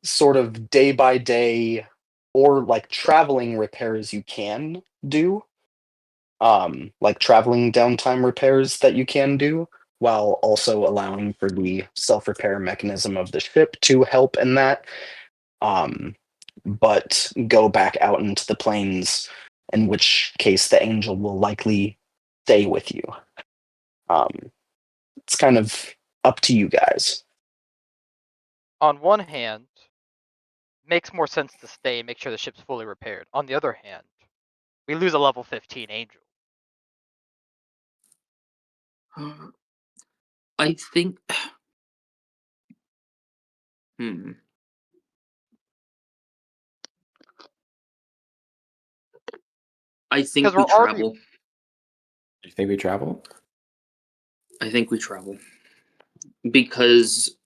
sort of day by day or like traveling repairs you can do, like traveling downtime repairs that you can do, while also allowing for the self repair mechanism of the ship to help in that. But go back out into the plains, in which case the angel will likely stay with you. It's kind of up to you guys. On one hand, makes more sense to stay and make sure the ship's fully repaired. On the other hand, we lose a level 15 angel. I think. Hmm. I think 'Cause we we're already- travel. You think we travel? I think we travel. Because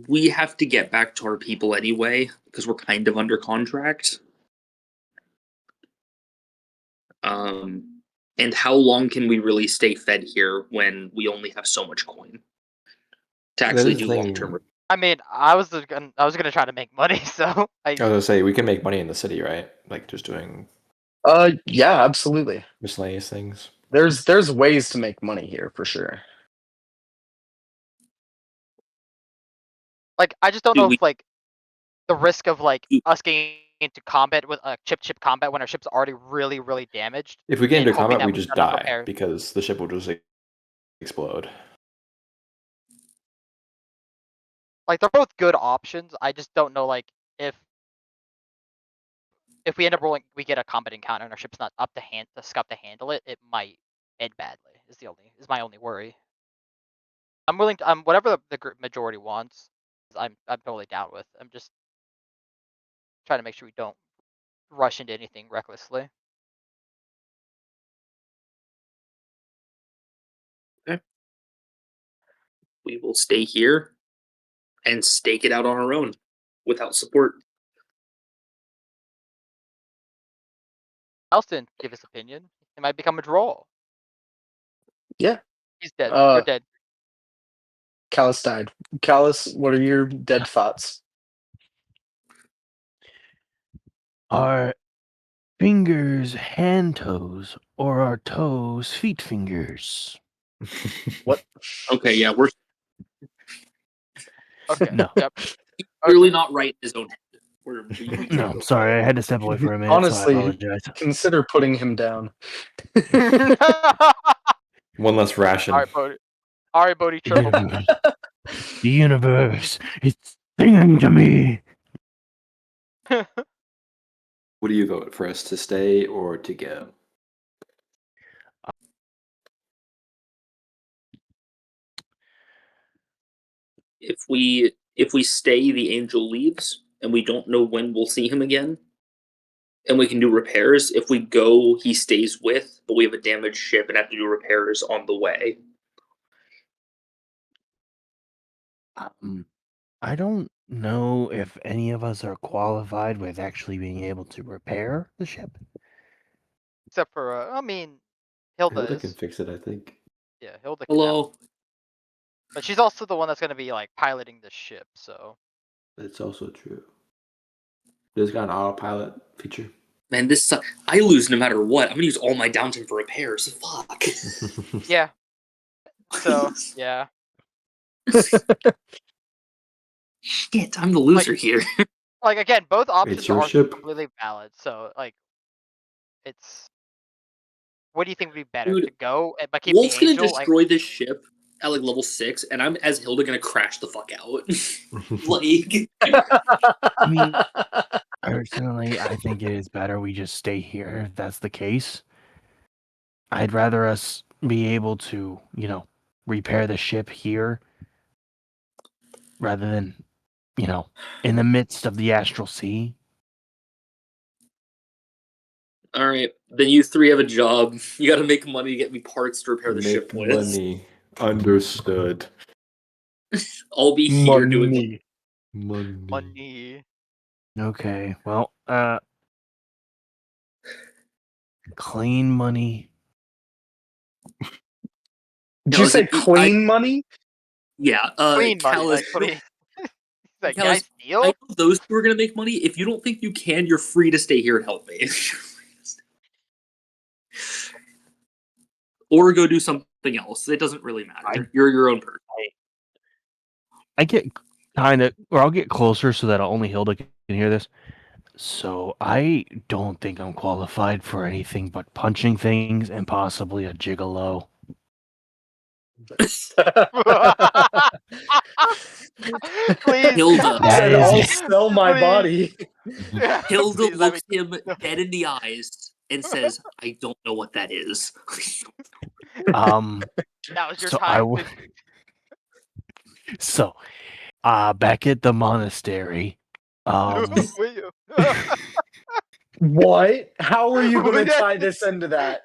we have to get back to our people anyway, because we're kind of under contract. And how long can we really stay fed here when we only have so much coin to actually do long term? I mean, I was gonna try to make money, so I was gonna say we can make money in the city, right? Like just doing Yeah, absolutely. miscellaneous things. There's ways to make money here for sure. like I just don't Do know we- if like the risk of like Do- us getting into combat with chip combat when our ship's already really, really damaged. If we get and into hoping combat, that we we've just done enough die repair. because the ship will just explode. Like they're both good options. I just don't know like if we end up rolling, we get a combat encounter and our ship's not up to scuff to handle it. It might end badly. Is my only worry. I'm willing to whatever the majority wants. I'm totally down with. I'm just trying to make sure we don't rush into anything recklessly. We will stay here and stake it out on our own without support. Alston give his opinion. It might become a draw. Yeah. He's dead. Uh, You're dead. Callus died. Callus, what are your dead thoughts? Are fingers hand toes or are toes feet fingers? What? Okay, yeah, we're Okay. No. Yep. clearly not right in his own head. No, I'm sorry. I had to step away for a minute. Honestly, so I apologize. consider putting him down. One less ration. All right, Bodhi, triple. The universe, it's singing to me. What do you vote for us to stay or to go? If we stay, the angel leaves, and we don't know when we'll see him again. And we can do repairs. If we go, he stays with, but we have a damaged ship and have to do repairs on the way. I don't know if any of us are qualified with actually being able to repair the ship. Except for, I mean, Hilda Hilda is. can fix it, I think. Yeah, Hilda can. Hello. But she's also the one that's going to be like piloting the ship, so. That's also true. There's got an autopilot feature. Man, this I lose no matter what. I'm gonna use all my downtime for repairs. Fuck. Yeah. So, yeah. Shit, I'm the loser here. Like, again, both options your are ship. completely valid, so, like, it's. What do you think would be better? Dude, To go, but keep Wolf's the gonna angel? destroy this ship at like level 6, and I'm as Hilda gonna crash the fuck out. Like, I mean, personally, I think it is better we just stay here if that's the case. I'd rather us be able to, repair the ship here rather than, in the midst of the astral sea. all right, then you three have a job. You got to make money to get me parts to repair the ship Make with. money. Understood. I'll be here doing. Money. Okay, well, clean money. Did you say clean money? Yeah, Clean money. Callus, Like, what do you. Like, can I Callus, I steal? know those two are gonna make money. If you don't think you can, you're free to stay here and help me. Or go do something else. It doesn't really matter. You're your own person. I get I'll get closer so that only Hilda can hear this. So I don't think I'm qualified for anything but punching things and possibly a gigolo. Please. Hilda. That Said, is- I'll sell my Please. body. Hilda Please let looks me- him dead in the eyes and says, I don't know what that is. That was your So time. So, back at the monastery, Will you? What? How are you going to tie this into that?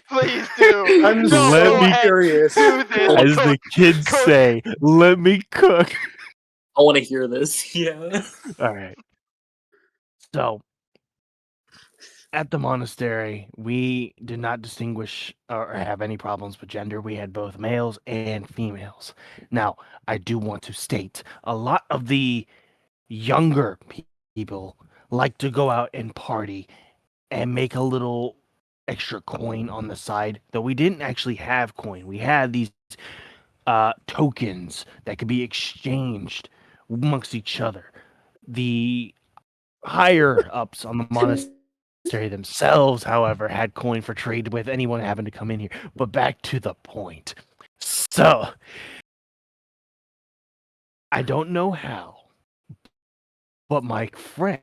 Please do. I'm No, so go ahead. curious. Do this. as the kids Cook. say, let me cook. I want to hear this. Yeah. All right. So, at the monastery, we did not distinguish or have any problems with gender. We had both males and females. Now, I do want to state a lot of the younger people like to go out and party and make a little extra coin on the side, though we didn't actually have coin. We had these tokens that could be exchanged amongst each other. The higher ups on the monastery themselves, however, had coin for trade with anyone having to come in here. But back to the point. So, I don't know how, but my friend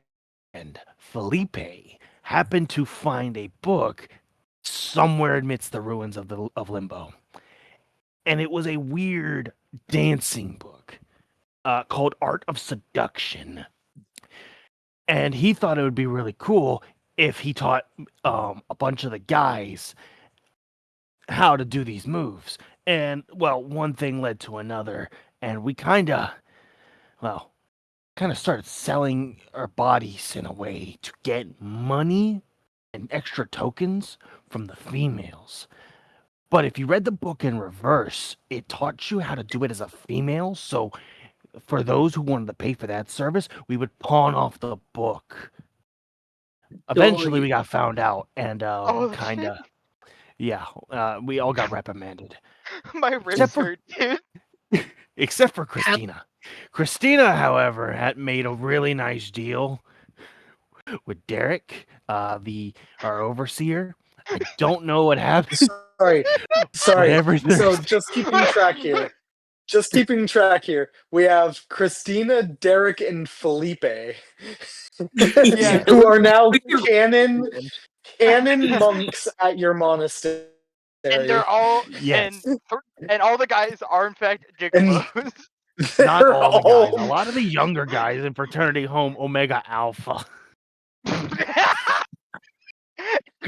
Felipe happened to find a book somewhere amidst the ruins of Limbo, and it was a weird dancing book called Art of Seduction. And he thought it would be really cool if he taught a bunch of the guys how to do these moves. And, well, one thing led to another, and we kind of started selling our bodies in a way to get money and extra tokens from the females. But if you read the book in reverse, it taught you how to do it as a female. So for those who wanted to pay for that service, we would pawn off the book. Eventually, we got found out, and kind of, we all got reprimanded. My wrist hurt, dude. Except for Christina. Christina, however, had made a really nice deal with Derek, our overseer. I don't know what happened. Sorry. Whatever So there's- just keeping track here. Just keeping track here. We have Christina, Derek, and Felipe, Yeah. who are now canon monks at your monastery. And they're all Yes. and all the guys are in fact gigolos. Not They're all the guys. A lot of the younger guys in fraternity home Omega Alpha.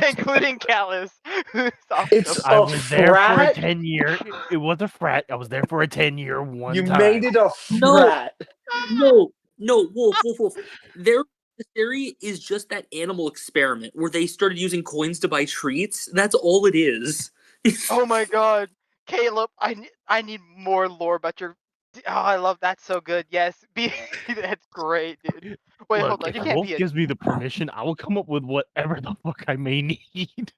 Including Callus. Who's also It's I a was there for a frat. 10-year. It was a frat. I was there for a 10-year one You time. made it a No. frat. No, Wolf. Their monastery is just that animal experiment where they started using coins to buy treats. That's all it is. Oh my god. Caleb, I need more lore about your oh, I love that so good. Yes. That's great, dude. Wait, Look, hold on. if You can't Wolf be a gives me the permission, I will come up with whatever the fuck I may need.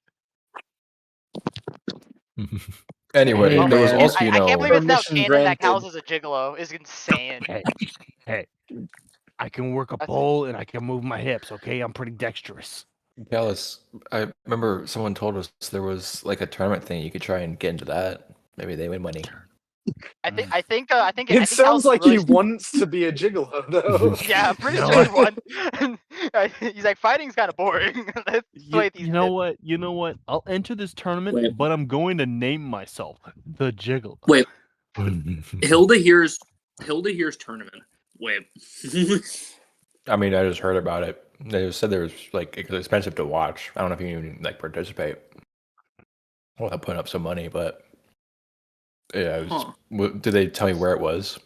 Anyway, Hey, there was man. also, I can't believe it's now Permission canon that granted. Callus is a gigolo. Is insane. Hey, I can work a That's- pole and I can move my hips. Okay, I'm pretty dexterous. Gallus, I remember someone told us there was like a tournament thing. You could try and get into that. Maybe they win money. I think It sounds Callus like really he wants to be a gigolo, though. Yeah, I'm pretty You know sure he what? won. He's like, fighting's kind of boring. That's the way You know what? You know what? I'll enter this tournament, Wait. but I'm going to name myself the Jiggle. Wait, Hilda here's tournament. Wait. I mean, I just heard about it. They just said there was like it's expensive to watch. I don't know if you can even like participate without putting up some money, but yeah. It was, Huh. Did they tell you where it was?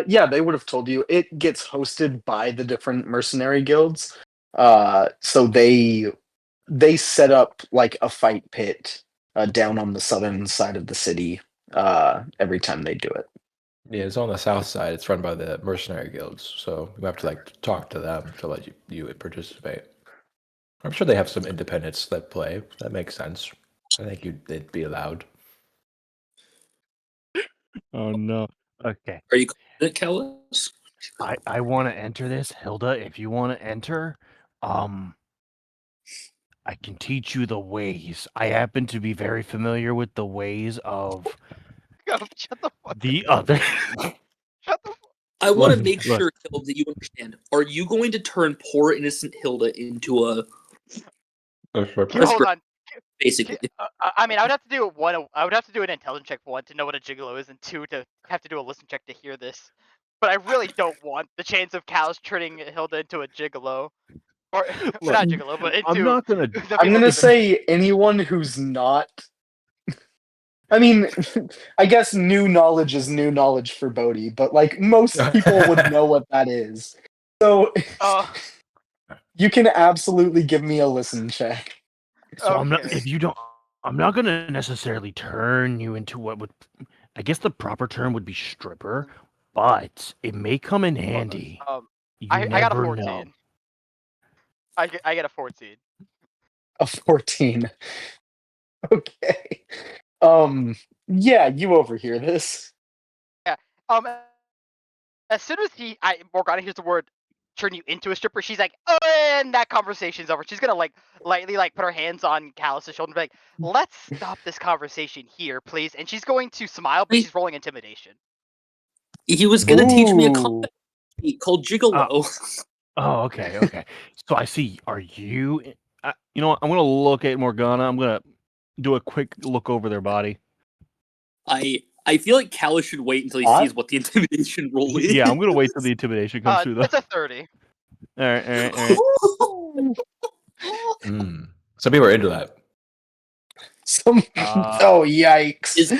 Yeah, they would have told you. It gets hosted by the different mercenary guilds. So they set up like a fight pit down on the southern side of the city every time they do it. Yeah, it's on the south side. It's run by the mercenary guilds, so you have to like talk to them to let you participate. I'm sure they have some independents that play. That makes sense. I think they'd be allowed. Oh no. Okay. Are you confident, Callus? I want to enter this, Hilda. If you want to enter, I can teach you the ways. I happen to be very familiar with the ways of Shut the fuck. the other. Shut the. I want to Look, make look. sure, Caleb, that you understand. Are you going to turn poor innocent Hilda into a Hold on. basically? I mean, I would have to do one. I would have to do an intelligence check for one to know what a gigolo is, and two to have to do a listen check to hear this. But I really don't want the chance of Callus turning Hilda into a gigolo, or not gigolo, but into. I'm not gonna. the I'm people gonna who- say anyone who's not. I mean, I guess new knowledge is new knowledge for Bodhi, but like most people would know what that is. So Oh, you can absolutely give me a listen check. So I'm not. Okay. If you don't, I'm not gonna necessarily turn you into what would. I guess the proper term would be stripper, but it may come in handy. You I got a never 14. know. I get a 14. A 14. Okay. Yeah, you overhear this. Um, as soon as Morgana hears the word turn you into a stripper, she's like, oh, and that conversation's over. She's gonna like lightly like put her hands on Callus's shoulder and be like, let's stop this conversation here, please. And she's going to smile, but Wait. she's rolling intimidation. He was going to teach me a Ooh. combat technique called Gigolo. Oh, okay, okay. So I see. Are you? You know what? I'm gonna look at Morgana. I'm gonna do a quick look over their body. I feel like Callus should wait until he What? sees what the intimidation roll is. Yeah, I'm gonna wait till the intimidation comes through. Though. It's a 30. All right, all right. Some people are into that. Some... oh, yikes. She's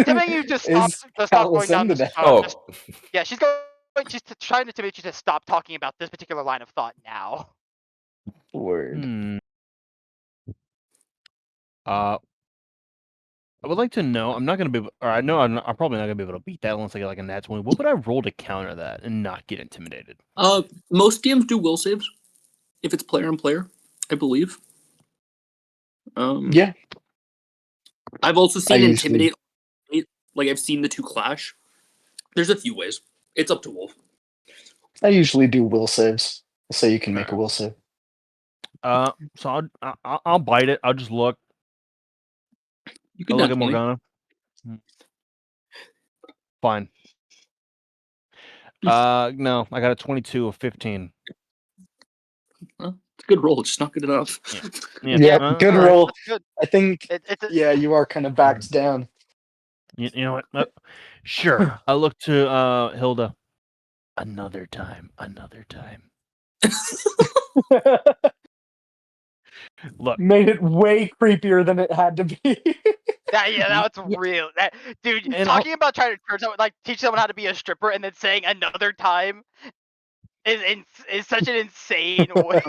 telling you to stop, Is to stop Callus going down into this. that? Oh, Yeah, she's going. She's trying to intimidate you to stop talking about this particular line of thought now. Word. Hmm. I would like to know. I'm not gonna be. Or I know I'm probably not gonna be able to beat that unless I get like a nat 20. What would I roll to counter that and not get intimidated? Most DMs do will saves if it's player on player, I believe. Yeah. I've also seen I intimidate. Like I've seen the two clash. There's a few ways. It's up to Wolf. I usually do will saves, so you can make a will save. So I'll bite it. I'll just look. You I'll could look nat at 20. Morgana. Fine. No, I got a 22 of 15. Well, it's a good roll. It's just not good enough. Yeah, good all right. roll. That's good. I think. It's a, Yeah, you are kind of backed down. You know what? Sure. I look to Hilda. Another time. Look, Made it way creepier than it had to be. that's real. That dude And talking about trying to turn someone, like teach someone how to be a stripper and then saying another time is such an insane way.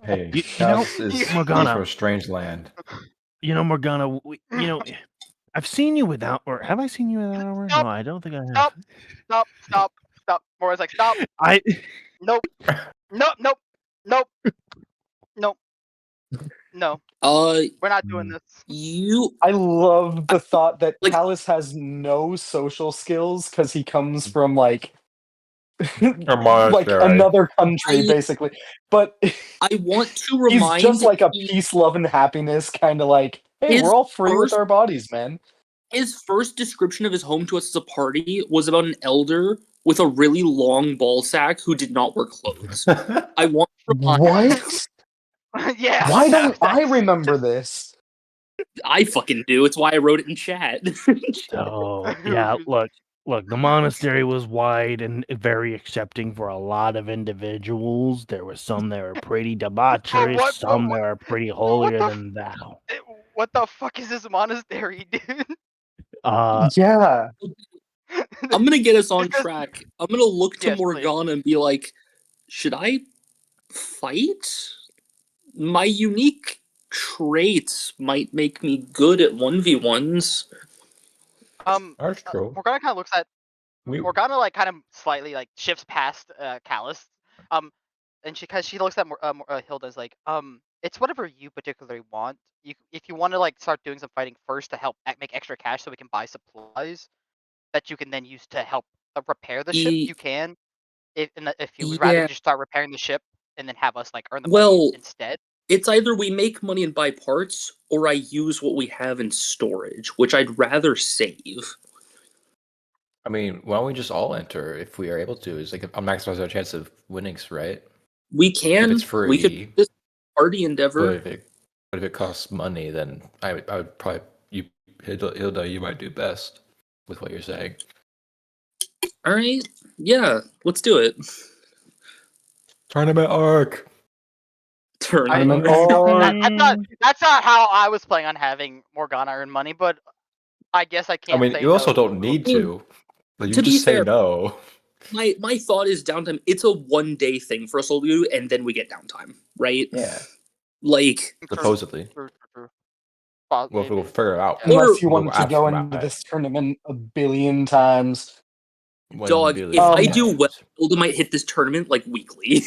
Hey, you know, Callus is Morgana. from a strange land. Morgana. I've seen you without, or have I seen you without armor? Stop. No, I don't think I have. Stop. Mora's like, stop. I Nope. No. We're not doing this. You I love the thought that Like- Callus has no social skills because he comes from like monastery. another country, I- basically. But I want to he's remind just like a he- peace, love, and happiness kind of like, hey, His we're all free with first- our bodies, man. his first description of his home to us as a party was about an elder with a really long ball sack who did not wear clothes. I want to remind What? Yeah. Why don't I that's remember just- this? I fucking do. It's why I wrote it in chat. Oh, yeah, look, the monastery was wide and very accepting for a lot of individuals. There were some that were pretty debaucherous, some that were pretty holier than thou. What the fuck is this monastery, dude? Yeah. I'm gonna get us on Because- track. I'm gonna look to Yes, please. Morgana and be like, should I fight? My unique traits might make me good at 1v1s. That's true. Morgana kind of looks at We- Morgana, like kind of slightly like shifts past Callus, and she looks at Hilda's like, it's whatever you particularly want. If you want to like start doing some fighting first to help make extra cash so we can buy supplies that you can then use to help repair the ship, you can. If you would rather Yeah. just start repairing the ship and then have us like earn the Well, money instead. It's either we make money and buy parts, or I use what we have in storage, which I'd rather save. I mean, why don't we just all enter if we are able to? It's like a maximize our chance of winnings, right? We can. it's We could free, do this party endeavor. But if it costs money, then I would probably Hilda, you might do best with what you're saying. All right. Yeah, let's do it. Tournament arc. Tournament That's not how I was planning on having Morgana earn money, but I guess I can't. I mean, say you also no don't to- need to. Like, you To be just say fair- no. My thought is downtime. It's a 1-day thing for us all to do, and then we get downtime, right? Yeah, Like, supposedly. True. We'll Maybe. figure it out. Unless you We'll want to go after into that. this tournament a billion times. One dog, billion if I times. do well, Hilda might hit this tournament like weekly.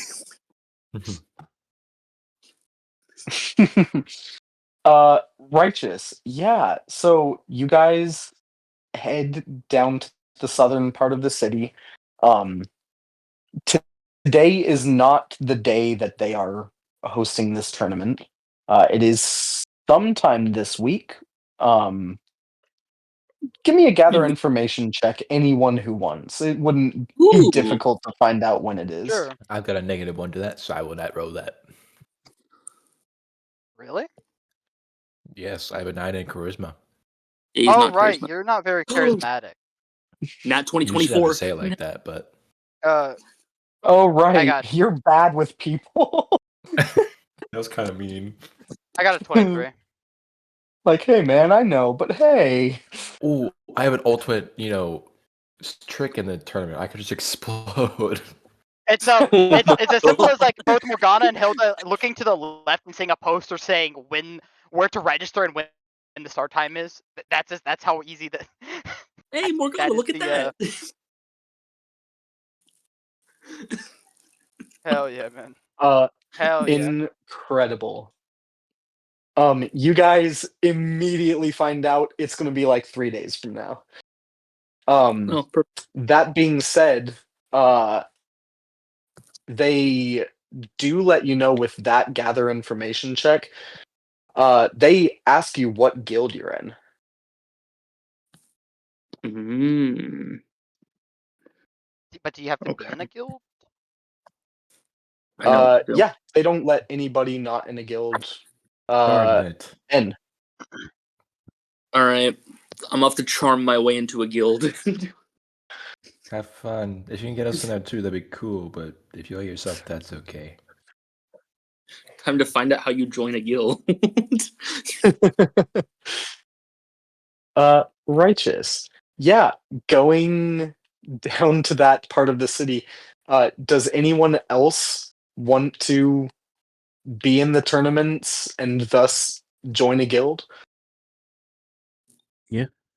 Righteous. Yeah. So you guys head down to the southern part of the city. Today is not the day that they are hosting this tournament. It is sometime this week. Give me a gather information check, anyone who wants. It wouldn't be Ooh. difficult to find out when it is. Sure. I've got a -1 to that, so I will not roll that. Really? Yes, I have a 9 in charisma. He's Oh not right, charisma. you're not very charismatic. Nat You usually have 2024. to say it like that, but Oh right, got you're bad with people. that was kind of mean. I got a 23. Like, hey man, I know, but hey. Ooh, I have an ultimate, trick in the tournament. I could just explode. It's it's as simple as like both Morgana and Hilda looking to the left and seeing a poster saying where to register and when the start time is. That's how easy that. Hey, Morgana, is look at the, that. Hell yeah, man. Hell yeah. Incredible. You guys immediately find out it's gonna be like 3 days from now. Oh, That being said, they do let you know with that gather information check, they ask you what guild you're in. But do you have to be in Okay. a guild? I know. Yeah, they don't let anybody not in a guild Darn it. in. All right. I'm off to charm my way into a guild. Have fun. If you can get us in there too, that'd be cool. But if you let yourself, that's okay. Time to find out how you join a guild. Righteous. Yeah, going down to that part of the city. Does anyone else want to be in the tournaments and thus join a guild?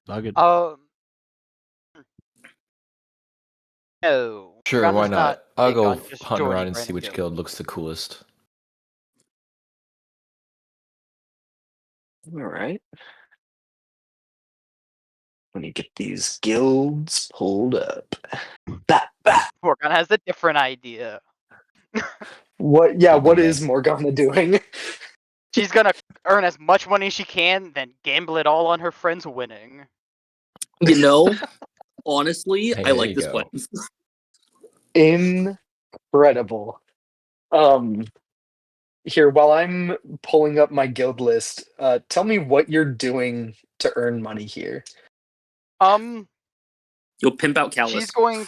I'll get No. Sure, why Morgana's not? I'll big go on just hunt around joining and see random which guilds. guild looks the coolest. All right. Let me get these guilds pulled up. Bah. Morgana has a different idea. What? Yeah, what Okay. is Morgana doing? She's gonna earn as much money as she can, then gamble it all on her friends winning. You know, honestly, Hey, I there like you this go. plan. Incredible. Here, while I'm pulling up my guild list, tell me what you're doing to earn money here. You'll pimp out Callus. She's going.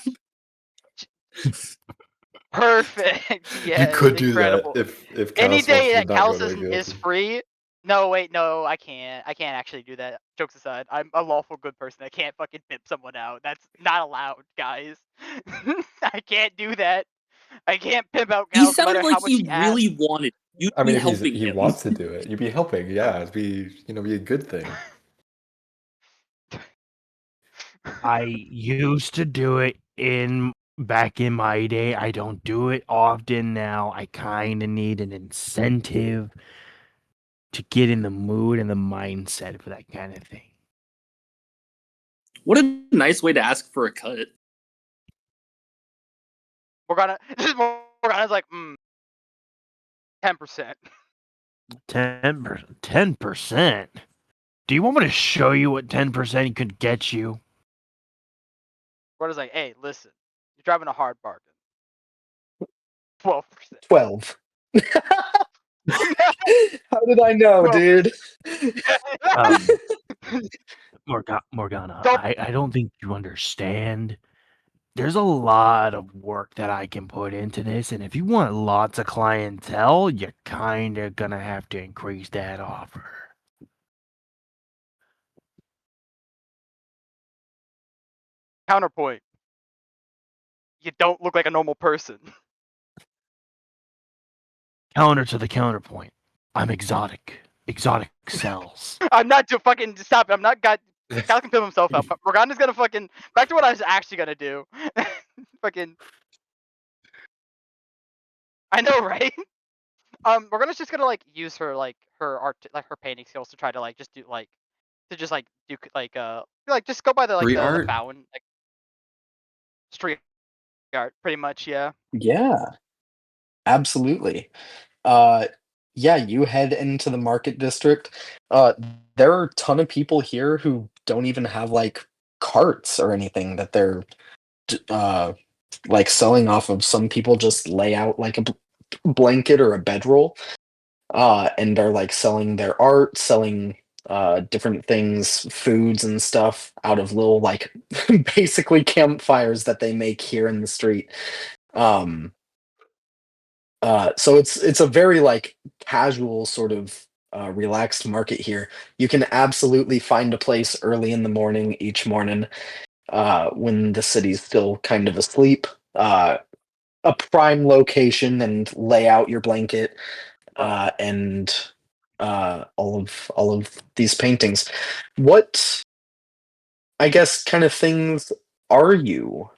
Perfect. You Yes, could do incredible. that if Any Callus wants day to that not go Callus to a guild. is free. No, wait, no, I can't. I can't actually do that. Jokes aside, I'm a lawful good person. I can't fucking pimp someone out. That's not allowed, guys. I can't do that. I can't pimp out He Callus no sounded matter like how much he he asks. really wanted. You'd I mean, be if helping he him. wants to do it, you'd be helping. Yeah, it'd be be a good thing. I used to do it back in my day. I don't do it often now. I kind of need an incentive to get in the mood and the mindset for that kind of thing. What a nice way to ask for a cut. Morgana's like, 10%. 10%. Do you want me to show you what 10% could get you? Morgana's like, hey, listen, you're driving a hard bargain. 12%. 12. How did I know, 12%. dude? Morgana, Don't- I don't think you understand. There's a lot of work that I can put into this, and if you want lots of clientele, you're kind of gonna have to increase that offer. Counterpoint. You don't look like a normal person. Counter to the counterpoint. I'm exotic. Exotic sells. I'm not to fucking stop. I'm not got. Cal can pimp himself out. But Morgana's gonna fucking back to what I was actually gonna do. Fucking. I know, right? Morgana's just gonna like use her her art, like her painting skills to try to like just do like to just like do like just go by the Street the art? fountain like street art pretty much, yeah. Yeah, absolutely. Yeah, you head into the market district. There are a ton of people here who don't even have like carts or anything that they're like selling off of. Some people just lay out like a blanket or a bedroll, and they're like selling their art, selling different things, foods and stuff out of little like basically campfires that they make here in the street. Um, so it's a very like casual sort of relaxed market here. You can absolutely find a place early in the morning each morning when the city's still kind of asleep. A prime location and lay out your blanket and all of these paintings. What I guess kind of things are you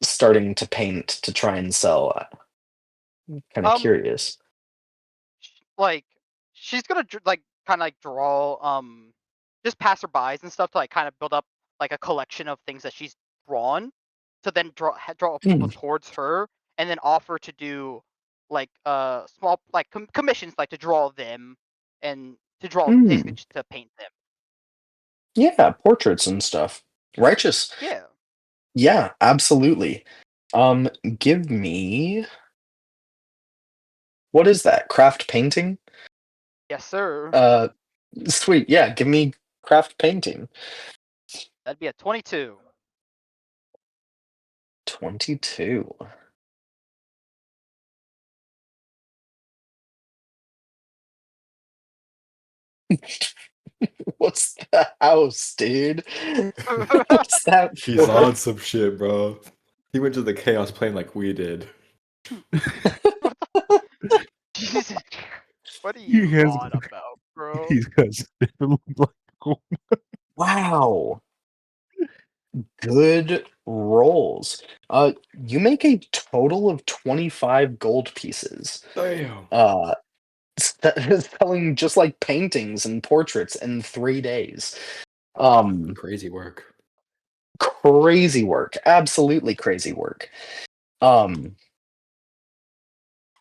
starting to paint to try and sell? Kind of Um, curious. like she's gonna like kind of like draw just passerbys and stuff to like kind of build up like a collection of things that she's drawn to then draw people towards her and then offer to do small commissions to draw them and to draw basically Mm. just to paint them. Yeah, portraits and stuff. Righteous. Yeah. Yeah, absolutely. Give me what is that? Craft painting? Yes, sir. Sweet. Yeah, give me craft painting. That'd be a 22. 22. What's the house, dude? What's that He's for? on some shit, bro. He went to the chaos plane like we did. Jesus, what are He you has- on about, bro? He's got Stephen like Wow. Good rolls. You make a total of 25 gold pieces. Damn. Selling just like paintings and portraits in 3 days. Crazy work. Crazy work. Absolutely crazy work.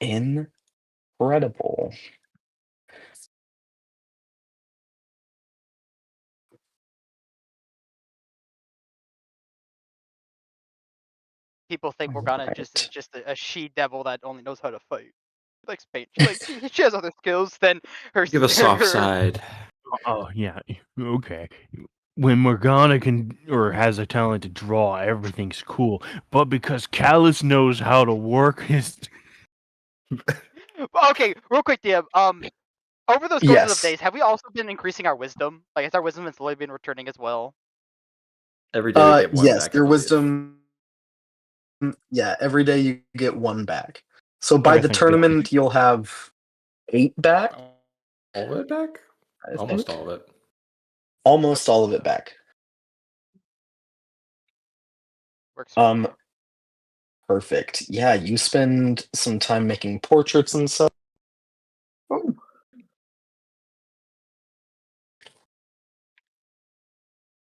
Incredible. People think Morgana Alright. is just a she devil that only knows how to fight. She likes paint. She has other skills than her. Give a soft her- side. Oh yeah, okay. When Morgana can or has a talent to draw, everything's cool. But because Callus knows how to work his Okay, real quick, DM. Over those course Yes. of days, have we also been increasing our wisdom? Like, has our wisdom been slowly been returning as well? Every day we get one Yes, back. I your believe. wisdom. Yeah, every day you get 1 back. So by Okay, the thank you. tournament, you'll have 8 back. All of it back? I Almost think. all of it. Almost all of it back. Works for me. Perfect. Yeah, you spend some time making portraits and stuff. Oh.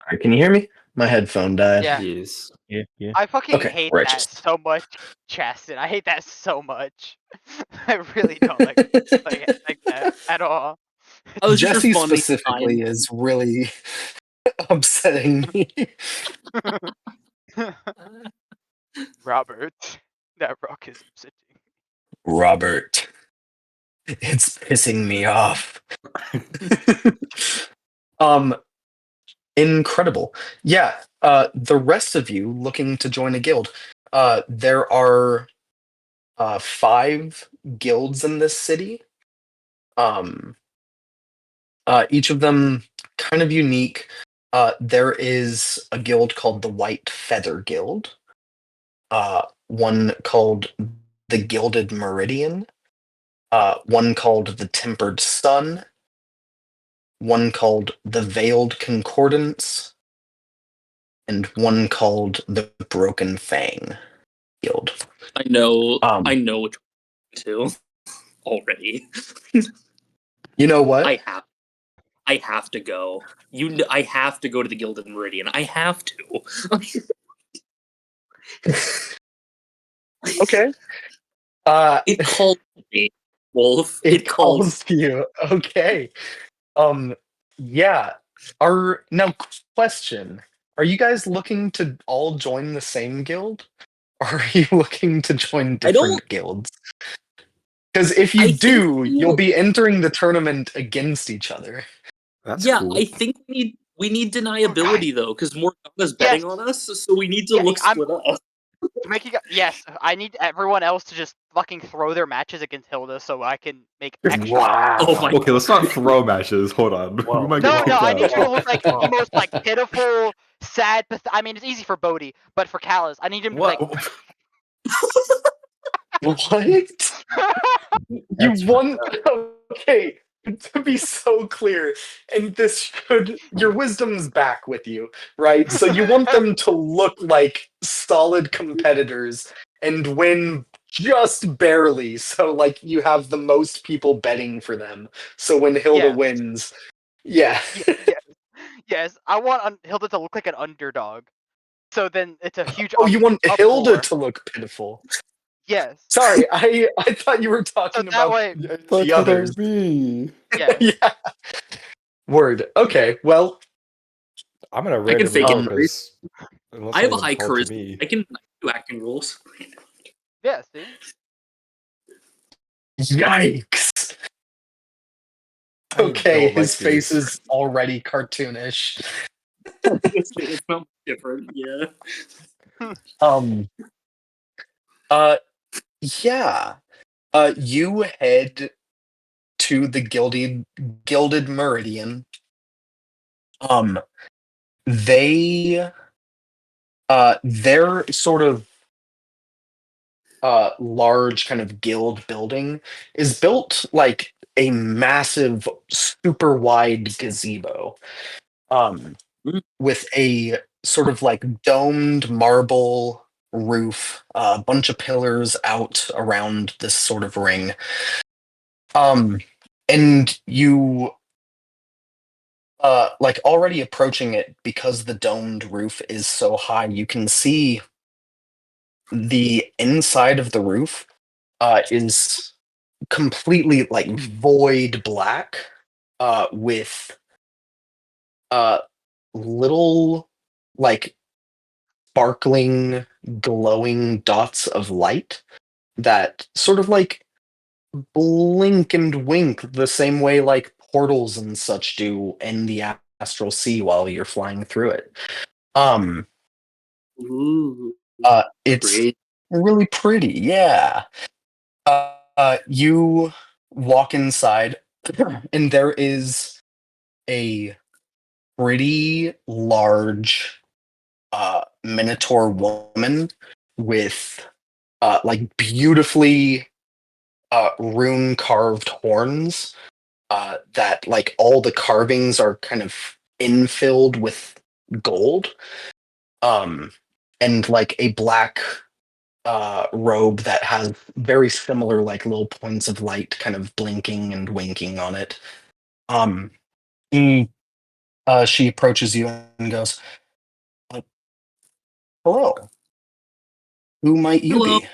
Alright, can you hear me? My headphone died. Yeah. Yes. Yeah. I fucking Okay, hate righteous. that so much, Chastin. I hate that so much. I really don't like that at all. I was just Jesse responding to specifically Ryan. is really upsetting me. Robert, that rock is upsetting. Robert, it's pissing me off. Incredible. Yeah, the rest of you looking to join a guild. There are 5 guilds in this city. Each of them kind of unique. There is a guild called the White Feather Guild. One called the Gilded Meridian. One called the Tempered Sun. One called the Veiled Concordance. And one called the Broken Fang Guild. I know Um, which one to already. You know what? I have to go. I have to go to the Gilded Meridian. I have to. Okay. It called me, Wolf. It calls you. Okay. Yeah. Now question. Are you guys looking to all join the same guild? Or are you looking to join I don't- different guilds? Because if you I think do, we- you'll be entering the tournament against each other. That's yeah, cool. I think we need deniability though, because Morgana's betting on us, so we need to Yeah, look I'm- split up. Yes, I need everyone else to just fucking throw their matches against Hilda so I can make extra. Wow. Oh my Okay, let's not throw matches. Hold on. Whoa. We might No, get no, kicked I need out. you to look like the most pitiful, sad. I mean, it's easy for Bodhi, but for Callus, I need him to What? What? You That's want okay, to be so clear, and your wisdom's back with you, right? So you want them to look like solid competitors and win just barely, so like you have the most people betting for them. So when Hilda Yes. wins, yeah. Yes, I want Hilda to look like an underdog. So then it's a huge. Oh, you want Hilda uproar. to look pitiful. Yes. Sorry, I thought you were talking that about way- I thought the that others. was me. Yes. Yeah. Word. Okay. Well, I'm gonna I can randomly fake roll it. because unless I have a anyone high told to charisma. me. I can do acting roles. Yeah. See. Yikes. I Okay, don't his like face these. is already cartoonish. It's not different. Yeah. Um. Yeah. You head to the Gilded Meridian. Um. They. Their sort of large kind of guild building is built like a massive, super wide gazebo. Mm. With a sort of like domed marble roof, a bunch of pillars out around this sort of ring. Um, and you like already approaching it because the domed roof is so high, you can see the inside of the roof is completely like void black with uh little like sparkling, glowing dots of light that sort of like blink and wink the same way like portals and such do in the astral sea while you're flying through it. Um, Ooh. it's Great. really pretty, yeah. You walk inside, and there is a pretty large minotaur woman with like beautifully rune carved horns that like all the carvings are kind of infilled with gold, um and like a black robe that has very similar like little points of light kind of blinking and winking on it. um he, she approaches you and goes, "Uh, hello, who might you Hello, be?"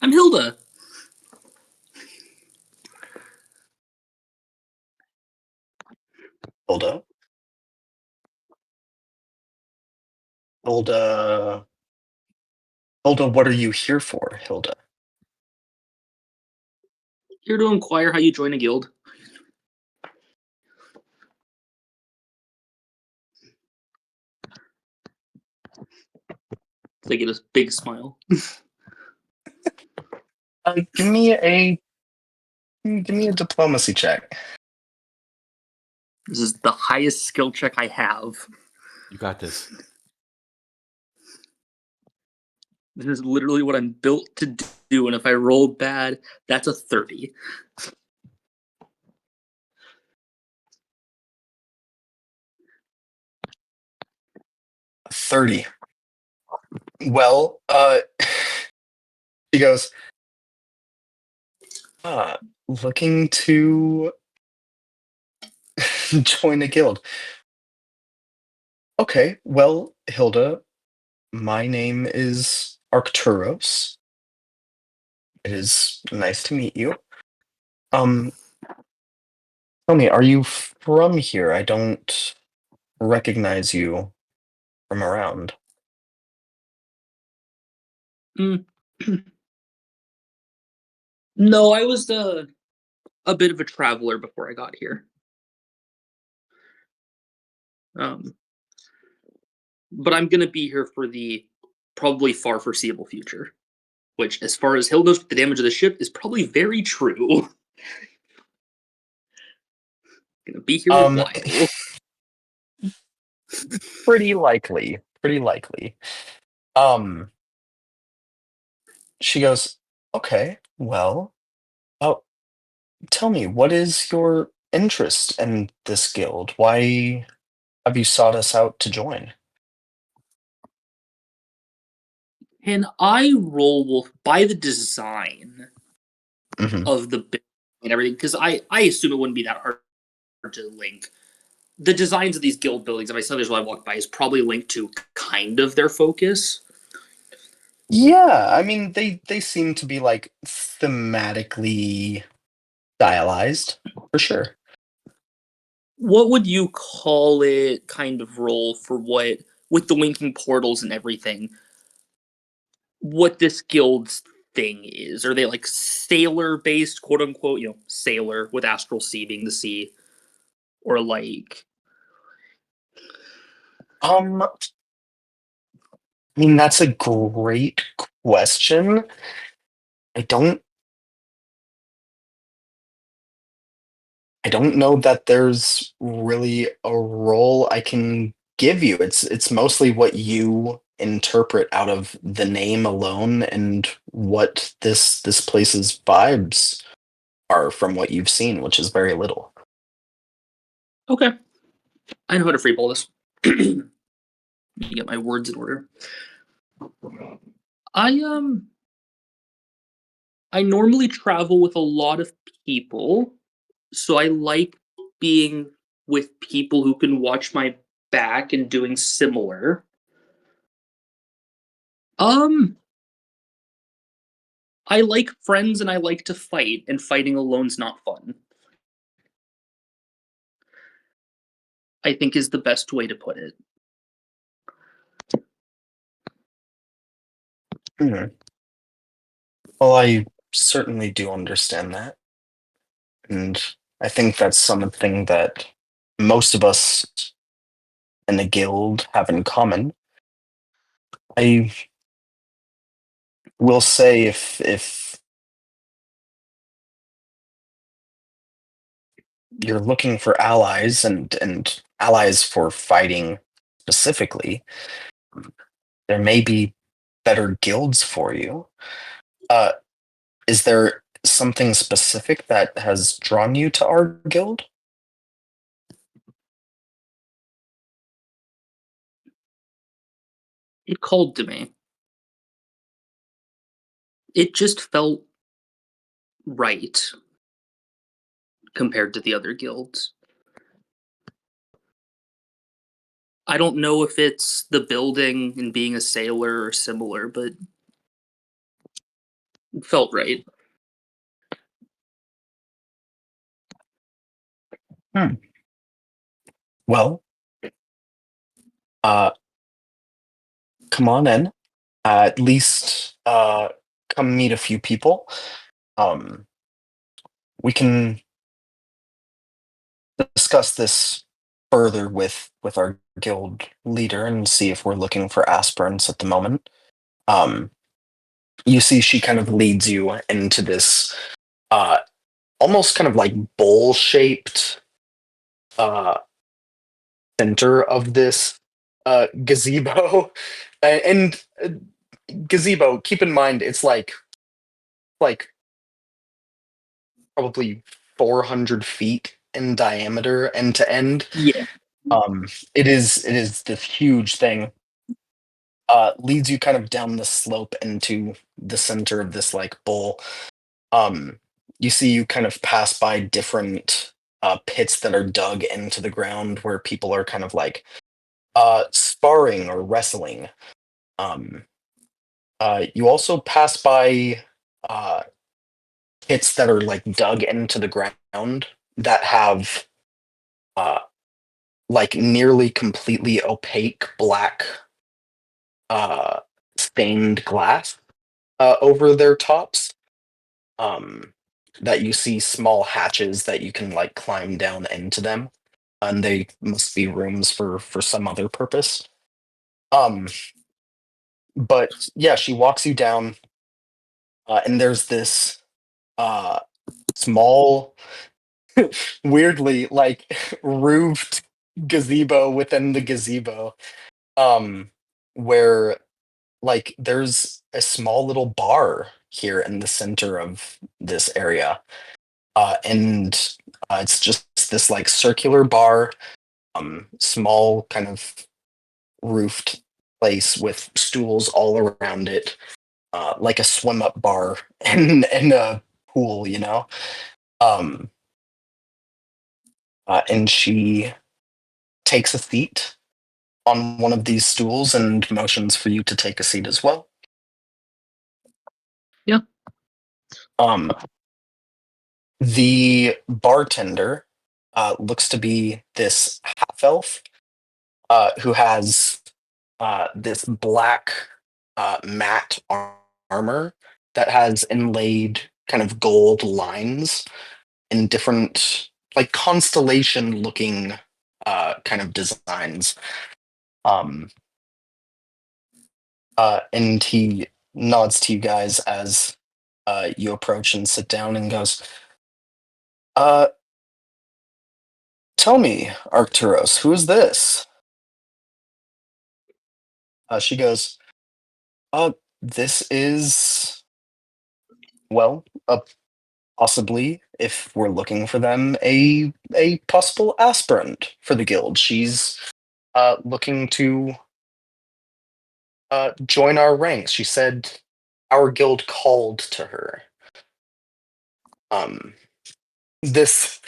I'm Hilda. Hilda. Hilda. Hilda, what are you here for, Hilda? Here to inquire how you join a guild. They get a big smile. Give me a diplomacy check. This is the highest skill check I have. You got this. This is literally what I'm built to do, and if I roll bad, that's a 30. 30. Well, she goes, looking to join a guild. Okay, well, Hilda, my name is Arcturos. It is nice to meet you. Um, tell me, are you from here? I don't recognize you from around. Mm. No, I was a bit of a traveler before I got here. But I'm gonna be here for the probably far foreseeable future. Which, as far as Hill knows, the damage of the ship is probably very true. Gonna be here a Um, while. pretty likely. Pretty likely. Um, she goes, okay, well, oh, tell me, what is your interest in this guild? Why have you sought us out to join? And I roll wolf by the design Mhm. of the build and everything, because I assume it wouldn't be that hard to link. The designs of these guild buildings, if I saw this while I walked by, is probably linked to kind of their focus. Yeah, I mean they seem to be like thematically stylized for sure. What would you call it kind of role for what with the winking portals and everything? What this guild's thing is? Are they like sailor based, quote unquote, sailor with astral sea being the sea? Or like I mean that's a great question. I don't I don't know that there's really a role I can give you. It's mostly what you interpret out of the name alone and what this place's vibes are from what you've seen, which is very little. okay. I know how to freeball this. Let me get my words in order. I I normally travel with a lot of people, so I like being with people who can watch my back and doing similar. Um, I like friends and I like to fight, and fighting alone's not fun. I think is the best way to put it. Hmm. Well, I certainly do understand that. And I think that's something that most of us in the guild have in common. I will say if you're looking for allies and allies for fighting specifically, there may be better guilds for you. Uh, is there something specific that has drawn you to our guild? It called to me. It just felt right compared to the other guilds. I don't know if it's the building and being a sailor or similar, but it felt right. Hmm. Well, uh, come on in. At least come meet a few people. Um, we can discuss this further with our guild leader and see if we're looking for aspirants at the moment. Um, you see, she kind of leads you into this uh, almost kind of like bowl shaped uh, center of this gazebo. And gazebo, keep in mind, it's like probably 400 feet in diameter end to end. Yeah. It is this huge thing. Leads you kind of down the slope into the center of this like bowl. Um, you see you kind of pass by different pits that are dug into the ground where people are kind of like sparring or wrestling. Um, you also pass by uh, pits that are like dug into the ground that have uh, like nearly completely opaque black uh, stained glass over their tops. Um, that you see small hatches that you can like climb down into them, and they must be rooms for some other purpose. Um, but yeah, she walks you down, and there's this uh small, weirdly like roofed gazebo within the gazebo, um, where like there's a small little bar here in the center of this area, and it's just this like circular bar, small kind of roofed place with stools all around it, like a swim up bar and a pool, you know. Um, and she takes a seat on one of these stools and motions for you to take a seat as well. The bartender looks to be this half elf who has this black matte armor that has inlaid kind of gold lines in different, like, constellation looking kind of designs. And he nods to you guys as you approach and sit down and goes, tell me, Arcturus, who is this? She goes, this is, well, possibly, if we're looking for them, a possible aspirant for the guild. She's looking to join our ranks. She said our guild called to her. This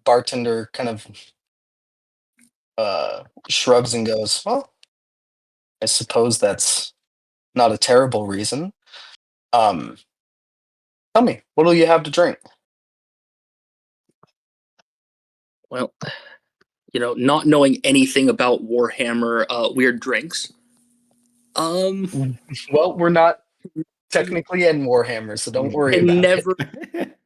bartender kind of shrugs and goes, well, I suppose that's not a terrible reason. Tell me, what do you have to drink? Well, not knowing anything about Warhammer weird drinks. Well, we're not technically in Warhammer, so don't worry And about never it.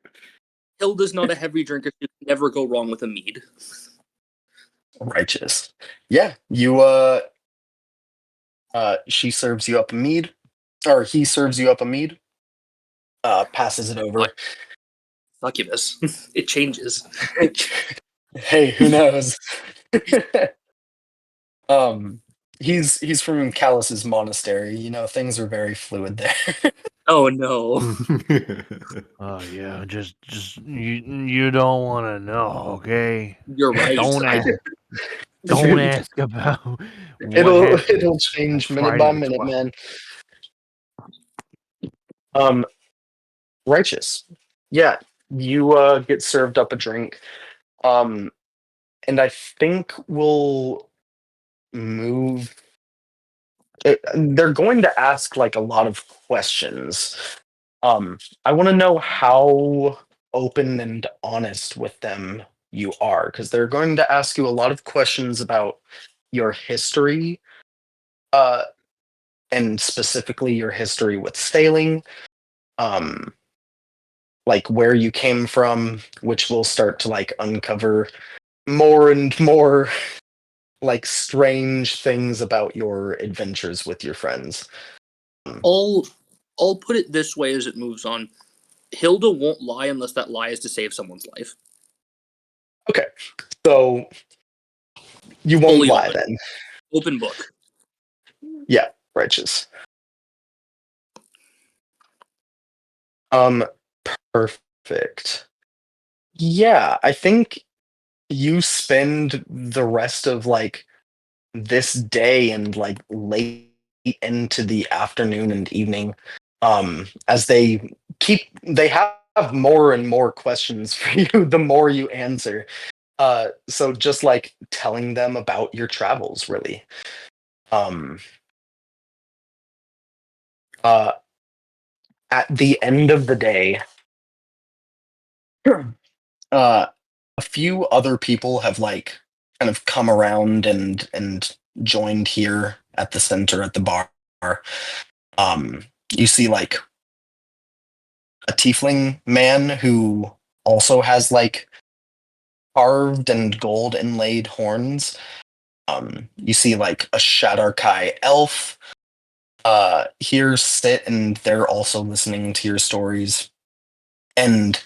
Hilda's not a heavy drinker, so you can never go wrong with a mead. Righteous. Yeah, you she serves you up a mead, or he serves you up a mead, passes it over. Succubus. It changes. Hey, who knows? He's from Callus's monastery. You know, things are very fluid there. Oh no. Oh yeah, just you don't want to know, okay? You're right. Don't ask about what it'll happened change on minute Friday by the minute, 12th. man. Righteous. Yeah, you get served up a drink. And I think we'll move. They're going to ask like a lot of questions. I want to know how open and honest with them you are, because they're going to ask you a lot of questions about your history, and specifically your history with sailing, like where you came from, which will start to like uncover more and more like strange things about your adventures with your friends. I'll put it this way as it moves on. Hilda won't lie unless that lie is to save someone's life. Okay, so you won't Fully lie open. then. Open book. Yeah, righteous. Perfect. Yeah, I think you spend the rest of like this day and like late into the afternoon and evening, as they have more and more questions for you the more you answer. So just like telling them about your travels, really. Uh at the end of the day, a few other people have like kind of come around and joined here at the center at the bar. You see like a tiefling man who also has like carved and gold inlaid horns. You see like a Shadarkai elf here sit, and they're also listening to your stories. And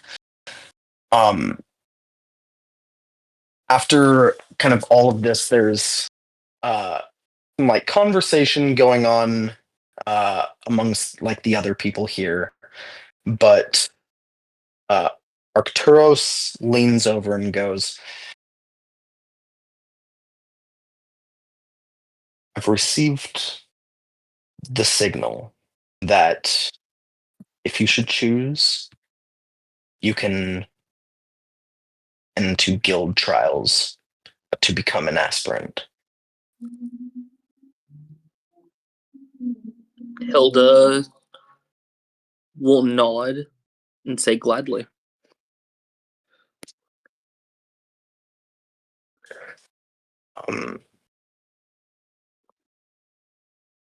after kind of all of this, there's some like conversation going on amongst like the other people here, but Arcturus leans over and goes, I've received the signal that if you should choose, you can into guild trials to become an aspirant. Hilda will nod and say gladly.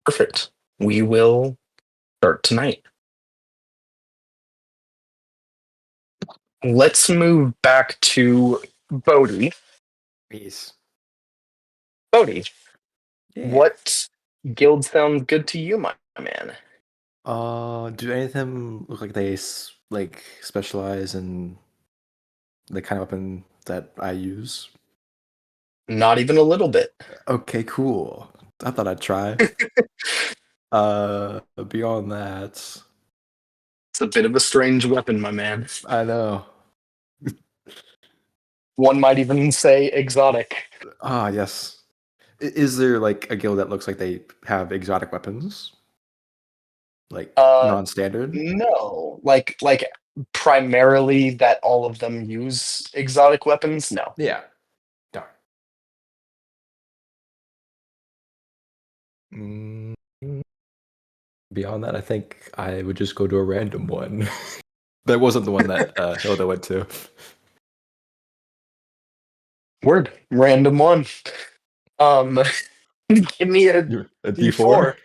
Perfect. We will start tonight. Let's move back to Bodhi. Peace. Bodhi, Yeah. what guild sounds good to you, my man? Do any of them look like they like specialize in the kind of weapon that I use? Not even a little bit. Okay, cool. I thought I'd try. Beyond that, It's a bit of a strange weapon, my man. I know. One might even say exotic. Ah, yes. Is there like a guild that looks like they have exotic weapons? Like non-standard? No, like primarily that all of them use exotic weapons. No. Yeah. Darn. Beyond that, I think I would just go to a random one. That wasn't the one that Hilda went to. Word. Random one. Give me a A D4.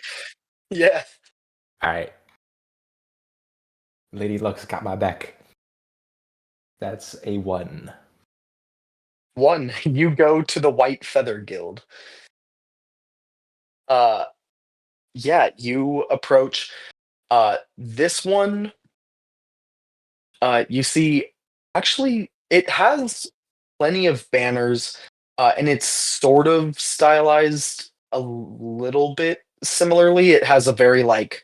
Yeah. All right. Lady Luck's got my back. That's a 1. 1. You go to the White Feather Guild. Yeah, you approach this one. You see, actually, it has plenty of banners, and it's sort of stylized a little bit similarly. It has a very like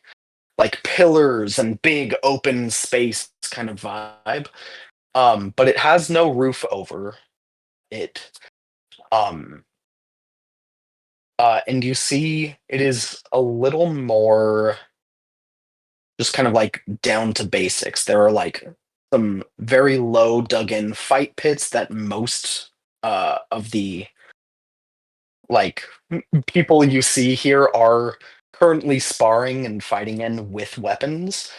pillars and big open space kind of vibe. But it has no roof over it. And you see it is a little more just kind of like down to basics. There are like some very low dug in fight pits that most of the like people you see here are currently sparring and fighting in with weapons,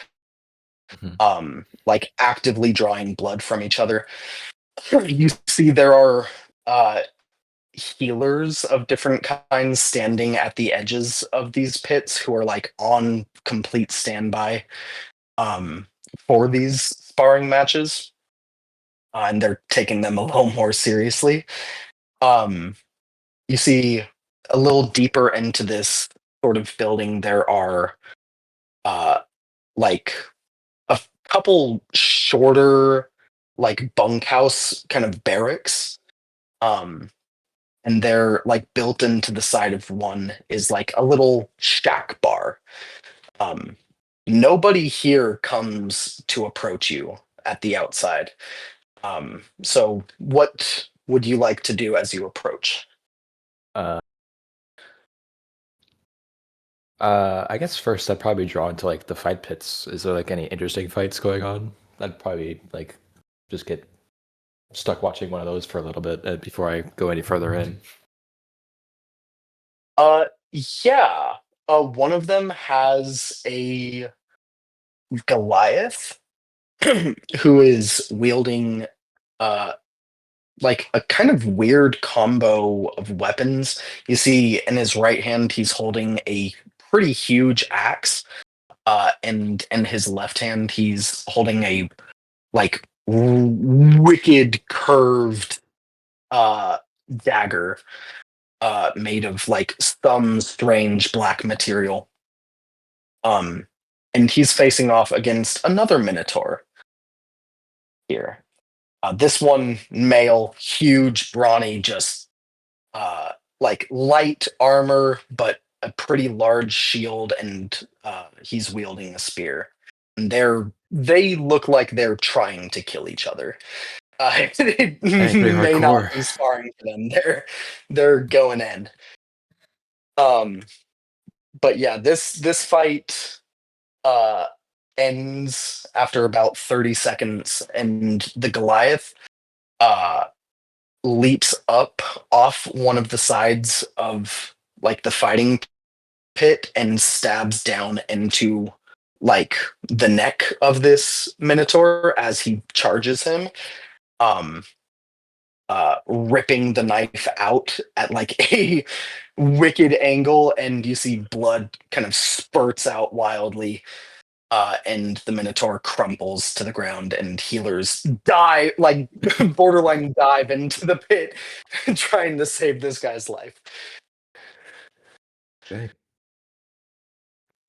like actively drawing blood from each other. You see there are healers of different kinds standing at the edges of these pits who are like on complete standby for these sparring matches, and they're taking them a little more seriously. You see a little deeper into this sort of building, there are like a couple shorter, like bunkhouse kind of barracks. And they're like built into the side of one is like a little shack bar. Nobody here comes to approach you at the outside. So what would you like to do as you approach? I guess first I'd probably draw into like the fight pits. Is there like any interesting fights going on? I'd probably like just get stuck watching one of those for a little bit before I go any further in. Yeah. One of them has a Goliath who is wielding like a kind of weird combo of weapons. You see in his right hand he's holding a pretty huge axe, and in his left hand he's holding a like wicked curved dagger made of like some strange black material. And he's facing off against another Minotaur here. This one, male, huge, brawny, just like light armor, but a pretty large shield, and he's wielding a spear. And they look like they're trying to kill each other. It pretty may not hardcore. be sparring for them. They're going in. But yeah, this fight ends after about 30 seconds, and the Goliath leaps up off one of the sides of like the fighting pit and stabs down into like the neck of this minotaur as he charges him, ripping the knife out at like a wicked angle, and you see blood kind of spurts out wildly. And the minotaur crumples to the ground, and healers die, like borderline dive into the pit, trying to save this guy's life. Okay.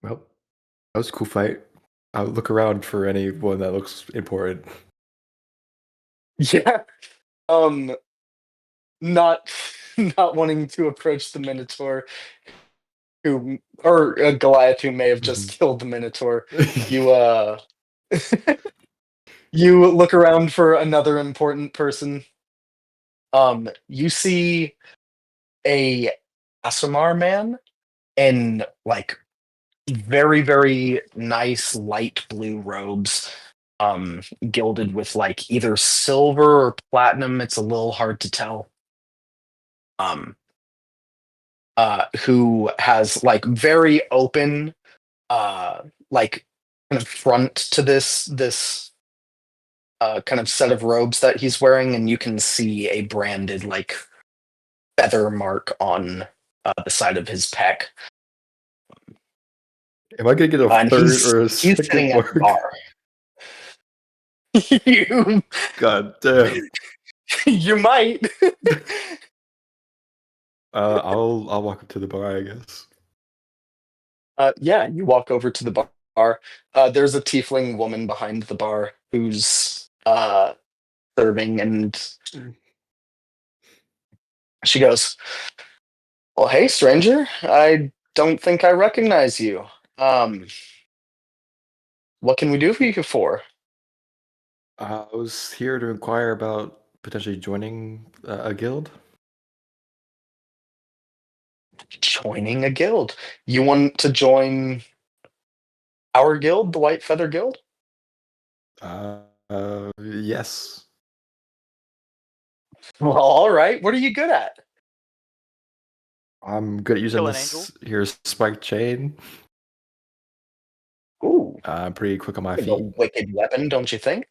Well, that was a cool fight. I'll look around for anyone that looks important. Yeah. Not not wanting to approach the minotaur, who or Goliath, who may have just killed the minotaur. You you look around for another important person. You see a Aasimar man in like very, very nice light blue robes, gilded with like either silver or platinum. It's a little hard to tell. Who has like very open, like kind of front to this kind of set of robes that he's wearing, and you can see a branded like feather mark on the side of his pec. Am I gonna get a And third he's or a he's sitting second at the mark? bar. you God damn. you might. I'll walk up to the bar, I guess. Yeah, you walk over to the bar. There's a tiefling woman behind the bar who's serving, and she goes, "Well, hey, stranger. I don't think I recognize you. What can we do for you for?" I was here to inquire about potentially joining a guild. Joining a guild. You want to join our guild, the White Feather Guild? Yes. Well, all right. What are you good at? I'm good at using Killing this here spiked chain. Ooh, I'm pretty quick on my a feet. wicked weapon, don't you think?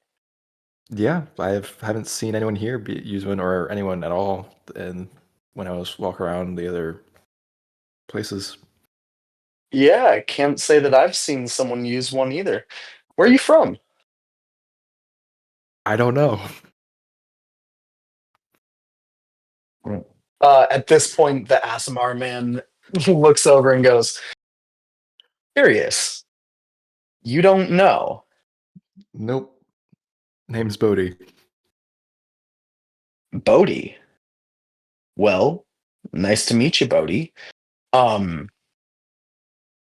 Yeah, haven't seen anyone here use one or anyone at all. And when I was walking around the other places, Yeah, I can't say that I've seen someone use one either. Where are you from? I don't know. At this point, the Aasimar man looks over and goes, "Curious. You don't know." Nope. Name's Bodhi. Bodhi. Well, nice to meet you, Bodhi.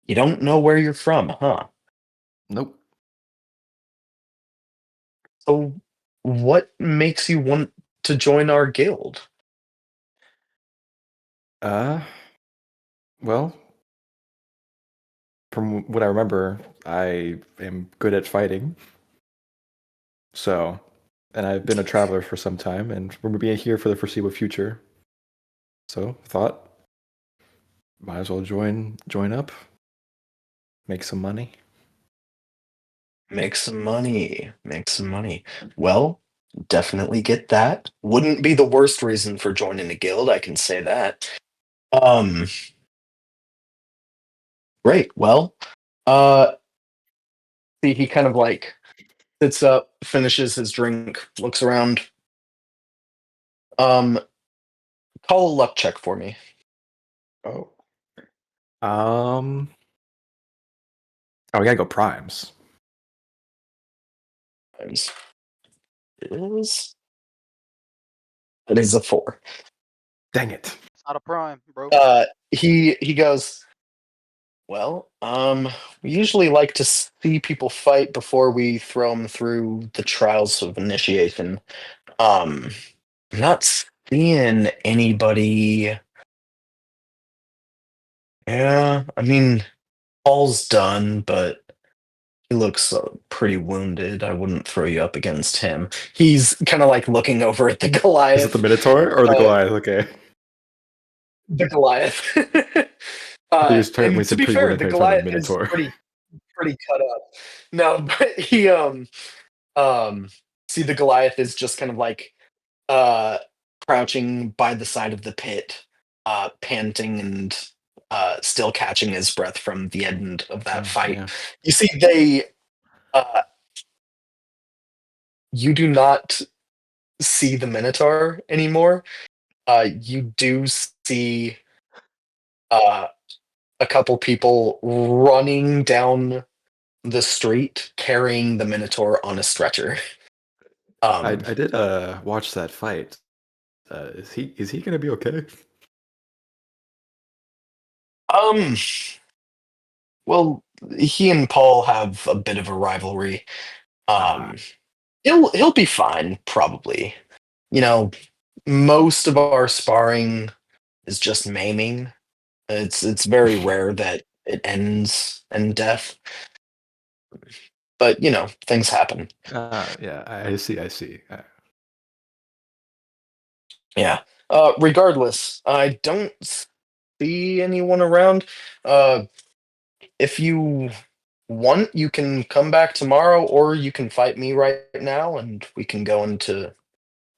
You don't know where you're from, huh? Nope. So, what makes you want to join our guild? Well, from what I remember, I am good at fighting. So, and I've been a traveler for some time, and we're being here for the foreseeable future. So, thought might as well join up, make some money. Make some money. Make some money. Well, definitely get that. Wouldn't be the worst reason for joining a guild, I can say that. Um, great. Well, see, he kind of like sits up, finishes his drink, looks around. Call a luck check for me. Oh. Oh, we gotta go primes. It is a 4. Dang it. It's not a prime, bro. He goes, "Well, we usually like to see people fight before we throw them through the trials of initiation. I'm not seeing anybody. Yeah, I mean, Paul's done, but he looks pretty wounded. I wouldn't throw you up against him." He's kind of like looking over at the Goliath. Is it the Minotaur or the Goliath? Okay. The Goliath. I thought you was And when you to said be pretty fair, wounded, the I thought you were Goliath is Minotaur. pretty pretty cut up. No, but he see the Goliath is just kind of like uh crouching by the side of the pit, panting and still catching his breath from the end of that fight. Yeah. You see, they you do not see the Minotaur anymore. You do see uh a couple people running down the street carrying the Minotaur on a stretcher. I did watch that fight. Is he gonna be okay? Um, well, he and Paul have a bit of a rivalry. Um, he'll be fine, probably. You know, most of our sparring is just maiming. It's very rare that it ends in death. But you know, things happen. Yeah, I see. Yeah. Regardless, I don't see anyone around. If you want, you can come back tomorrow, or you can fight me right now, and we can go into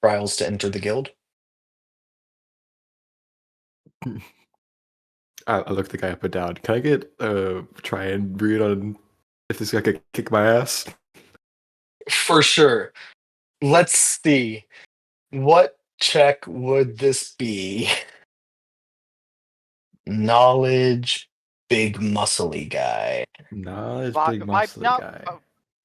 trials to enter the guild. I look the guy up and down. Can I get try and read on if this guy could kick my ass? For sure. Let's see. What check would this be? Knowledge, big muscly guy. Knowledge, Vibe, big vibe, muscly no, guy.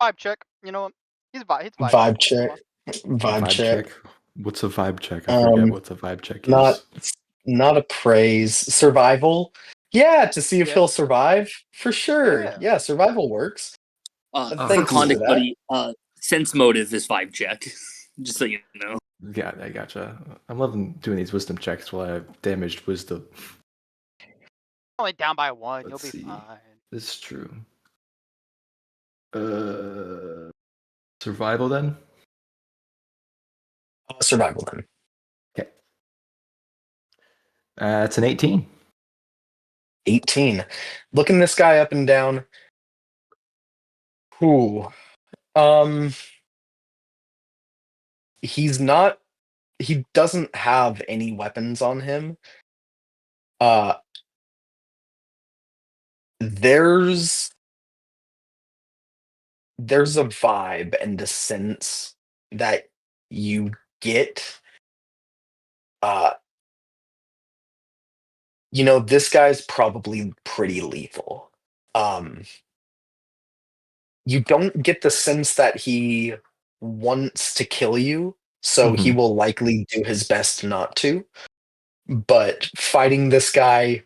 vibe check. You know what? He's vibing. Vibe check. Vibe Vibe check. check. What's a vibe check? I forget Um, what a vibe check not is. not a praise. Survival. Yeah, to see if Yeah. he'll survive. For sure. Yeah. Yeah, survival works. For Thanks for context, that. buddy, sense motive is 5 check. Just so you know. Yeah, I gotcha. I'm loving doing these wisdom checks while I have damaged wisdom. Only down by 1. Let's You'll be see. fine. This is true. Survival then? Survival then. Okay. It's an 18. 18. Looking this guy up and down. Who? He's not. He doesn't have any weapons on him. Uh, there's a vibe and a sense that you get. You know, this guy's probably pretty lethal. You don't get the sense that he wants to kill you, so he Mhm. will likely do his best not to. But fighting this guy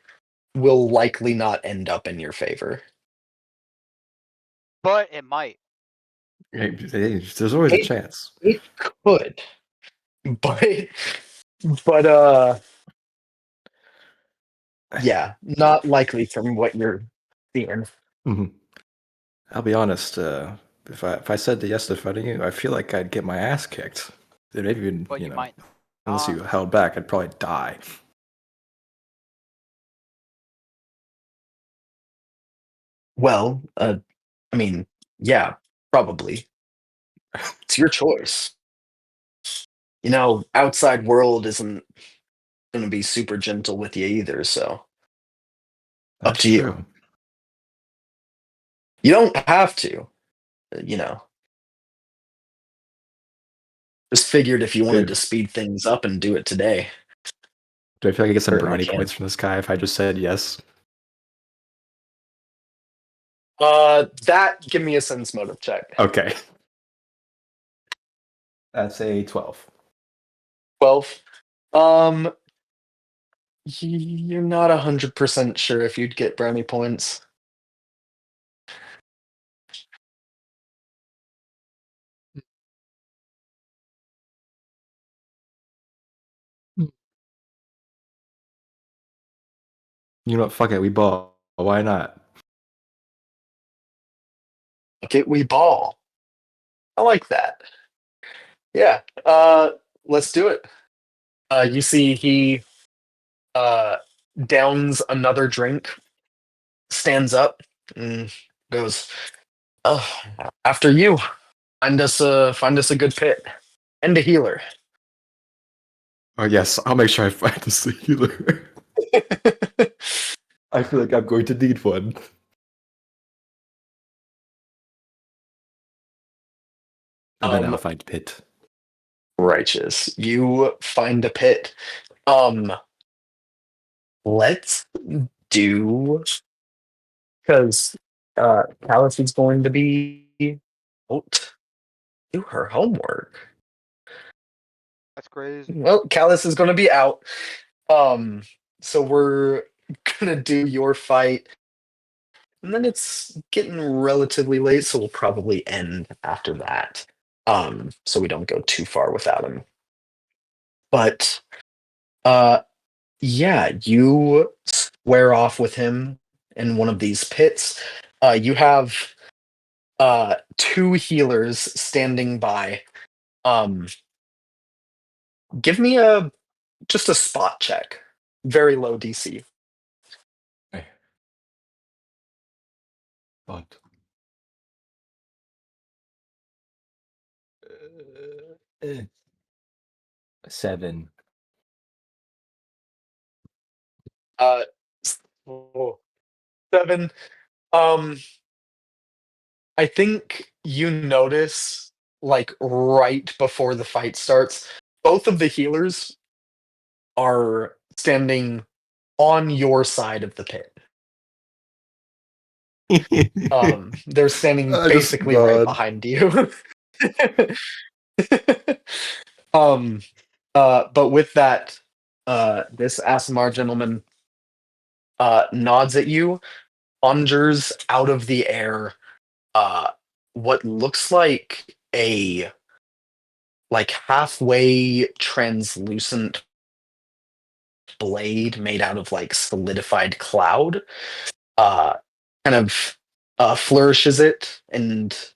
will likely not end up in your favor. But it might. Hey, there's always a It- chance. It could, but yeah, not likely from what you're seeing. Mhm. I'll be honest. If I said yes to fighting you, I feel like I'd get my ass kicked. And maybe even But you know, might unless you not. held back, I'd probably die. Well, I mean, yeah, probably. It's your choice. You know, outside world isn't going to be super gentle with you either, so up That's to you. true. You don't have to, you know. Just figured if you wanted Dude. to speed things up and do it today. Do I feel like I get some Certainly brownie can. points from this guy if I just said yes? That give me a sense motive check. Okay. That's a 12. 12. You're not 100% sure if you'd get brownie points. You know what? Fuck it. We ball. Why not? Okay, we ball. I like that. Yeah. Let's do it. You see he downs another drink, stands up, and goes, "Oh, after you. Find us a good pit and a healer." Oh yes, I'll make sure I find this healer. I feel like I'm going to need one. And then I'll find pit. Righteous. You find a pit. Let's do, because Callus is going to be out. Do her homework. That's crazy. Well, Callus is going to be out. So we're gonna do your fight, and then it's getting relatively late, so we'll probably end after that. So we don't go too far without him. But yeah, you square off with him in one of these pits. You have two healers standing by. Give me just a spot check. Very low DC. Okay. But 7. Uh, oh, 7. Um, I think you notice, like right before the fight starts, both of the healers are standing on your side of the pit. They're standing I just basically right nod. behind you. um, but with that, this Asimar gentleman nods at you, conjures out of the air what looks like a halfway translucent blade made out of like solidified cloud. Uh, kind of flourishes it and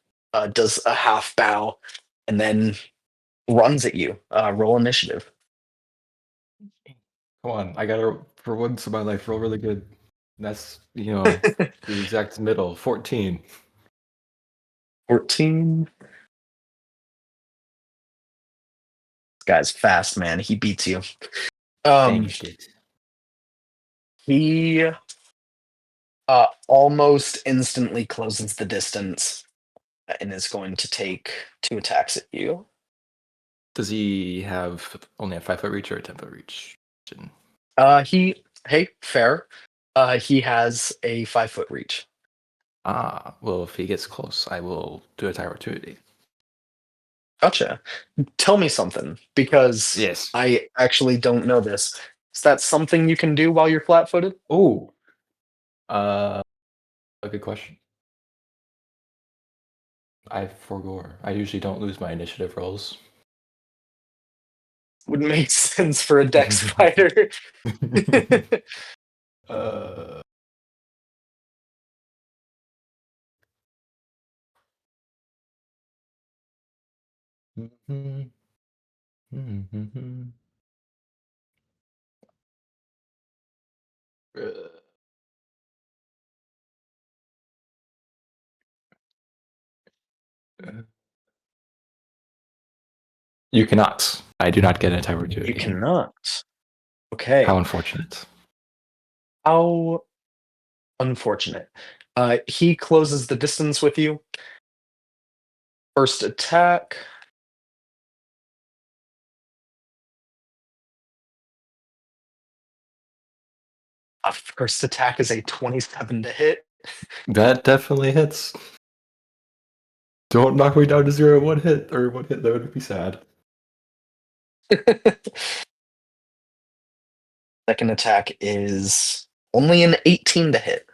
does a half bow, and then runs at you. Roll initiative. Come on, I gotta, for once in my life, roll really good. That's, the exact middle. 14. 14. This guy's fast, man. He beats you. Dang shit. He almost instantly closes the distance and is going to take 2 attacks at you. Does he have only a 5-foot reach or a 10-foot reach? Fair. He has a 5-foot reach. Well, if he gets close, I will do attack opportunity. Gotcha. Tell me something, because Yes. I actually don't know this. Is that something you can do while you're flat-footed? Oh. A good question. I forego. I usually don't lose my initiative rolls. Would make sense for a dex fighter. You cannot. I do not get an attack opportunity. You cannot. Okay. How unfortunate. How unfortunate. He closes the distance with you. First attack. First attack is a 27 to hit. That definitely hits. Don't knock me down to 0 in 1 hit, or 1 hit. That would be sad. Second attack is only an 18 to hit.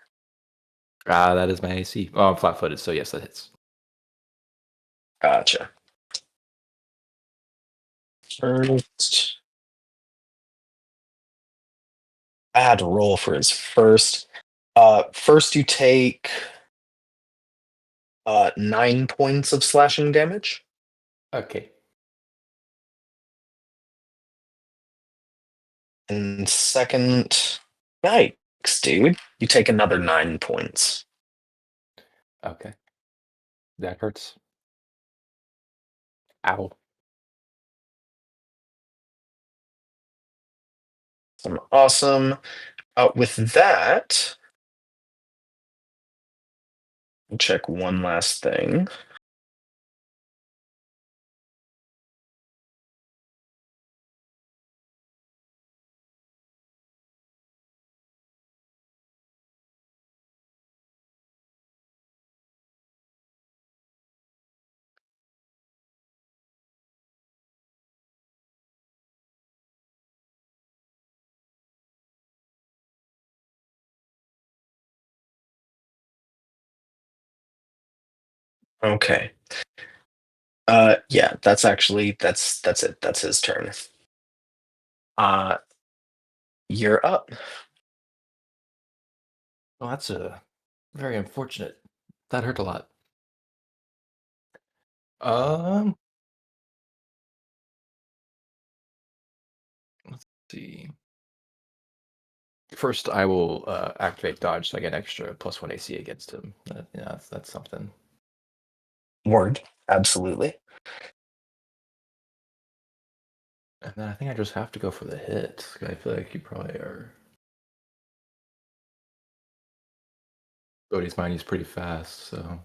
That is my AC. Oh, I'm flat-footed, so yes, that hits. Gotcha. First. I had to roll for his first. First you take 9 points of slashing damage. Okay. And second, yikes, dude. You take another 9 points. Okay. That hurts. Ow. Awesome. With that, I'll check one last thing. Okay. Yeah, that's it. That's his turn. You're up. Well, that's very unfortunate. That hurt a lot. Um, let's see. First, I will activate dodge so I get extra +1 AC against him. Yeah, that's something. Word. Absolutely. And then I think I just have to go for the hit. I feel like you probably are. Bodhi's mind is pretty fast, so.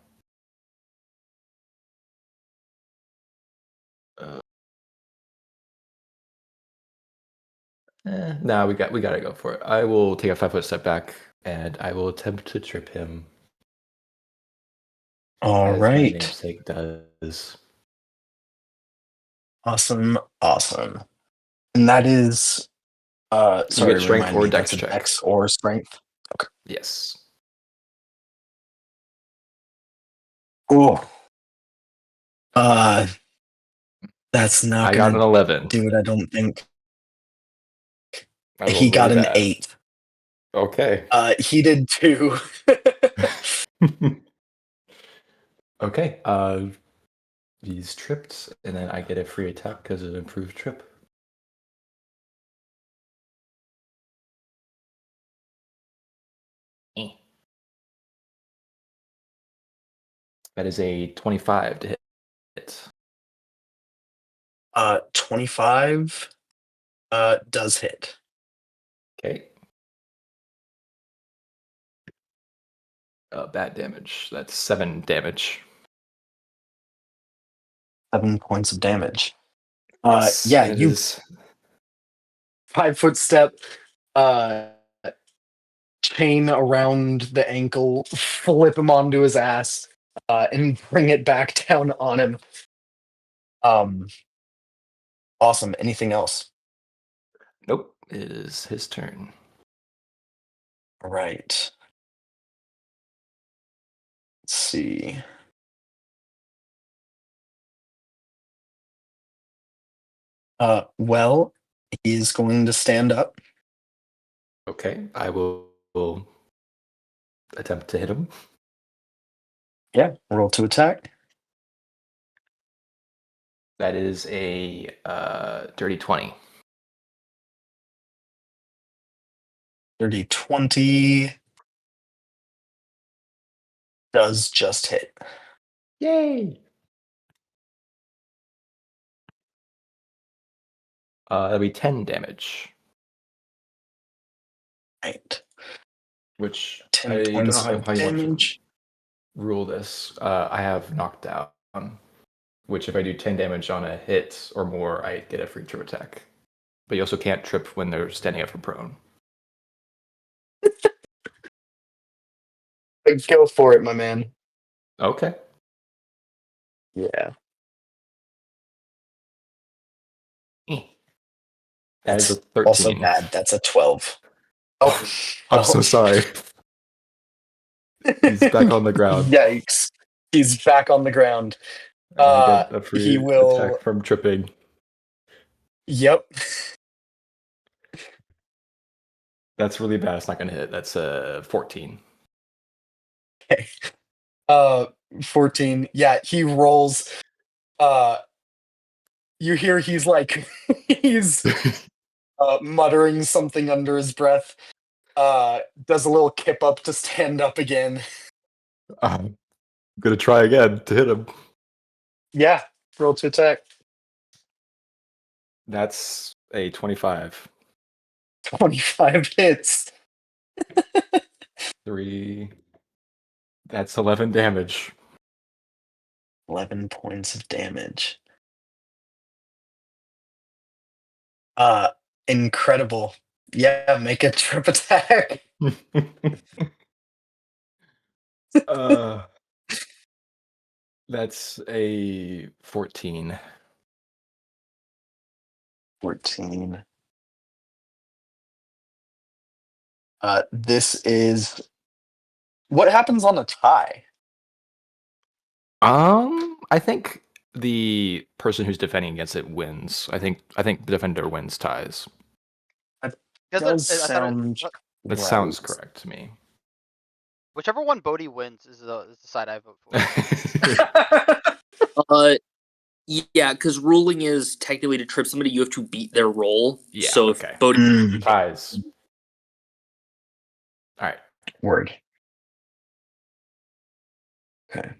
No, we gotta go for it. I will take a 5-foot step back, and I will attempt to trip him. All as my right. namesake does. Awesome. And that is sorry, get strength remind or me, dex that's a check. dex or strength. Yes. Oh. That's not I got an gonna 11. do it, I don't think. I rolled He got really an bad. 8. Okay. He did too. Okay. He's tripped, and then I get a free attack because of improved trip. That is a 25 to hit. 25 does hit. Okay. Bad damage. That's 7 damage. 7 points of damage. Yes, Yeah, it you is. 5-foot step, chain around the ankle, flip him onto his ass, and bring it back down on him. Awesome. Anything else? Nope. It is his turn. All right. Let's see. Well, he's going to stand up. Okay. I will attempt to hit him. Yeah, roll to attack. That is a dirty 20. Dirty 20 does just hit. Yay! That'll be 10 damage. Right. Which 10 I don't know points how of you want to damage. rule this. I have knockdown, which if I do 10 damage on a hit or more, I get a free trip attack. But you also can't trip when they're standing up from prone. Go for it, my man. Okay. Yeah. That is a That's 13. also bad. That's a 12. Oh, I'm so sorry. He's back on the ground. Yikes. He's back on the ground. And I get a free He will. attack from tripping. Yep. That's really bad. It's not going to hit. That's 14. Okay. 14. Yeah, he rolls. You hear he's like he's muttering something under his breath. Does a little kip up to stand up again. gonna try again to hit him. Yeah, roll to attack. That's a 25. 25 hits. 3. That's 11 damage. 11 points of damage. Incredible. Yeah, make a trip attack. uh, that's a 14. 14. This is what happens on a tie. I think the person who's defending against it wins. I think the defender wins ties. Does I thought sound That right. sounds correct to me. whichever one Bodhi wins is the side I vote for. Yeah, because ruling is technically to trip somebody, you have to beat their roll. Yeah, So okay. if Bodhi Mm, Ties. All right. word. Okay.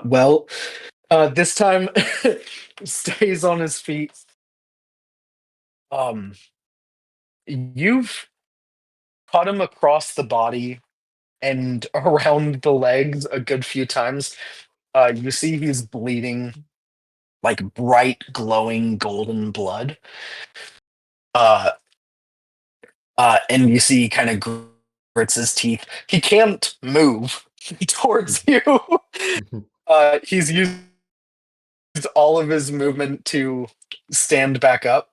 Well, this time stays on his feet. You've cut him across the body and around the legs a good few times. You see he's bleeding like bright, glowing golden blood. And you see he kind of grits his teeth. He can't move towards you. He's used all of his movement to stand back up.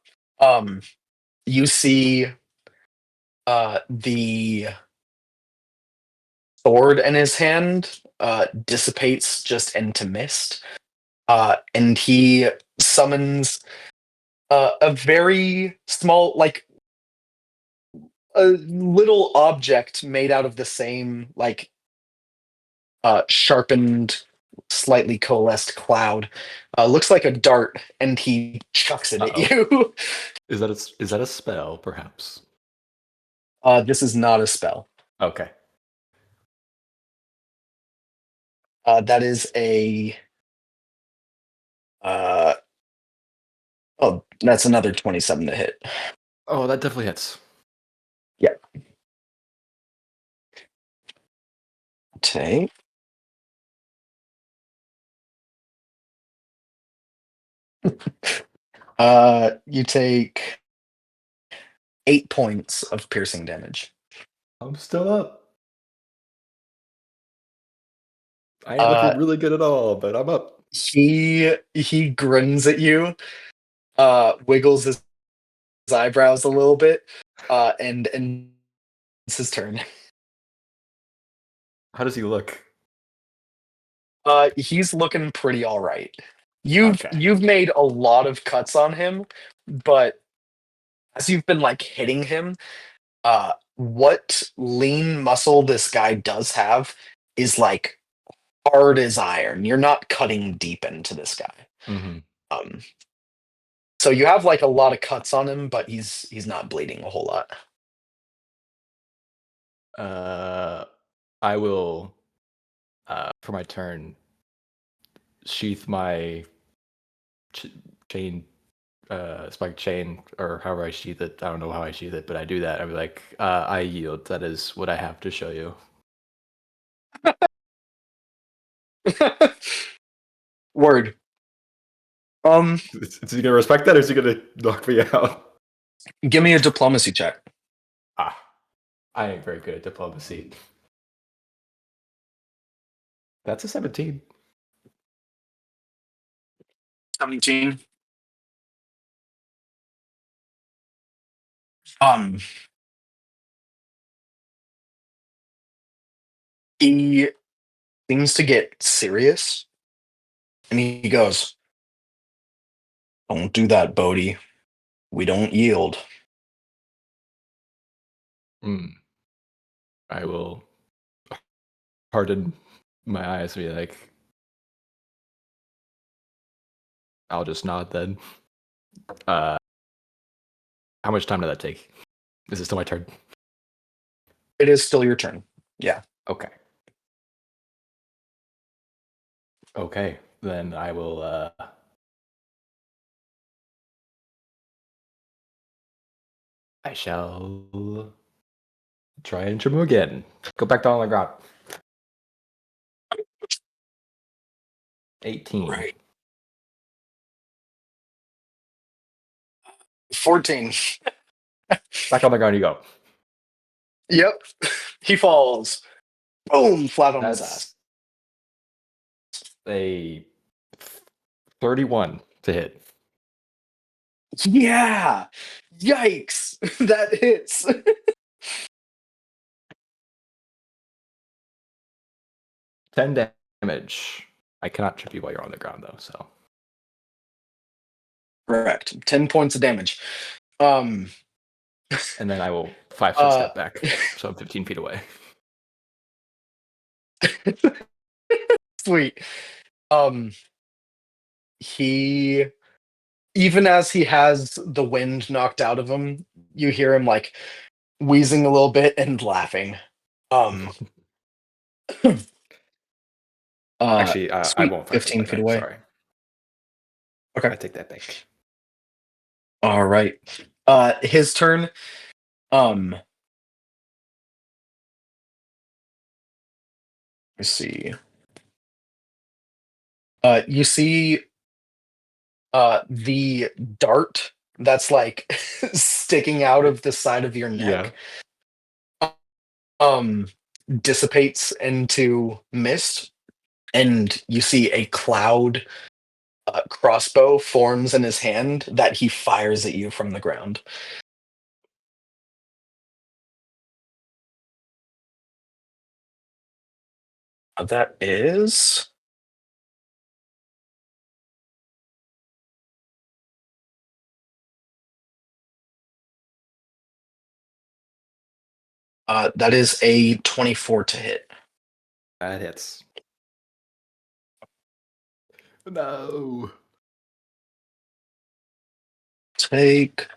You see the sword in his hand dissipates just into mist. And he summons a very small, like a little object made out of the same, like sharpened, slightly coalesced cloud. Looks like a dart, and he chucks it at you. Is that a spell, perhaps? This is not a spell. Okay. That is a. Oh, that's another 27 to hit. Oh, that definitely hits. Yeah. Okay. You take 8 points of piercing damage. I'm still up. I ain't looking really good at all, but I'm up. He grins at you, wiggles his eyebrows a little bit, and it's his turn. How does he look? He's looking pretty all right. You've Okay. you've made a lot of cuts on him, but as you've been like hitting him, what lean muscle this guy does have is like hard as iron. You're not cutting deep into this guy. Mm-hmm. So you have like a lot of cuts on him, but he's not bleeding a whole lot. I will, for my turn, sheath my chain, spike chain, or however I sheath it. I don't know how I sheath it, but I do that. I'll be like, I yield. That is what I have to show you. Word. Is he gonna respect that, or is he gonna knock me out? Give me a diplomacy check. I ain't very good at diplomacy. That's a 17. 17. He seems to get serious, and he goes, "Don't do that, Bodhi. We don't yield." I will harden my eyes and be like, I'll just nod then. How much time did that take? Is it still my turn? It is still your turn. Yeah. Okay. Okay, then I will. I shall try and trim him again. Go back down on the ground. 18. Right. 14. Back on the ground you go. Yep. He falls. Boom, flat on his ass. That's a 31 to hit. Yeah. Yikes. That hits. 10 damage. I cannot trip you while you're on the ground, though, so. Correct. 10 points of damage. And then I will 5-foot step back, so I'm 15 feet away. Sweet. He, even as he has the wind knocked out of him, you hear him like wheezing a little bit and laughing. Actually, I sweet, won't 15 feet away. Sorry. Okay. I take that back. All right. His turn. Let's see. You see the dart that's like sticking out of the side of your neck. Dissipates into mist, and you see a cloud crossbow forms in his hand that he fires at you from the ground. That is that is a 24 to hit. That hits. No. Take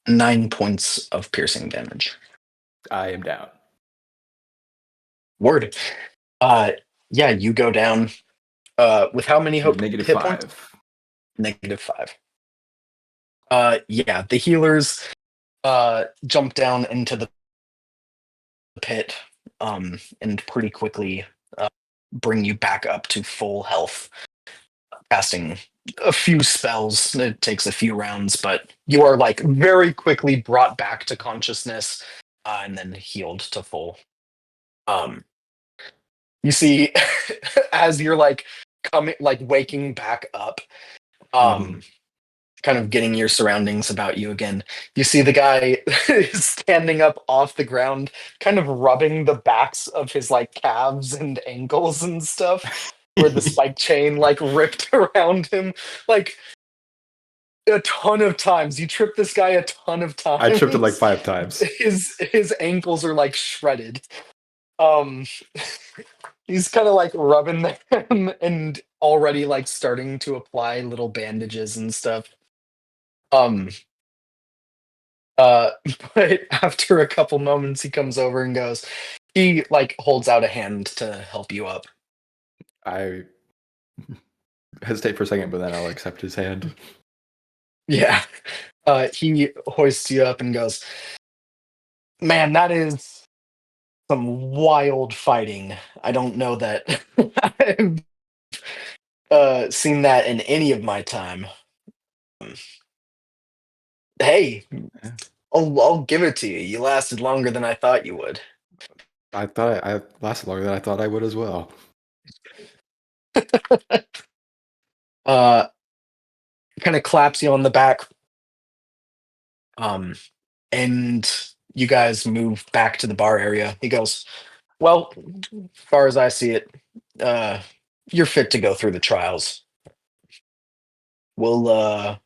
9 points of piercing damage. I am down. Word. Yeah, you go down. With how many To hit -5. points? -5. Yeah, the healers jump down into the pit, and pretty quickly bring you back up to full health. Casting a few spells. It takes a few rounds, but you are like very quickly brought back to consciousness, and then healed to full. You see, as you're like waking back up, kind of getting your surroundings about you again. You see the guy standing up off the ground, kind of rubbing the backs of his like calves and ankles and stuff, where the spike chain like ripped around him, like a ton of times. You tripped this guy a ton of times. I tripped it like 5 times. His ankles are like shredded. He's kind of like rubbing them and already like starting to apply little bandages and stuff. But after a couple moments, he comes over and goes. He like holds out a hand to help you up. I hesitate for a second, but then I'll accept his hand. Yeah. He hoists you up and goes, "Man, that is some wild fighting. I don't know that I've seen that in any of my time. Hey, I'll give it to you. You lasted longer than I thought you would." I thought I lasted longer than I thought I would as well. Kind of claps you on the back. And you guys move back to the bar area. He goes, "Well, as far as I see it, you're fit to go through the trials. We'll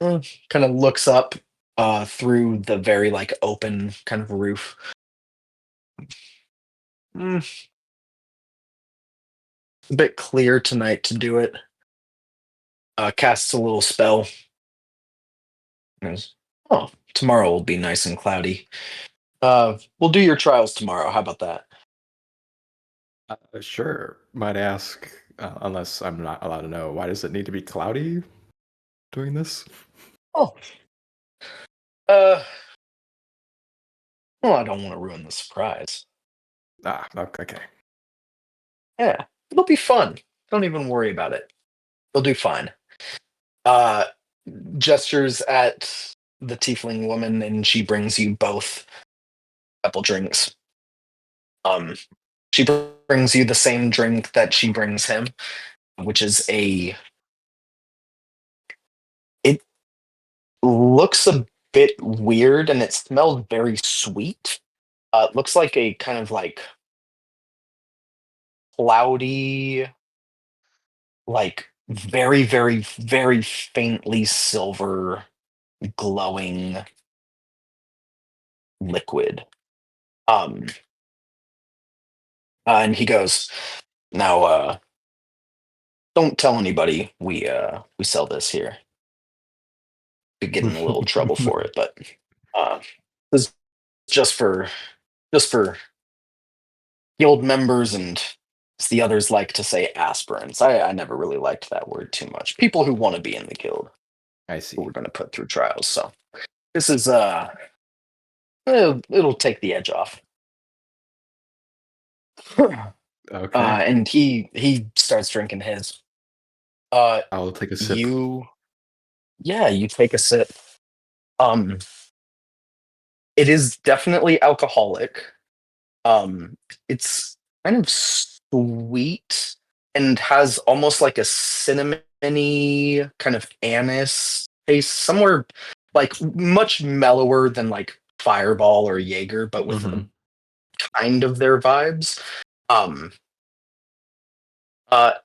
kind of looks up through the very like open kind of roof. A bit clear tonight to do it. Casts a little spell. Goes, oh, tomorrow will be nice and cloudy. We'll do your trials tomorrow. How about that?" Sure. Might ask, unless I'm not allowed to know, why does it need to be cloudy doing this? Oh. Well, I don't want to ruin the surprise. Okay. Yeah, it'll be fun. Don't even worry about it. You'll do fine. Uh, gestures at the tiefling woman, and she brings you both apple drinks. She brings you the same drink that she brings him, which is it looks a bit weird and it smells very sweet. It looks like a kind of like cloudy, like very, very, very faintly silver glowing liquid. And he goes, now don't tell anybody we sell this here. Could get in a little trouble for it, but this is just for guild members, and as the others like to say, aspirants. I never really liked that word too much. People who want to be in the guild, I see. who we're going to put through trials. So this is it'll take the edge off. Okay. And he starts drinking his. I'll take a sip. You take a sip. It is definitely alcoholic. It's kind of sweet and has almost like a cinnamony kind of anise taste, somewhere like much mellower than like Fireball or Jaeger, but with Mhm. kind of their vibes.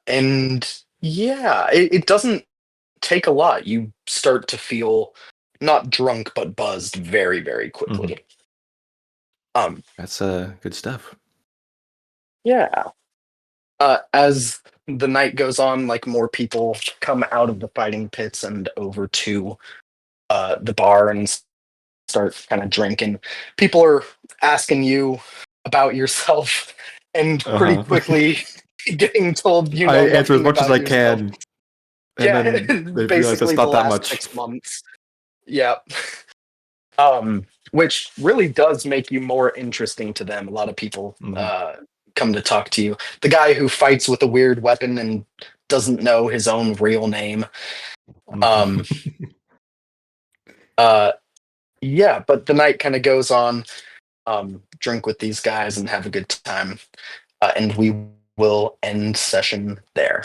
And yeah, it doesn't take a lot. You start to feel not drunk but buzzed very, very quickly. That's good stuff. Yeah. As the night goes on, like more people come out of the fighting pits and over to the bar and start kind of drinking. People are asking you about yourself and pretty Uh-huh. quickly getting told you I know answer as nothing much as about I yourself. can, and Yeah, then they realize basically it's the not that last much. 6 months. Yeah. Which really does make you more interesting to them. A lot of people come to talk to you. The guy who fights with a weird weapon and doesn't know his own real name. Um, yeah, but the night kind of goes on. Drink with these guys and have a good time, and we will end session there.